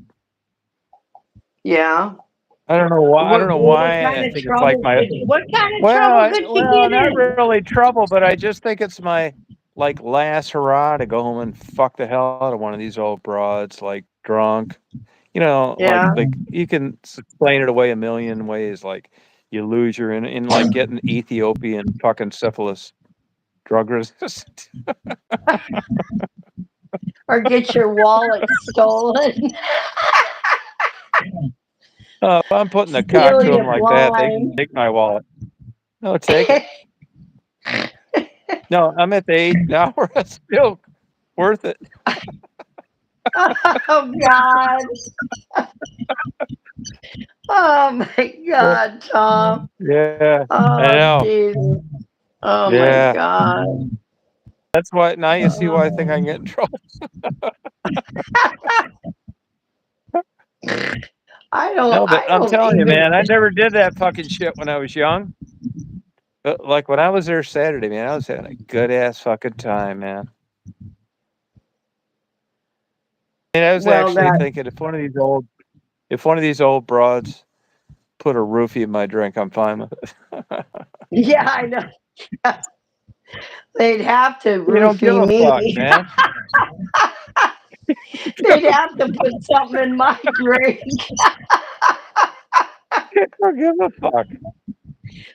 Yeah. I don't know why. I don't know What why. kind I of think it's like trouble my could what kind of trouble could you get not in? really trouble, but I just think it's my like last hurrah to go home and fuck the hell out of one of these old broads. Like drunk. You know, Yeah. like you can explain it away a million ways. Like you lose your in like getting Ethiopian fucking syphilis drug resistant. Or get your wallet stolen. If I'm putting a cock Steal to them your like that, they can blind. take my wallet. No, take it. No, I'm at the 8 hour. It's still worth it. Oh God. Oh my God, Tom. Yeah, I Oh know. Jesus. Oh my Yeah, God. that's why. Now you see why I think I can Oh. get in trouble. No, but I I'm don't telling you, even. man, I never did that fucking shit when I was young. But like when I was there Saturday, man, I was having a good ass fucking time, man. And I was Well, actually that. thinking if one of these old broads put a roofie in my drink, I'm fine with it. Yeah, I know. They'd have to You don't give roofie a fuck, me. man. They'd have to put something in my drink. Don't give a fuck.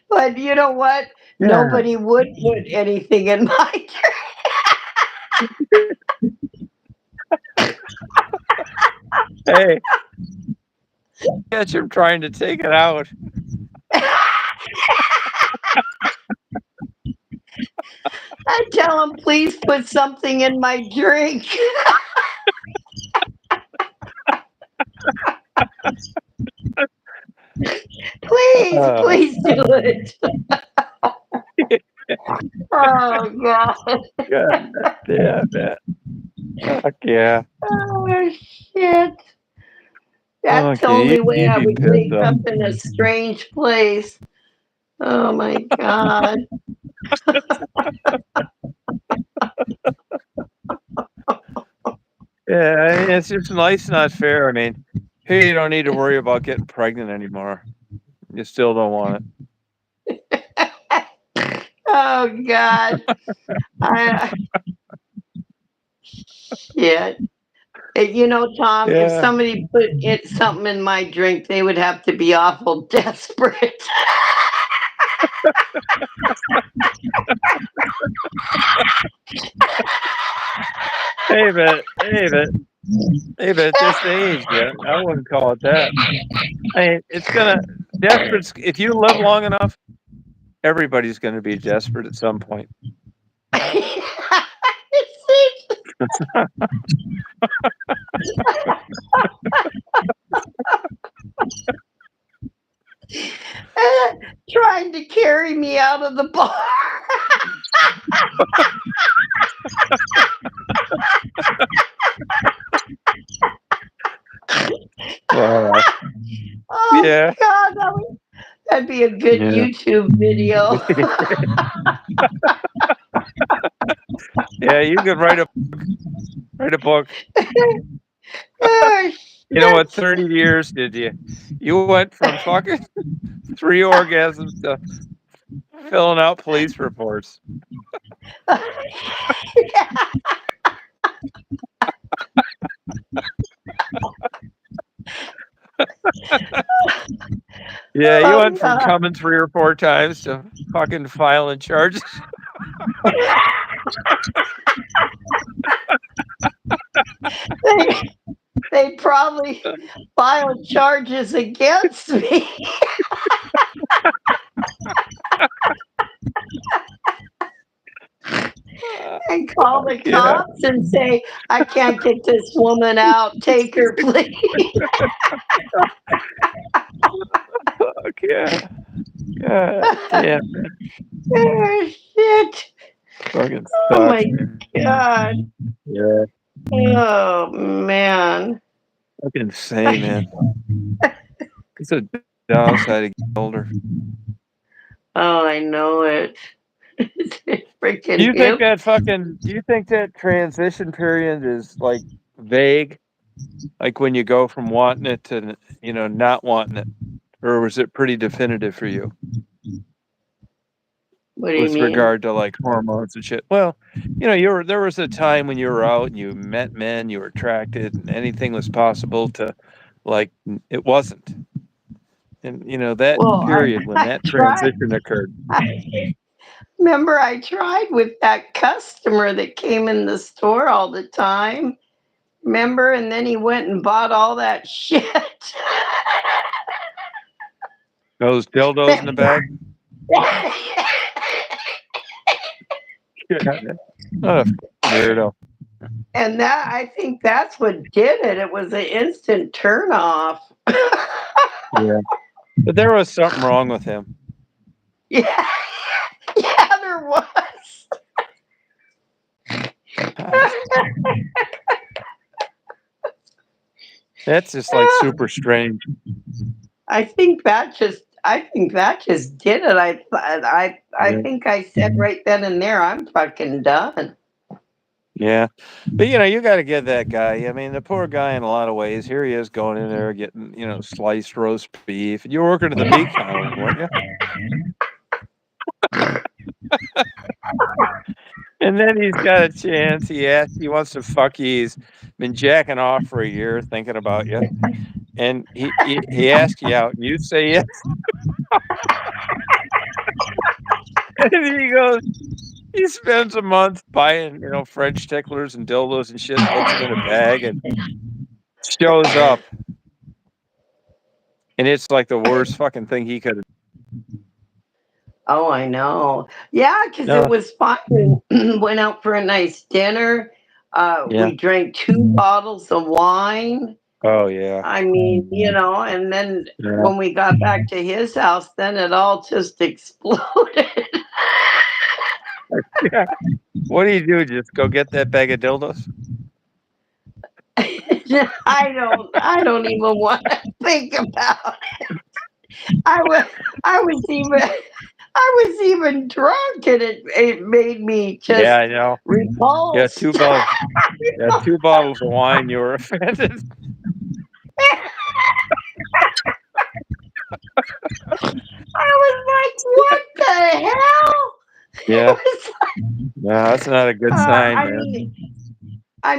But you know what? Yeah. Nobody would put anything in my Hey, catch him trying to take it out. drink. I tell them, please put something in my drink. Please, Uh, please do it. Oh God. God damn it. Fuck yeah. Oh shit. That's the Okay, only way you'd I be would pissed wake off. up in a strange place. Oh my God. Yeah, I mean, it's just nice, not fair. I mean, here you don't need to worry about getting pregnant anymore. You still don't want Oh God. I shit. You know, it. Tom, if Yeah. somebody put something in my drink, they would have to be awful desperate. Hey, but at this age, yeah, I wouldn't call it that. I mean, it's gonna desperate. If you live long enough, everybody's gonna be desperate at some point. Trying to carry me out of the bar. Uh, Oh yeah, God, that'd be a good yeah, YouTube video. yeah. You could write a book. Oh You know what? shit. 30 years did you? You went from fucking 3 orgasms to filling out police reports. Yeah, you Oh went from God. coming 3 or 4 times to fucking filing charges. They, they probably filed charges against me and call the Yeah, cops and say, I can't get this woman out. Take her, please. fuck yeah. God damn, Oh shit. fucking Oh my sucks, man. God. Yeah, Oh man. fucking insane, man. It's a downside of getting older. Oh, I know it. It's Do freaking you think hip. that fucking? Do you think that transition period is like vague, like when you go from wanting it to not wanting it, or was it pretty definitive for you? What do you with mean? regard to like hormones and shit. Well, there was a time when you were out and you met men, you were attracted, and anything was possible to, like, it wasn't. And that Well, period when I that tried. transition occurred. I remember I tried with that customer that came in the store all the time. Remember? And then he went and bought all that shit. Those dildos in the bag. What a weirdo. And that, I think that's what did it. It was an instant turn off. Yeah, but there was something wrong with him. Yeah, yeah, there was. That's just like super strange. I think that just did it. I Yeah. think I said right then and there, I'm fucking done. Yeah, but you got to give that guy. I mean, the poor guy in a lot of ways. Here he is going in there getting sliced roast beef. You were working at the Beacon, weren't you? And then he's got a chance. He wants to fuck you. He's been jacking off for a year, thinking about you, and he asks you out, and you say yes. And he goes. He spends a month buying, French ticklers and dildos and shit, puts them in a bag, and shows up. And it's like the worst fucking thing he could have. Oh, I know. Yeah, because it No. was fun. We went out for a nice dinner. Yeah. We drank 2 bottles of wine. Oh yeah. I mean, and then Yeah. when we got back to his house, then it all just exploded. Yeah. What do you do? Just go get that bag of dildos? I don't even want to think about it. I was even drunk, and it made me Yeah, just I know. Yeah, repulsed. 2 bottles. Yeah, 2 bottles of wine. You were offended. I was like, what the hell? Yeah. It was No, that's not a good like, sign, I man.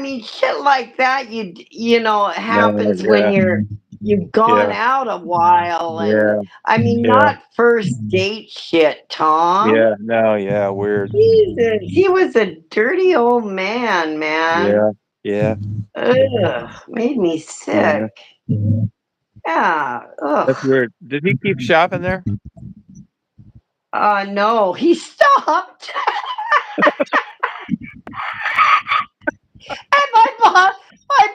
mean, shit like that, it No, happens when yeah, you've gone yeah, out a while, and yeah, I mean, yeah, not first date shit, Tom. yeah. No, yeah, weird. Jesus, he was a dirty old man, man. Yeah, yeah, Ugh, made me yeah. sick. Yeah, That's ugh. weird. Did he keep shopping there? No, he stopped. And my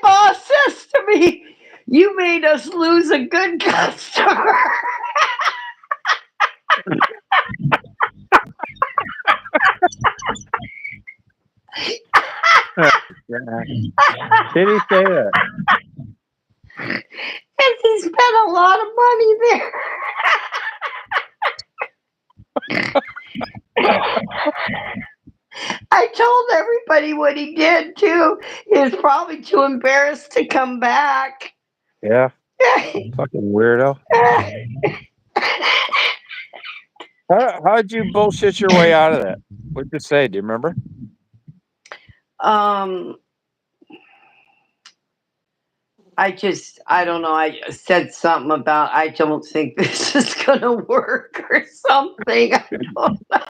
boss says to me, "You made us lose a good customer." Yeah. Did he say that? And he spent a lot of money there. I told everybody what he did too. He was probably too embarrassed to come back. Yeah, fucking weirdo. How'd you bullshit your way out of that? What'd you say? Do you remember? um, I don't know. I said something about I don't think this is gonna work or something. I don't know.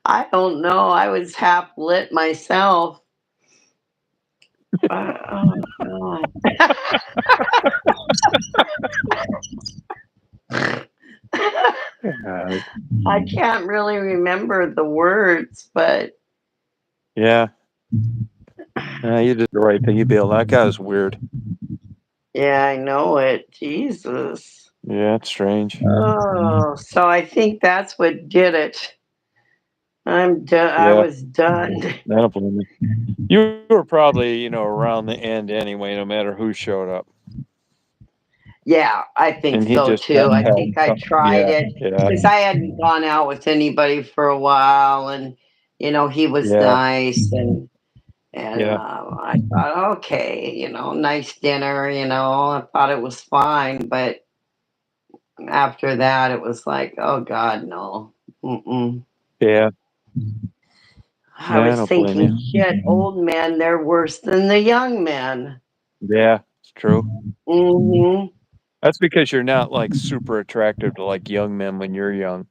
I don't know. I was half lit myself. Oh God. Yeah, I can't really remember the words, but yeah. You did the right thing. You bailed. That guy was weird. yeah, I know it. Jesus. Yeah, it's strange. Oh, so I think that's what did it. I'm done. I Yeah, was done. I don't blame you. You were probably, around the end anyway, no matter who showed up. Yeah, I think And he so just too. hadn't I had think I some. tried Yeah, it yeah, because I hadn't gone out with anybody for a while, and he was yeah, nice, and yeah, I thought, okay, nice dinner. I thought it was fine, but After that, it was like, oh God, no. Mm-mm. Yeah. I Yeah, I was don't blame you. thinking, shit, old men, they're worse than the young men. Yeah, it's true. Hmm. That's because you're not like super attractive to like young men when you're young.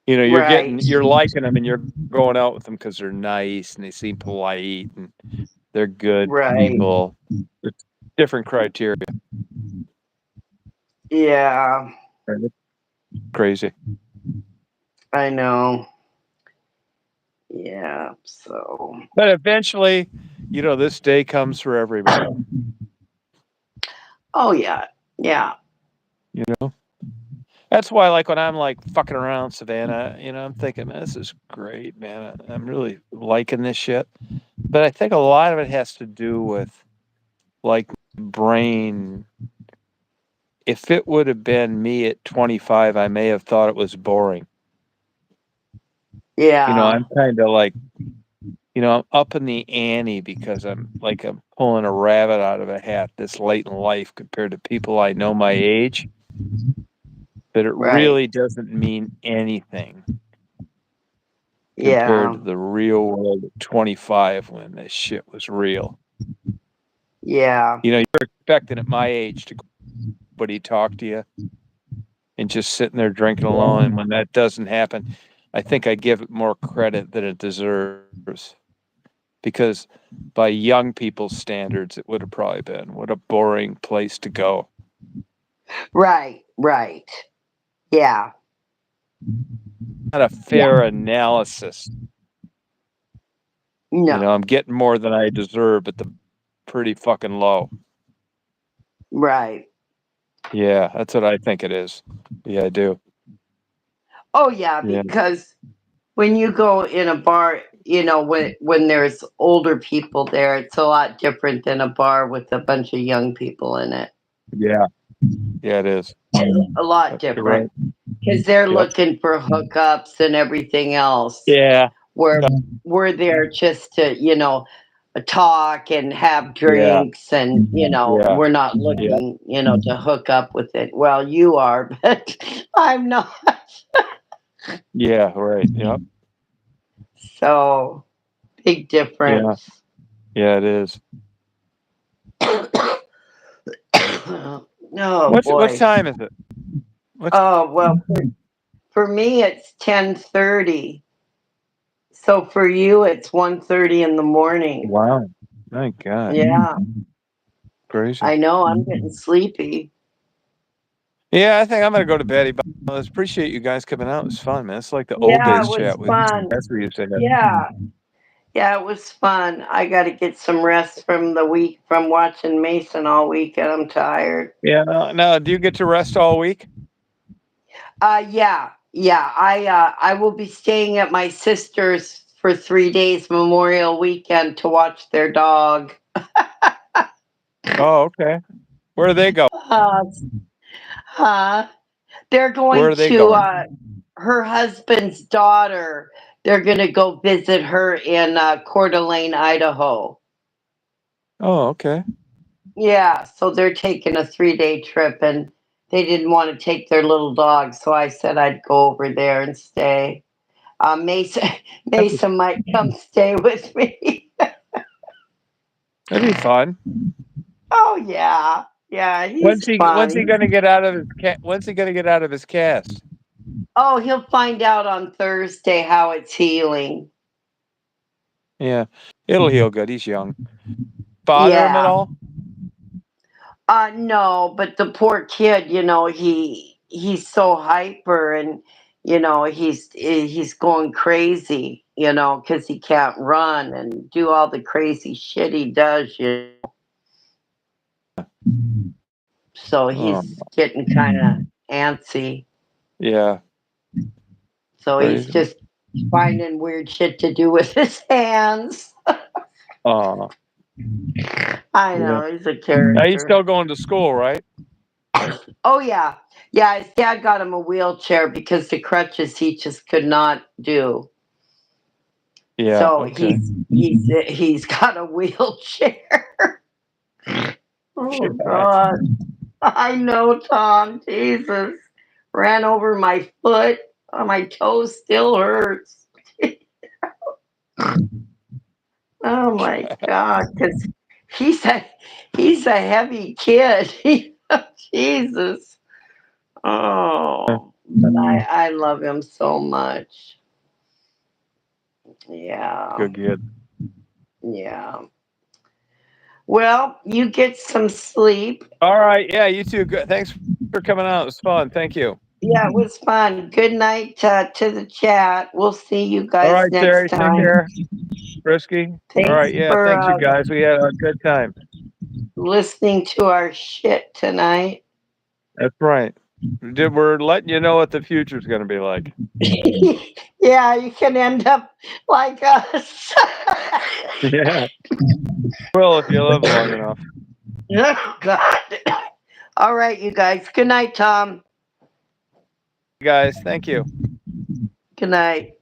You know, Right, you're liking them and you're going out with them because they're nice and they seem polite and they're good right. people. It's different criteria. Yeah, Right. Crazy. I know. Yeah, so. But eventually, you know, this day comes for everybody. Oh, yeah, yeah, You know, that's why, like, when I'm like fucking around Savannah, you know, I'm thinking, man, this is great, man. I'm really liking this shit. But I think a lot of it has to do with like brain. If it would have been me at 25, I may have thought it was boring. You know, yeah, I'm kind of like, you know, I'm up in the ante because I'm pulling a rabbit out of a hat this late in life compared to people I know my age. But it right. really doesn't mean anything compared Yeah, to the real world at 25 when this shit was real. yeah, You know, you're expecting at my age to somebody talk to you and just sitting there drinking alone. And when that doesn't happen, I think I give it more credit than it deserves. Because by young people's standards, it would have probably been what a boring place to go. right, right. Yeah, Not a yeah, fair analysis. You know, no, I'm getting more than I deserve, but the pretty fucking low. right. Yeah, that's what I think it is. Yeah, I do. Oh, yeah, Yeah. because when you go in a bar, when there's older people there, it's a lot different than a bar with a bunch of young people in it. Yeah. Yeah, it is. A lot You're right. different because they're Yep. looking for hookups and everything else. Yeah. Where we're there just to, talk and have Yeah. drinks, and Yeah. we're not Yeah. looking, to hook up with it. Well, you are, but I'm not. Yeah. Right. Yep. So big Yeah. difference. Yeah, it is. Oh What boy. time is it? What's Oh well, for me it's 10:30. So for you it's 1:30 in the morning. wow. Thank God. Yeah, Crazy. I know. I'm getting sleepy. Yeah, I think I'm gonna go to bed. But I appreciate you guys coming out. It was fun, man. It's like the old Yeah, days it was chat with fun. that's where you say that. Yeah. Yeah, it was fun. I got to get some rest from the week from watching Mason all weekend. I'm tired. Yeah, no, do you get to rest all week? Yeah, yeah. I will be staying at my sister's for 3 days Memorial Weekend to watch their dog. Oh, okay. Where do they go? Uh, huh? They're Where going are they to going? her husband's daughter. They're going to go visit her in Coeur d'Alene, Idaho. Oh, okay. Yeah, so they're taking a 3-day trip, and they didn't want to take their little dog, so I said I'd go over there and stay. Mason, That'd be, Mason might come stay with me. that'd be fun. Oh yeah, yeah, he's When's he fun. gonna get out of his when's he gonna get out of his cast? Oh, he'll find out on Thursday how it's healing. Yeah. It'll heal good. He's young. Bother him at Yeah. all? No, but the poor kid, he's so hyper, and he's going crazy, because he can't run and do all the crazy shit he does. So Oh, he's getting kind of antsy. yeah. So he's Crazy. just finding weird shit to do with his hands. Oh, I yeah. know he's a Now he's character. still going to school, right? Oh yeah, yeah. His dad got him a wheelchair because the crutches he just could not do. Yeah, So okay. he's got a wheelchair. Oh Yeah. God, I know, Tom. Jesus. ran over my foot. Oh, my toe still hurts. Oh my God, because he's a he's a heavy kid. Jesus. Oh, but I love him so much. Yeah, Good kid. yeah. Well, you get some sleep. All right. Yeah, you too. Good. Thanks for coming out. It was fun. Thank you. Yeah, it was fun. Good night to the chat. We'll see you All guys right, next Terry. Take time. care. Frisky. All Thanks right. Yeah. for Thanks, you guys. We had a good time. listening to our shit tonight. That's right. We're letting you know what the future's going to be like. Yeah, you can end up like us. Yeah. Well, if you live long enough. Oh, God. All right, you guys. Good night, Tom. Guys, thank you. Good night.